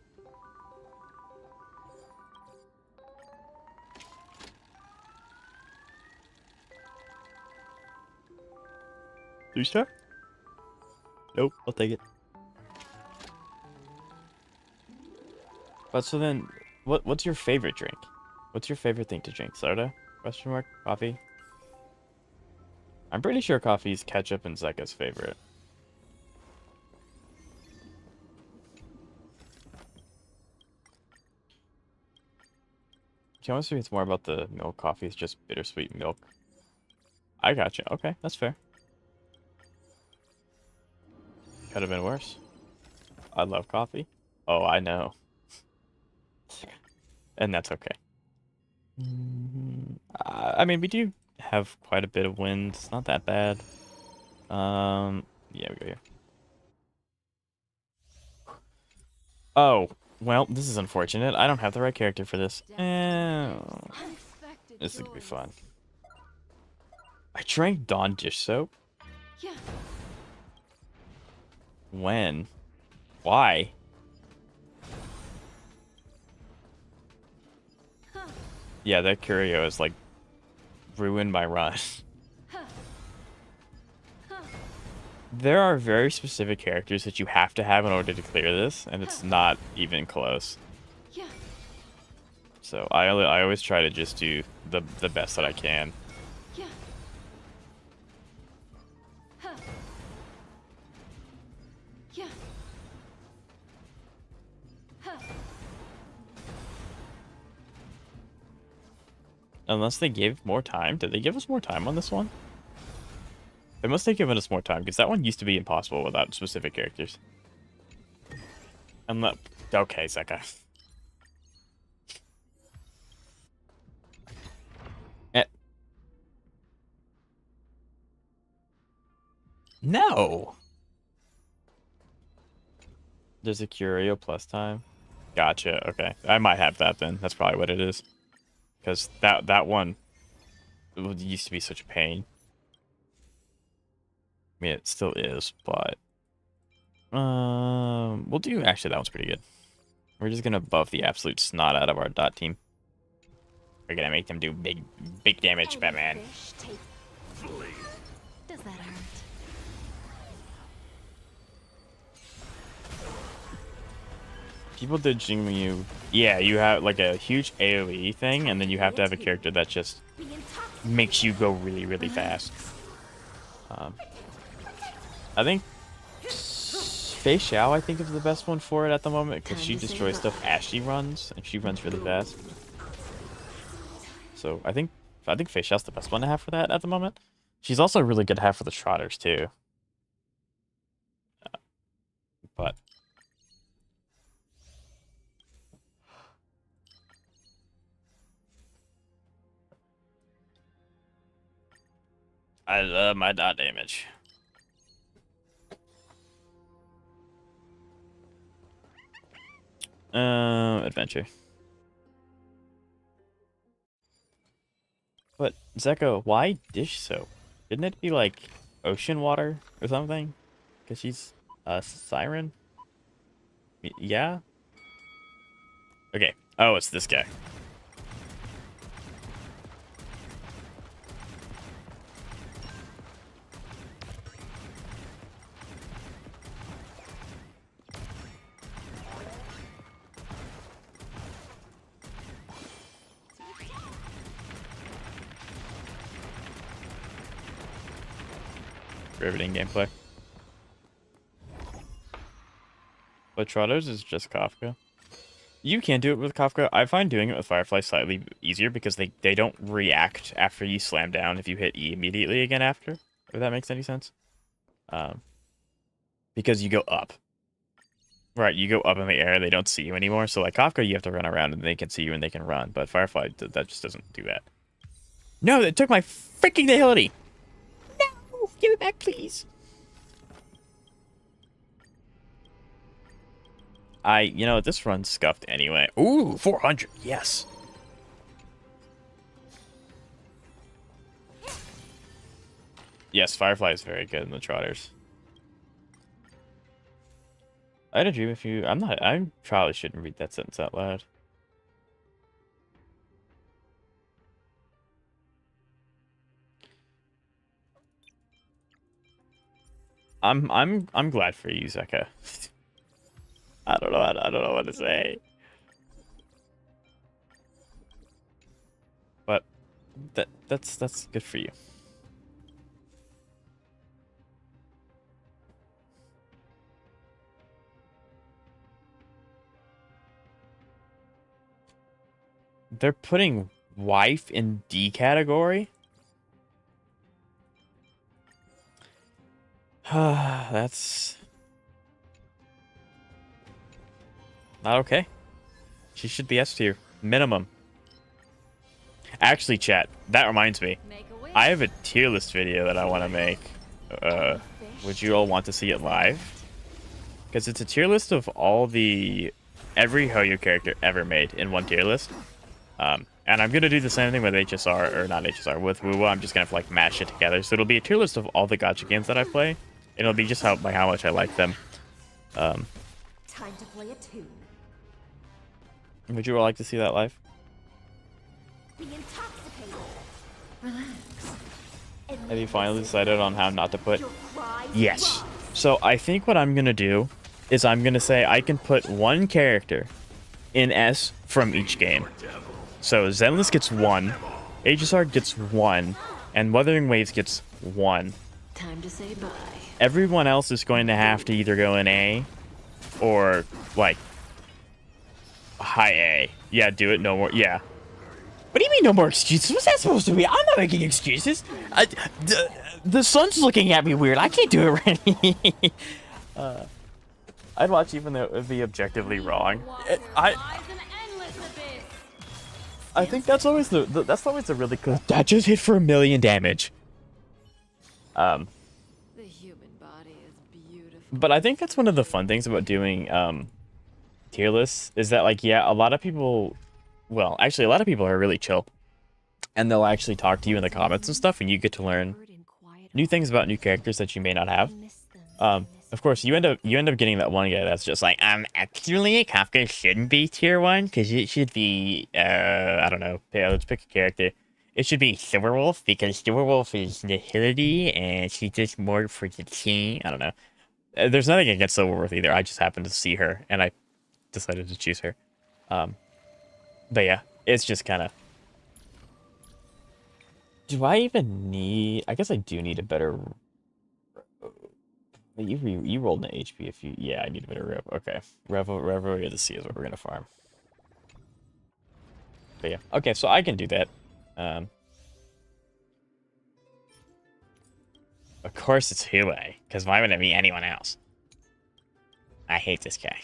Three-star? Nope, I'll take it. But so then, what's your favorite drink? What's your favorite thing to drink? Soda? Question mark? Coffee? I'm pretty sure coffee is ketchup and Zeka's favorite. Can almost think it's more about the milk. Coffee is just bittersweet milk. I gotcha. Okay, that's fair. Could have been worse. I love coffee. Oh, I know. And that's okay. I mean, we do have quite a bit of wind. It's not that bad. Yeah, we go here. Oh, well, this is unfortunate. I don't have the right character for this. This is gonna be fun. I drank Dawn dish soap. Yeah. When? Why? Yeah, that curio is like ruined my run. There are very specific characters that you have to have in order to clear this, and it's not even close. Yeah. So I always try to just do the best that I can. Yeah. Yeah. Unless they gave more time. Did they give us more time on this one? They must have given us more time, because that one used to be impossible without specific characters. I'm not... Okay, Zeka. No! There's a curio plus time. Gotcha, okay. I might have that then. That's probably what it is. Because that one used to be such a pain. I mean, it still is, but... we'll do... Actually, that one's pretty good. We're just gonna buff the absolute snot out of our dot team. We're gonna make them do big damage, Batman. Does that hurt? People did Jingmu. Yeah, you have like a huge AoE thing, and then you have to have a character that just makes you go really, really fast. I think Fei Xiao, I think, is the best one for it at the moment, because she destroys stuff as she runs, and she runs really fast. So I think Fei Xiao's the best one to have for that at the moment. She's also really good to have for the Trotters too. But I love my dot damage. Adventure. But Zeko, why dish soap? Didn't it be like ocean water or something? Because she's a siren? Yeah? Okay. Oh, it's this guy. Riveting gameplay. But Trotters is just Kafka. You can do it with Kafka. I find doing it with Firefly slightly easier because they don't react after you slam down if you hit E immediately again after. If that makes any sense. Because you go up. Right, you go up in the air, they don't see you anymore. So like Kafka, you have to run around and they can see you and they can run. But Firefly, that just doesn't do that. No, they took my freaking agility. No, give it back, please. You know, this run's scuffed anyway. Ooh, 400. Yes. Yes, Firefly is very good in the Trotters. I had a dream if you... I probably shouldn't read that sentence out loud. I'm glad for you, Zeka. I don't know what to say. But that's good for you. They're putting wife in D category? That's not okay. She should be S tier. Minimum. Actually, chat, that reminds me. I have a tier list video that I want to make. Would you all want to see it live? Because it's a tier list of every Hoyo character ever made in one tier list. And I'm gonna do the same thing with HSR, or not HSR, with Wuwa. I'm just gonna like mash it together. So it'll be a tier list of all the gacha games that I play. It'll be just how much I like them. Time to play a tune. Would you all like to see that live? Be intoxicated. Have you finally decided on how not to put? Your cries Yes. rise. So I think what I'm gonna do is I'm gonna say I can put one character in S from each game. So Zenless gets 1, HSR gets 1, and Wuthering Waves gets 1. Time to say bye. Everyone else is going to have to either go in A or like high A. Yeah, do it. No more. Yeah. What do you mean no more excuses? What's that supposed to be? I'm not making excuses. The sun's looking at me weird. I can't do it right. I'd watch even though it would be objectively wrong. I think that's always that's always the really cool. That just hit for 1 million damage. The human body is beautiful. But I think that's one of the fun things about doing tier lists is that, like, yeah, a lot of people, well, actually a lot of people are really chill, and they'll actually talk to you in the comments and stuff, and you get to learn new things about new characters that you may not have. Of course, you end up getting that one guy that's just like, actually, Kafka shouldn't be tier 1 because it should be, I don't know. Yeah, let's pick a character. It should be Silverwolf because Silverwolf is nihility and she does more for the team. I don't know. There's nothing against Silverwolf either. I just happened to see her and I decided to choose her. But yeah, it's just kind of. Do I even need? I guess I do need a better. You rolled an HP if you. Yeah, I need a better Rev. Okay, Revo to C is what we're gonna farm. But yeah, okay, so I can do that. Of course it's Hule, because why would it be anyone else? I hate this guy.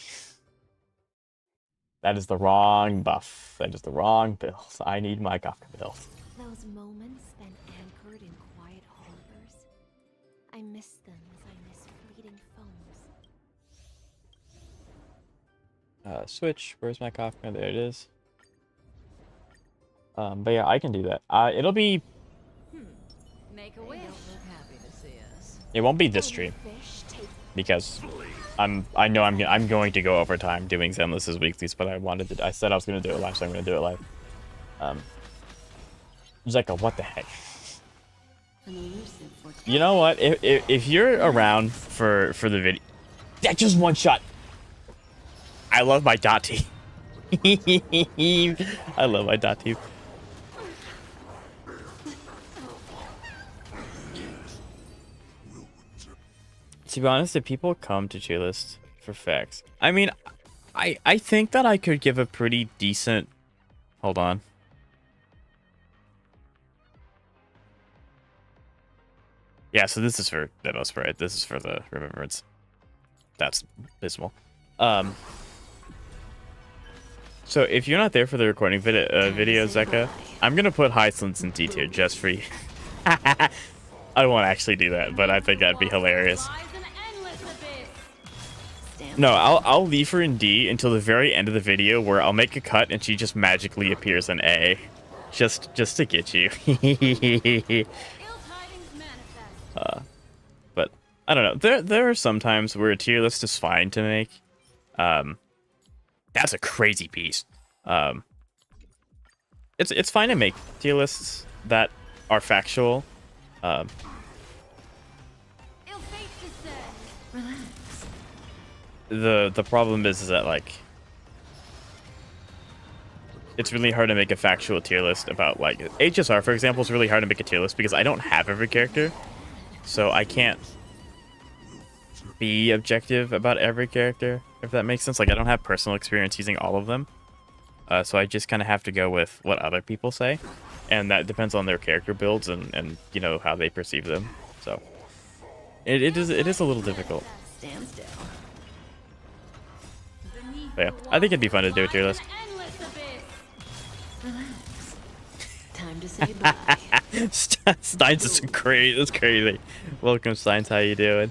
That is the wrong buff. That is the wrong build. I need my Kafka build. Those moments spent anchored in quiet harbors. I miss them as I miss fleeting foams. Switch. Where's my Kafka? There it is. But yeah, I can do that. It'll be. Make a wish. They don't look happy to see us. It won't be this stream because I know I'm going to go over time doing Zenless's weeklies, but I said I was going to do it live, so I'm going to do it live. Zeka, what the heck? You know what? If you're around for the video, that just one shot. I love my dot team. I love my dot team. To be honest, if people come to tier list for facts, I mean, I think that I could give a pretty decent. Hold on. Yeah, so this is for the most part. This is for the remembrance. That's abysmal. So if you're not there for the recording video, Zeka, I'm gonna put Hyacinths in D tier just for you. I won't actually do that, but I think that'd be hilarious. No, I'll leave her in D until the very end of the video where I'll make a cut and she just magically appears in A. Just to get you. But I don't know. There are some times where a tier list is fine to make. That's a crazy piece. It's fine to make tier lists that are factual. The problem is that like it's really hard to make a factual tier list about like HSR, for example, is really hard to make a tier list because I don't have every character, so I can't be objective about every character, if that makes sense. Like I don't have personal experience using all of them, so I just kind of have to go with what other people say, and that depends on their character builds and you know how they perceive them. So it is a little difficult. But yeah, I think it'd be fun to do a tier list. Time to say bye. Steins is great. That's crazy. Welcome, Steins. How you doing?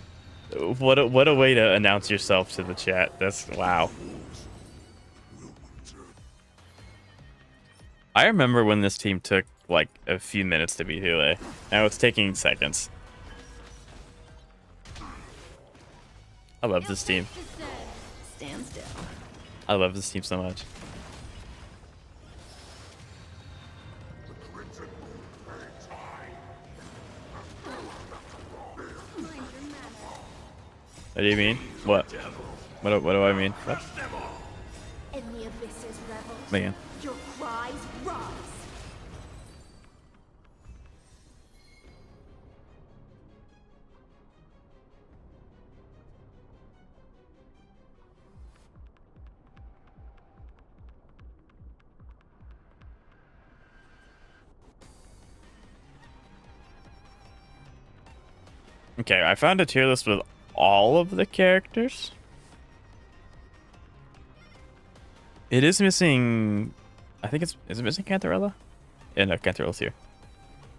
What a way to announce yourself to the chat. That's wow. I remember when this team took like a few minutes to beat Hule. Now it's taking seconds. I love this team. Stand still. I love this team so much. What do you mean? What? What do I mean? What? In the abyss's revel, Man. your cries rise. Okay, I found a tier list with all of the characters. It is missing. I think is it missing Cantharella? Yeah, no, Cantarella's here.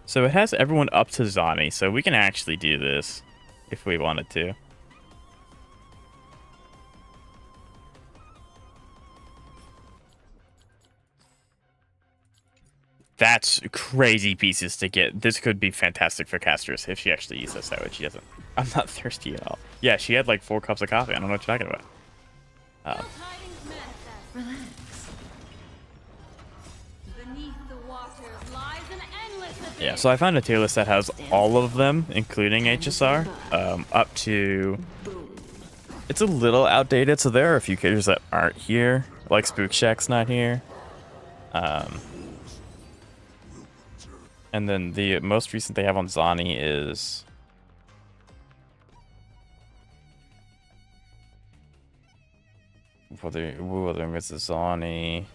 So it has everyone up to Zani, so we can actually do this if we wanted to. That's crazy pieces to get. This could be fantastic for casters if she actually uses that, which she doesn't. I'm not thirsty at all. Yeah, she had like 4 cups of coffee. I don't know what you're talking about. Yeah, so I found a tier list that has all of them, including HSR, up to... It's a little outdated, so there are a few characters that aren't here. Like Spook Shack's not here. And then the most recent they have on Zani is... Wuthering Waves is Zani.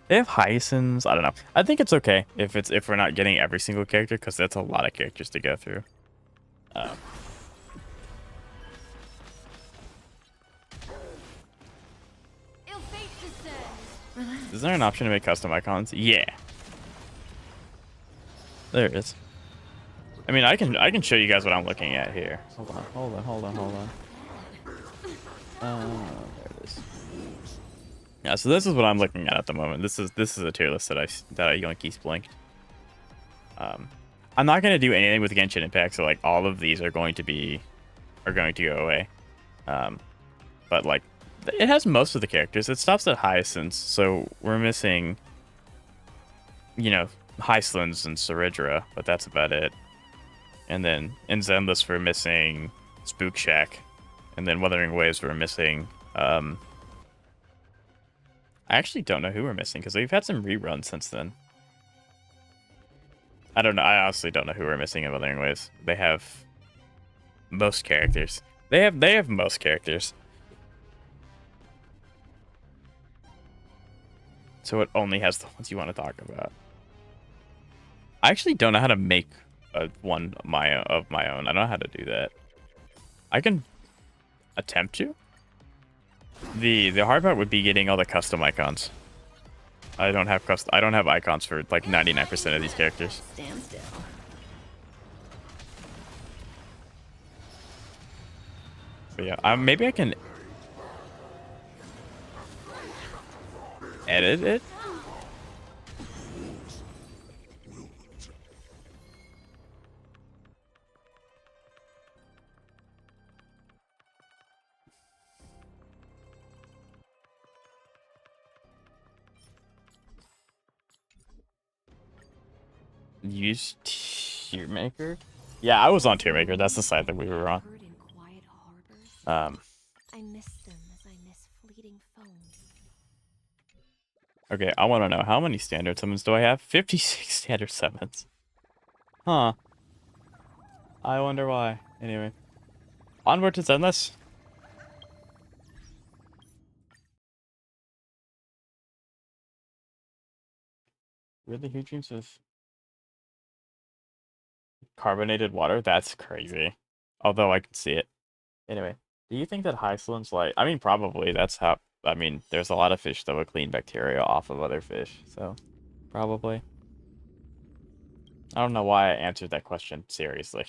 They have Hyacinths. I don't know. I think it's okay if we're not getting every single character, because that's a lot of characters to go through. Is there an option to make custom icons? Yeah. There it is. I mean, I can show you guys what I'm looking at here. Hold on. There it is. Yeah, so this is what I'm looking at the moment. This is a tier list that I Yoinky's blinked. I'm not gonna do anything with Genshin Impact, so like all of these are going to go away. But like it has most of the characters. It stops at Hyacinths, so we're missing, you know, Hyslins and Saridra, but that's about it. And then in Zenless we're missing Spook Shack, and then Wuthering Waves we're missing. I actually don't know who we're missing because we've had some reruns since then. I don't know. I honestly don't know who we're missing in Wuthering Waves. They have most characters. They have most characters. So it only has the ones you want to talk about. I actually don't know how to make one of my own. I don't know how to do that. I can attempt to. The hard part would be getting all the custom icons. I don't have I don't have icons for like 99% of these characters. Stand still. But yeah, maybe I can edit it. Use tier maker. Yeah, I was on tier maker. That's the side that we were on. Anchored in quiet harbors. Um. I miss them as I miss fleeting foams. Okay, I want to know how many standard summons do I have? 56 standard summons. Huh. I wonder why. Anyway, onward to Zenless. Really, who dreams of carbonated water? That's crazy. Although I can see it. Anyway, do you think that Hyceland's like... I mean, probably. That's how... I mean, there's a lot of fish that would clean bacteria off of other fish, so... Probably. I don't know why I answered that question seriously.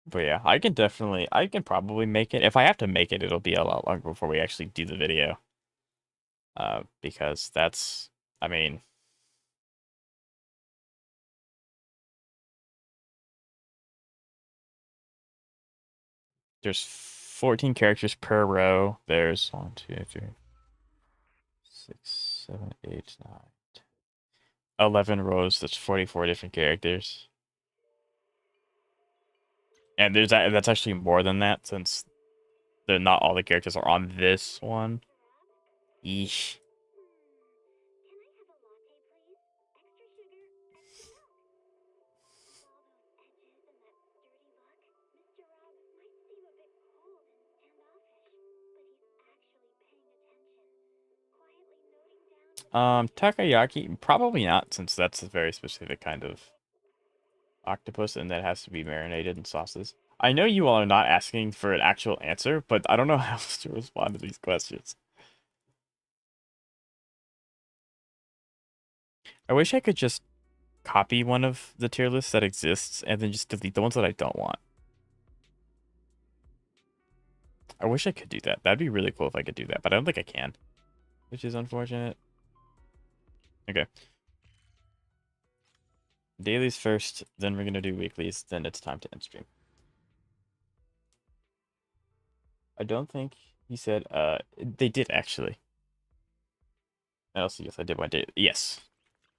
But yeah, I can probably make it. If I have to make it, it'll be a lot longer before we actually do the video. Because that's... I mean... There's 14 characters per row. There's 1, 2, 3, 6, 7, 8, 9, 10, 11 rows. That's 44 different characters. And that's actually more than that since not all the characters are on this one. Eesh. Takoyaki, probably not, since that's a very specific kind of octopus, and that has to be marinated in sauces. I know you all are not asking for an actual answer, but I don't know how else to respond to these questions. I wish I could just copy one of the tier lists that exists and then just delete the ones that I don't want. I wish I could do that. That'd be really cool if I could do that, but I don't think I can, which is unfortunate. Okay. Dailies first, then we're going to do weeklies, then it's time to end stream. I don't think he said, they did actually. Yes, I did one day. Yes.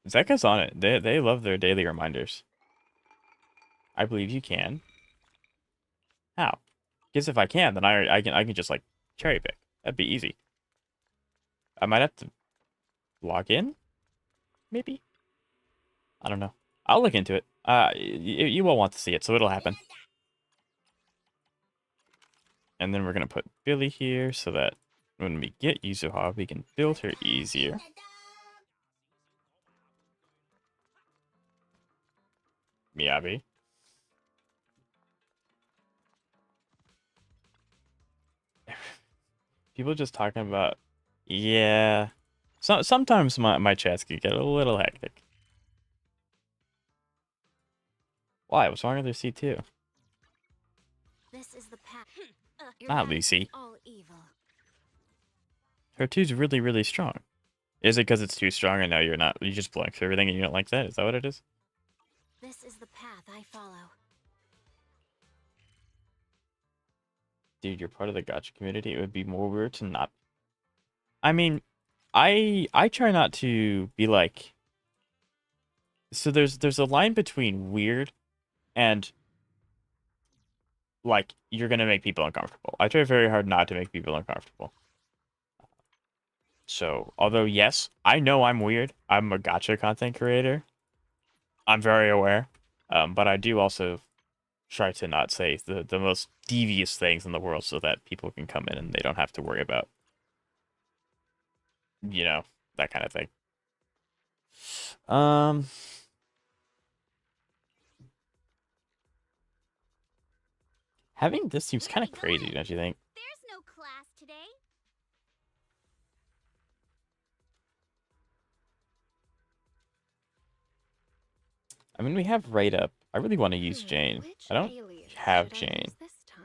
Zeka's on it. They love their daily reminders. I believe you can. How? Because if I can, then I can just like cherry pick. That'd be easy. I might have to log in, maybe. I don't know. I'll look into it. You will want to see it, so it'll happen. And then we're gonna put Billy here so that when we get Yuzuha, we can build her easier. Miyabi. People just talking about, yeah. Sometimes my chats can get a little hectic. Why? What's wrong with their C2? This is the path. Not Lucy. All evil. Her 2's really, really strong. Is it because it's too strong and now you're just blowing through everything and you don't like that? Is that what it is? This is the path I follow. Dude, you're part of the gacha community. It would be more weird to not. I mean, I try not to be like. So there's a line between weird and like you're gonna make people uncomfortable. I try very hard not to make people uncomfortable. So, although yes, I know I'm weird. I'm a gacha content creator. I'm very aware. But I do also try to not say the most devious things in the world so that people can come in and they don't have to worry about, you know, that kind of thing. Having this seems kind of crazy, don't you think? There's no class today. I mean, we have right up. I really want to use Jane. Which I don't alias have should I Jane. use this time?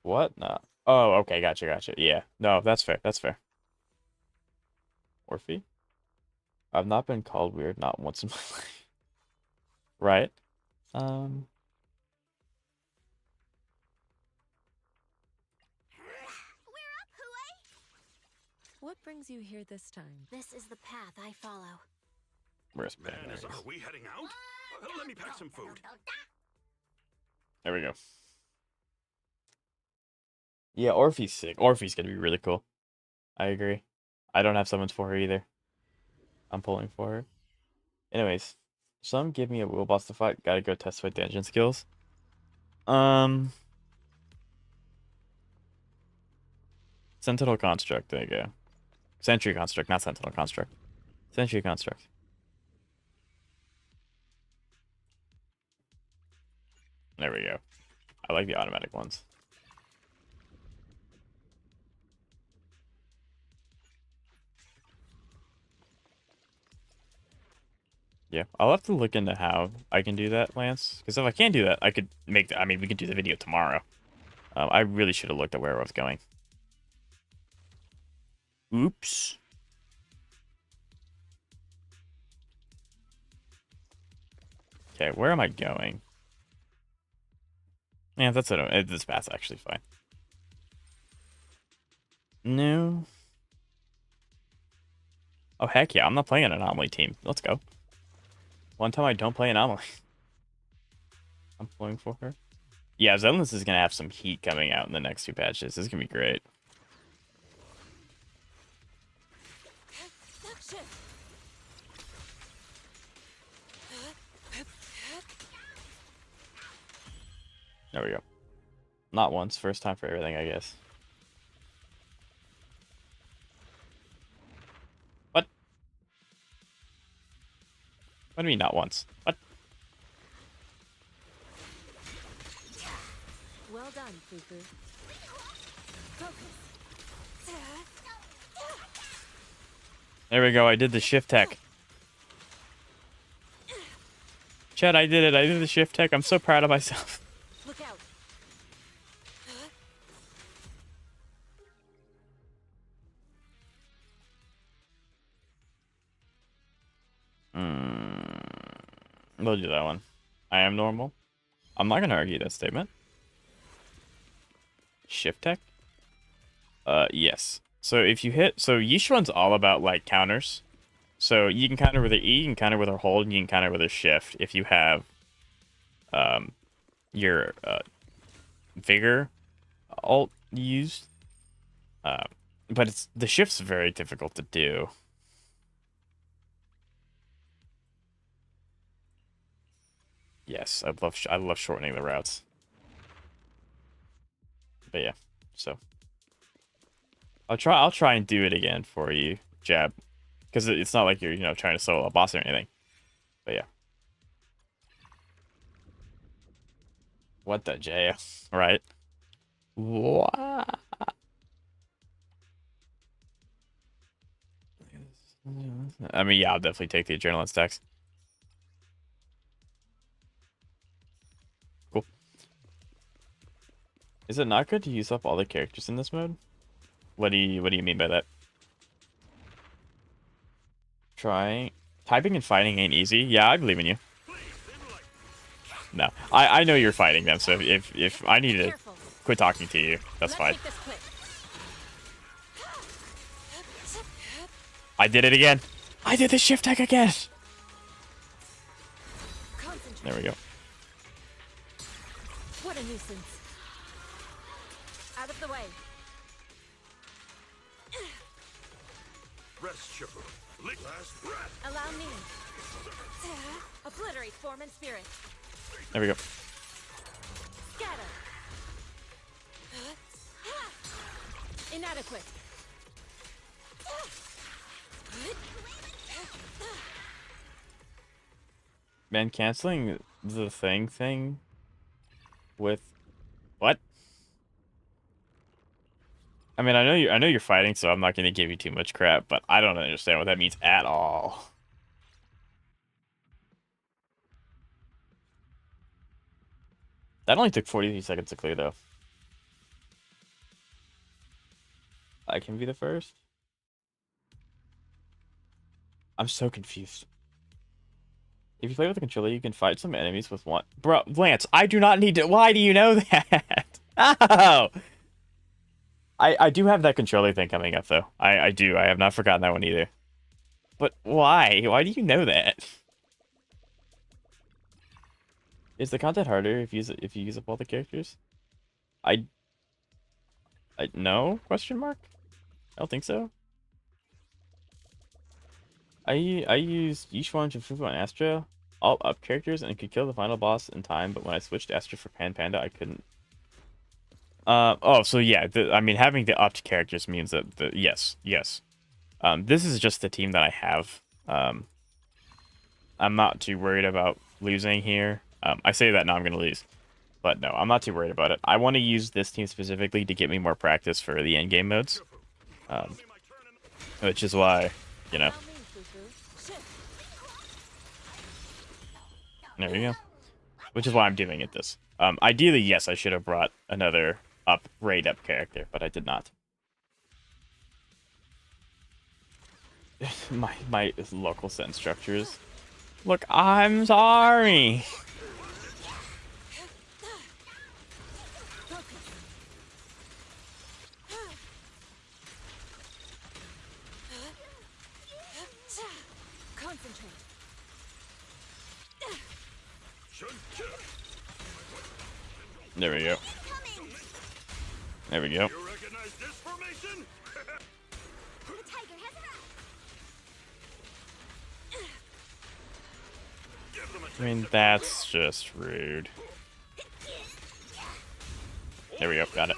What? No. Oh, okay. Gotcha. Yeah. No, that's fair. That's fair. Orphe? I've not been called weird not once in my life. Right? Um. What brings you here this time? This is the path I follow. Where's Madness, Banners? are we heading out? Let me pack some food. There we go. Yeah, Orphe's sick. Orphe's gonna be really cool. I agree. I don't have summons for her either. I'm pulling for her. Anyways, some give me a wheel boss to fight. Gotta go test my dungeon skills. Sentinel Construct. There you go. Sentry Construct, not Sentinel Construct. Sentry Construct. There we go. I like the automatic ones. Yeah, I'll have to look into how I can do that, Lance. Because if I can't do that, I could make I mean, we could do the video tomorrow. I really should have looked at where I was going. Oops. Okay, where am I going? Yeah, that's it. This path's actually fine. No. Oh, heck yeah. I'm not playing an Anomaly team. Let's go. One time I don't play Anomaly. I'm pulling for her. Yeah, Zenless is going to have some heat coming out in the next 2 patches. This is going to be great. There we go. Not once. First time for everything, I guess. What? What do you mean not once? What? Well done, Fufu. There we go. I did the shift tech. Chad, I did it. I did the shift tech. I'm so proud of myself. Look out. We'll do that one. I am normal. I'm not going to argue that statement. Shift tech? Yes. So if you hit... So Yishuan's all about, like, counters. So you can counter with her E, you can counter with her hold, and you can counter with her shift if you have your Vigor alt used. But the shift's very difficult to do. Yes, I love shortening the routes. But yeah, so I'll try and do it again for you, Jab, because it's not like you're trying to solo a boss or anything. But yeah. What the J? Right? What? I mean, yeah, I'll definitely take the adrenaline stacks. Cool. Is it not good to use up all the characters in this mode? What do you mean by that? Typing and fighting ain't easy. Yeah, I believe in you. No, I know you're fighting them, so if I need to quit talking to you, that's fine. I did it again. I did the shift tech again. There we go. What a nuisance. Out of the way. Rest, Shipper. Last breath. Allow me. Obliterate form and spirit. There we go. Scatter. Inadequate. Man, canceling the thing with what? I mean, I know you're fighting, so I'm not going to give you too much crap, but I don't understand what that means at all. That only took 43 seconds to clear, though. I can be the first. I'm so confused. If you play with a controller, you can fight some enemies with one. Bro, Lance, I do not need to. Why do you know that? Oh! I do have that controller thing coming up, though. I do. I have not forgotten that one either. But why? Why do you know that? Is the content harder if you use up all the characters? I no? Question mark? I don't think so. I used Yishuan, Fufu, and Astra, all up characters, and could kill the final boss in time, but when I switched Astra for Panda, I couldn't. Oh, so yeah, I mean, having the upped characters means that yes. This is just the team that I have. I'm not too worried about losing here. I say that now I'm gonna lose, but no, I'm not too worried about it. I want to use this team specifically to get me more practice for the end game modes, which is why, you know. There we go. Which is why I'm doing it this. Ideally, yes, I should have brought another raid up character, but I did not. my local sentence structures. Look, I'm sorry. Concentrate. There we go. There we go. You recognize this formation? The tiger has arrived. Give them a I mean, that's just rude. There we go. Got it.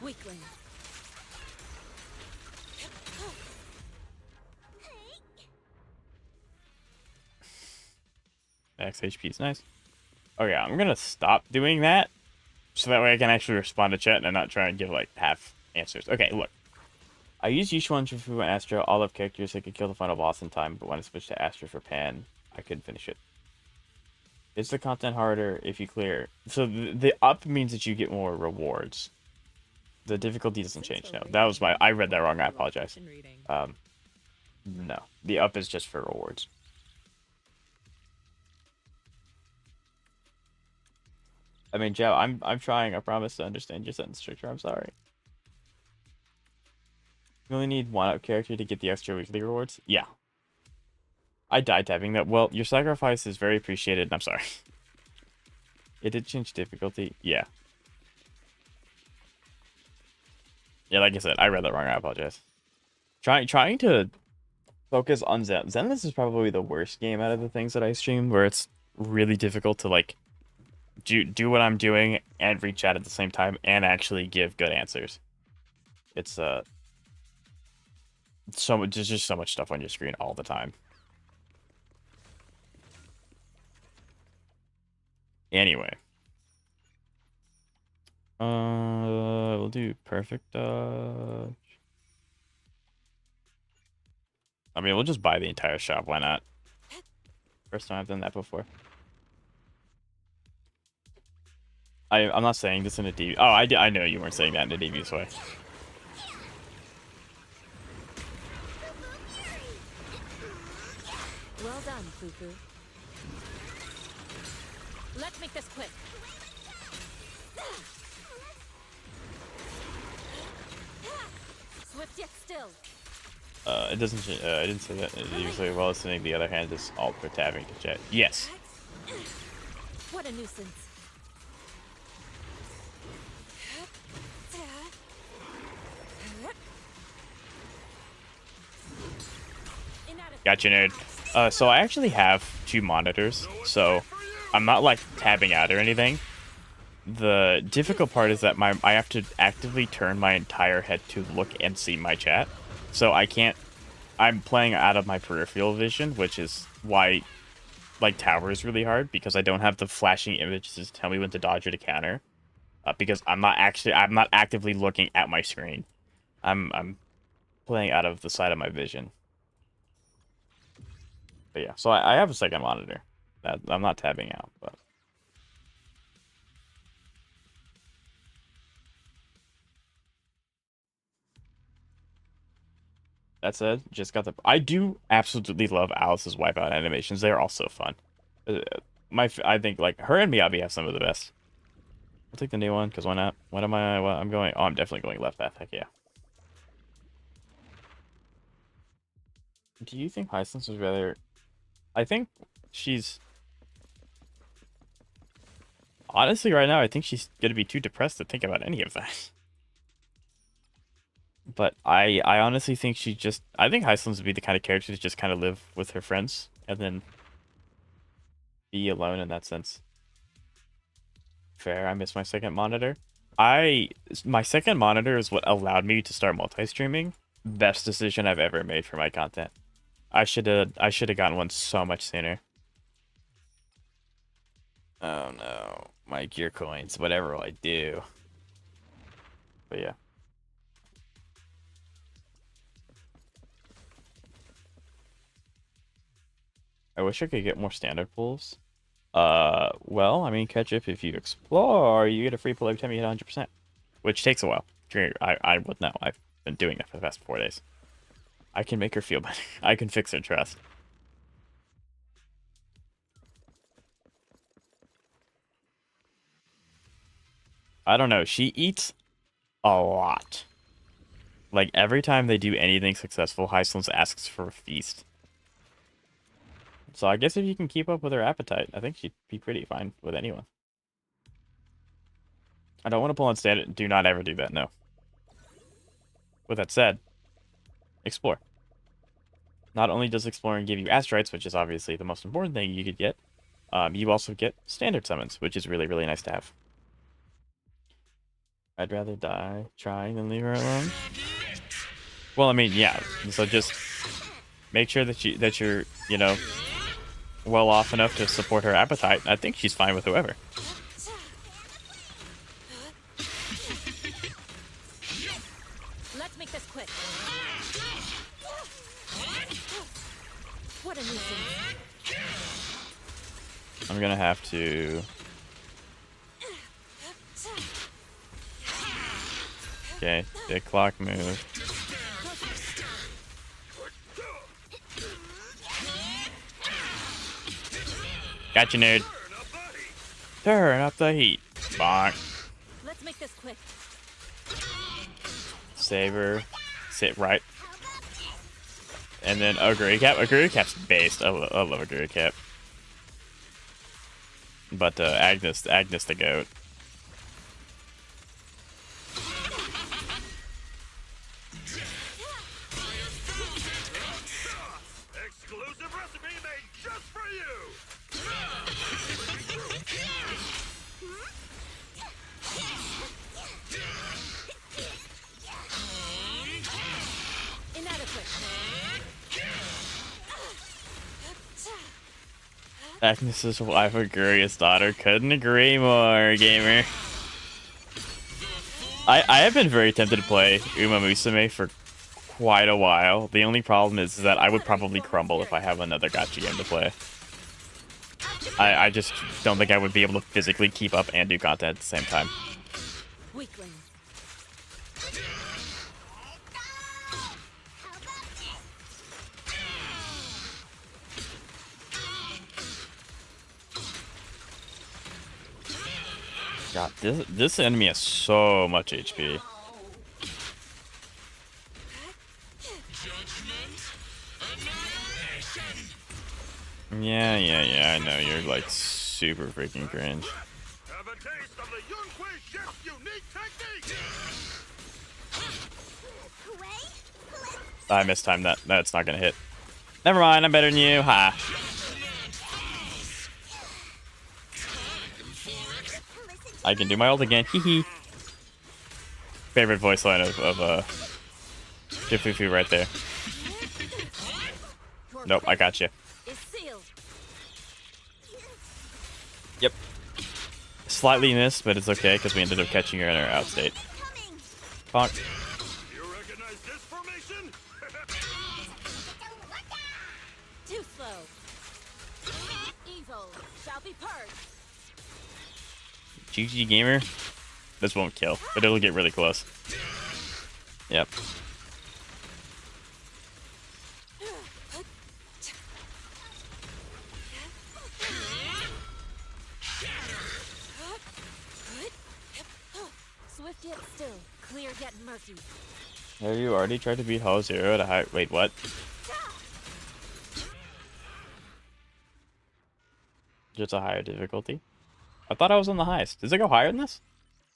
Weakling. Max HP is nice. Okay, I'm gonna stop doing that, so that way I can actually respond to chat and not try and give like half answers. Okay, look. I used Yishuan, Shifu, and Astra, all of characters that could kill the final boss in time, but when I switched to Astra for Pan, I couldn't finish it. Is the content harder if you clear? So the up means that you get more rewards. The difficulty doesn't change. No, that was I read that wrong. I apologize. No, the up is just for rewards. I mean, Joe, I'm trying. I promise to understand your sentence structure. I'm sorry. You only need one up character to get the extra weekly rewards. Yeah. I died typing that. Well, your sacrifice is very appreciated. I'm sorry. It did change difficulty. Yeah. Yeah, like I said, I read that wrong. I apologize. Trying to focus on Zenless is probably the worst game out of the things that I stream, where it's really difficult to like do what I'm doing and read chat at the same time and actually give good answers. It's there's just so much stuff on your screen all the time. Anyway. We'll do perfect dodge. I mean, we'll just buy the entire shop. Why not? First time I've done that before. I'm not saying this in a devious... Oh, I know you weren't saying that in a devious way. Well done, Fufu. Let's make this quick. Swift yet still. It doesn't. I didn't say that. Usually, while listening, the other hand is alt for tabbing to chat. Yes. What a nuisance. Gotcha, nerd. So I actually have 2 monitors, so I'm not like tabbing out or anything. The difficult part is that I have to actively turn my entire head to look and see my chat. So I can't. I'm playing out of my peripheral vision, which is why like tower is really hard, because I don't have the flashing images to tell me when to dodge or to counter. Because I'm not actively looking at my screen. I'm playing out of the side of my vision. But yeah, so I have a second monitor. That I'm not tabbing out, but that said, just got the. I do absolutely love Alice's wipeout animations. They are also fun. I think like her and Miyabi have some of the best. I'll take the new one because why not? What am I? What I'm going. Oh, I'm definitely going left path. Heck yeah. Do you think Hyslins was rather? I think she's. Honestly, right now, I think she's gonna be too depressed to think about any of that. But I honestly think she just. I think Hyslins would be the kind of character to just kind of live with her friends and then be alone in that sense. Fair. I missed my second monitor. My second monitor is what allowed me to start multi-streaming. Best decision I've ever made for my content. I should have gotten one so much sooner. Oh no, my gear coins. Whatever will I do? But yeah. I wish I could get more standard pulls. Well, I mean, Ketchup, if you explore, you get a free pull every time you hit 100%, which takes a while. I would know. I've been doing that for the past 4 days. I can make her feel better. I can fix her trust. I don't know. She eats a lot. Like, every time they do anything successful, Hyslins asks for a feast. So I guess if you can keep up with her appetite, I think she'd be pretty fine with anyone. I don't want to pull on standard. Do not ever do that, no. With that said, explore. Not only does exploring give you asteroids, which is obviously the most important thing you could get, you also get standard summons, which is really, really nice to have. I'd rather die trying than leave her alone. Well, I mean, yeah. So just make sure that you're, you know, well off enough to support her appetite. I think she's fine with whoever. Let's make this quick. What a nuisance. I'm gonna have to. Okay, big clock move. Gotcha, nerd. Turn up the heat. Bonk. Let's make this quick. Saber. Sit right. And then Aguri Cap. Aguri Cap's based. I love Aguri Cap. But Agnes the goat. Exclusive recipe made just for you. Inadequate. Agnes's wife, Aguri's daughter. Couldn't agree more, gamer. I have been very tempted to play Uma Musume for quite a while. The only problem is that I would probably crumble if I have another gacha game to play. I just don't think I would be able to physically keep up and do content at the same time. Weakling. God, this enemy has so much HP. Yeah, I know. You're like super freaking cringe. Have a taste of the Yunhui Chef's unique technique. I mistimed that. That's not gonna hit. Never mind, I'm better than you. Ha. I can do my ult again. Hee hee. Favorite voice line of Jifufu right there. Nope, I got you. Is sealed. Yep. Slightly missed, but it's okay because we ended up catching her in her outstate. Bonk. You recognize this formation? Too slow. evil shall be purged. GG gamer. This won't kill, but it'll get really close. Yep. Swift yet still, clear yet murky. Have you already tried to beat Hollow Zero at a high... Wait, what? Just a higher difficulty? I thought I was on the highest. Does it go higher than this?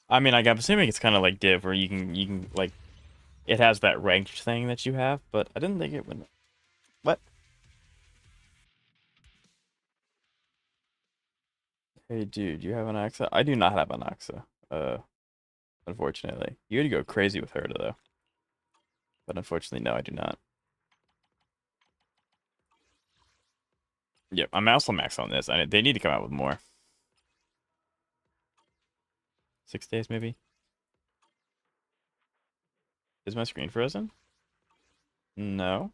I mean, I'm assuming it's kind of like Div, where you can, like... It has that ranked thing that you have, but I didn't think it would... What? Hey, dude, you have an Axa? I do not have an Axa. Unfortunately. You would go crazy with her, though. But unfortunately, no, I do not. Yep, I'm also max on this. They need to come out with more. 6 days, maybe? Is my screen frozen? No.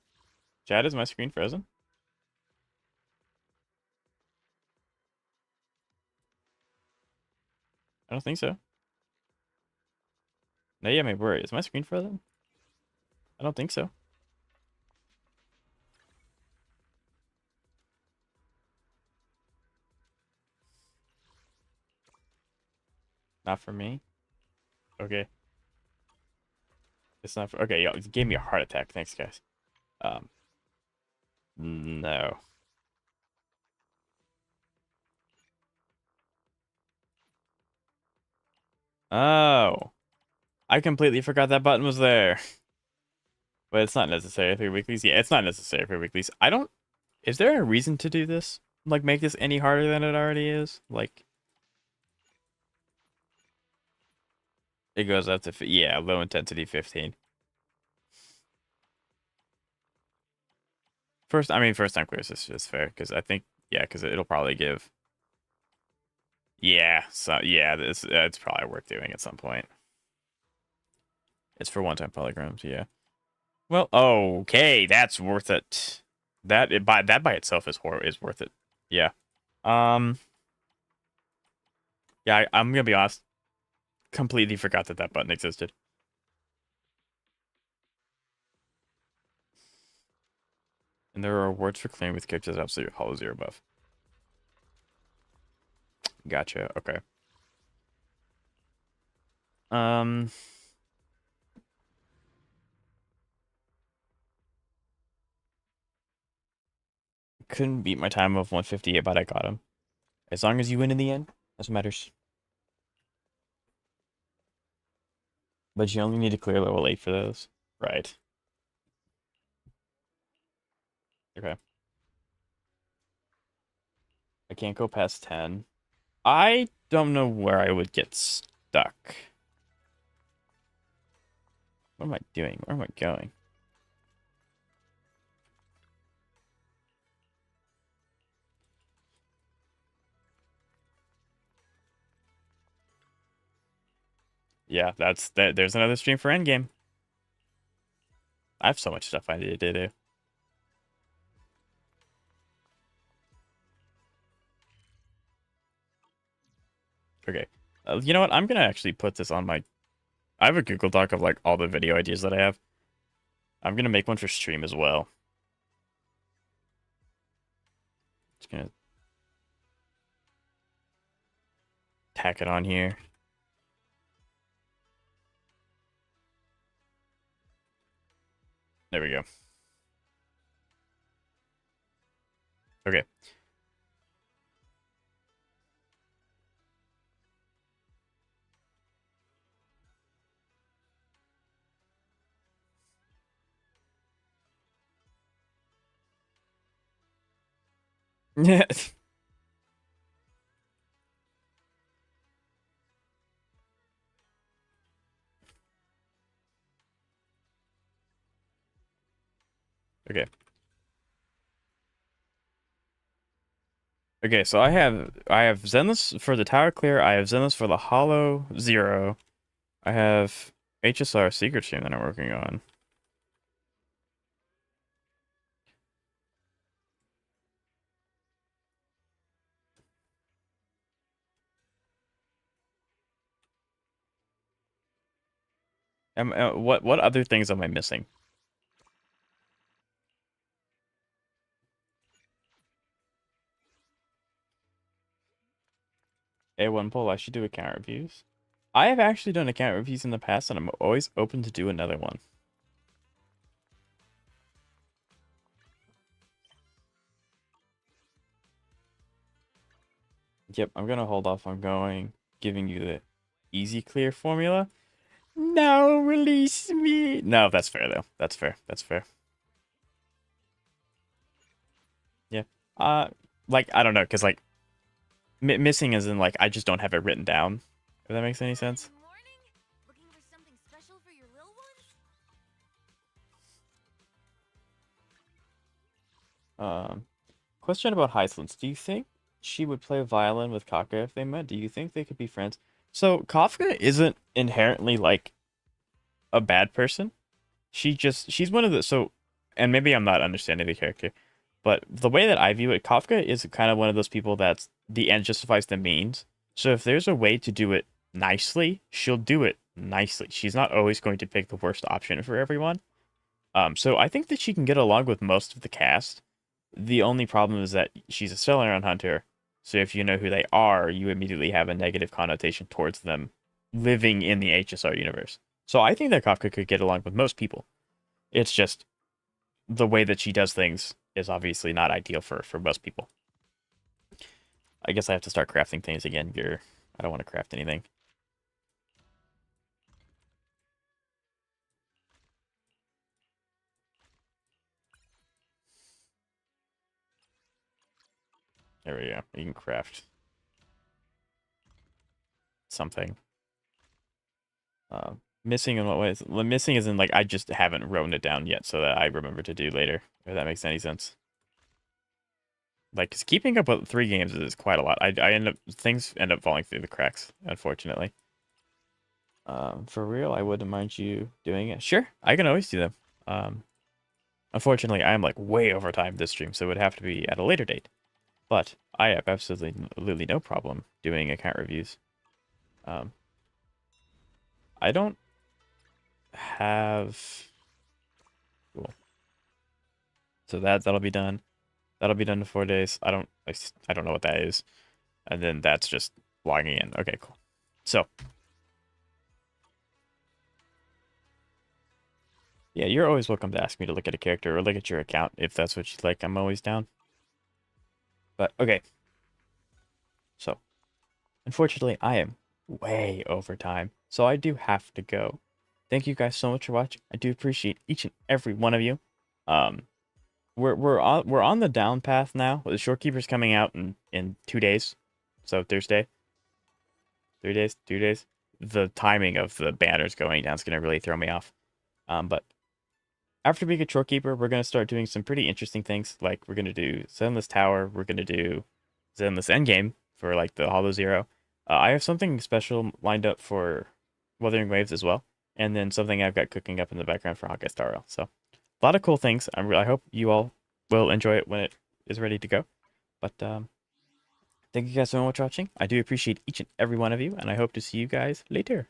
Chad, is my screen frozen? I don't think so. No, yeah, my word. Is my screen frozen? I don't think so. Not for me. Okay. It's not for... Okay, y'all, it gave me a heart attack. Thanks, guys. No. Oh. I completely forgot that button was there. But it's not necessary for weeklies. Yeah, it's not necessary for weeklies. I don't... Is there a reason to do this? Like, make this any harder than it already is? Like... It goes up to... Yeah, low intensity 15. First time clears is fair, because I think... Yeah, because it'll probably give... Yeah, so... Yeah, it's probably worth doing at some point. It's for one-time polygrams, yeah. Well, okay, that's worth it. That by itself is worth it. Yeah. Yeah, I'm gonna be honest. Completely forgot that button existed. And there are rewards for clearing with characters absolute Hollow Zero buff. Gotcha. Okay. Couldn't beat my time of 158, but I got him. As long as you win in the end, that's what matters. But you only need to clear level 8 for those. Right. Okay. I can't go past 10. I don't know where I would get stuck. What am I doing? Where am I going? Yeah, there's another stream for Endgame. I have so much stuff I need to do. Okay. You know what? I'm gonna actually put this on my... I have a Google Doc of like all the video ideas that I have. I'm gonna make one for stream as well. Just gonna tack it on here. There we go. Okay. Yeah. Okay. Okay, so I have Zenless for the Tower Clear, I have Zenless for the Hollow Zero. I have HSR Secret Stream that I'm working on. What other things am I missing? A1 poll. I should do account reviews. I have actually done account reviews in the past, and I'm always open to do another one. Yep, I'm gonna hold off on giving you the easy clear formula. No, release me. No, that's fair though. That's fair. That's fair. Yeah. Like I don't know, cause like missing is in like I just don't have it written down. If that makes any sense. Good morning. Looking for something special for your little ones? Question about Hyslins. Do you think she would play violin with Kafka if they met? Do you think they could be friends? So Kafka isn't inherently like a bad person. She's one of the and maybe I'm not understanding the character, but the way that I view it, Kafka is kind of one of those people that's the end justifies the means. So if there's a way to do it nicely, she'll do it nicely. She's not always going to pick the worst option for everyone. So I think that she can get along with most of the cast. The only problem is that she's a Stellaron hunter, so if you know who they are, you immediately have a negative connotation towards them living in the HSR universe. So I think that Kafka could get along with most people. It's just the way that she does things is obviously not ideal for most people. I guess I have to start crafting things again. I don't want to craft anything. There we go. You can craft something. Missing in what ways? Missing is in like I just haven't written it down yet so that I remember to do later. If that makes any sense. Like, 'cause keeping up with 3 games is quite a lot. Things end up falling through the cracks, unfortunately. For real, I wouldn't mind you doing it. Sure, I can always do them. Unfortunately, I am like way over time this stream, so it would have to be at a later date. But I have absolutely no problem doing account reviews. I don't have. Cool. So that'll be done. That'll be done in 4 days. I don't know what that is. And then that's just logging in. Okay, cool. So yeah, you're always welcome to ask me to look at a character or look at your account if that's what you'd like. I'm always down. But okay. So unfortunately, I am way over time. So I do have to go. Thank you guys so much for watching. I do appreciate each and every one of you. We're on the down path now. The Shorekeeper's coming out in 2 days. So Thursday. 3 days, 2 days. The timing of the banners going down is gonna really throw me off. But after we get Shorekeeper, we're gonna start doing some pretty interesting things. Like we're gonna do Zenless Tower, we're gonna do Zenless Endgame for like the Hollow Zero. I have something special lined up for Wuthering Waves as well, and then something I've got cooking up in the background for Augusta and Iono. So a lot of cool things. I hope you all will enjoy it when it is ready to go. But thank you guys so much for watching. I do appreciate each and every one of you, and I hope to see you guys later.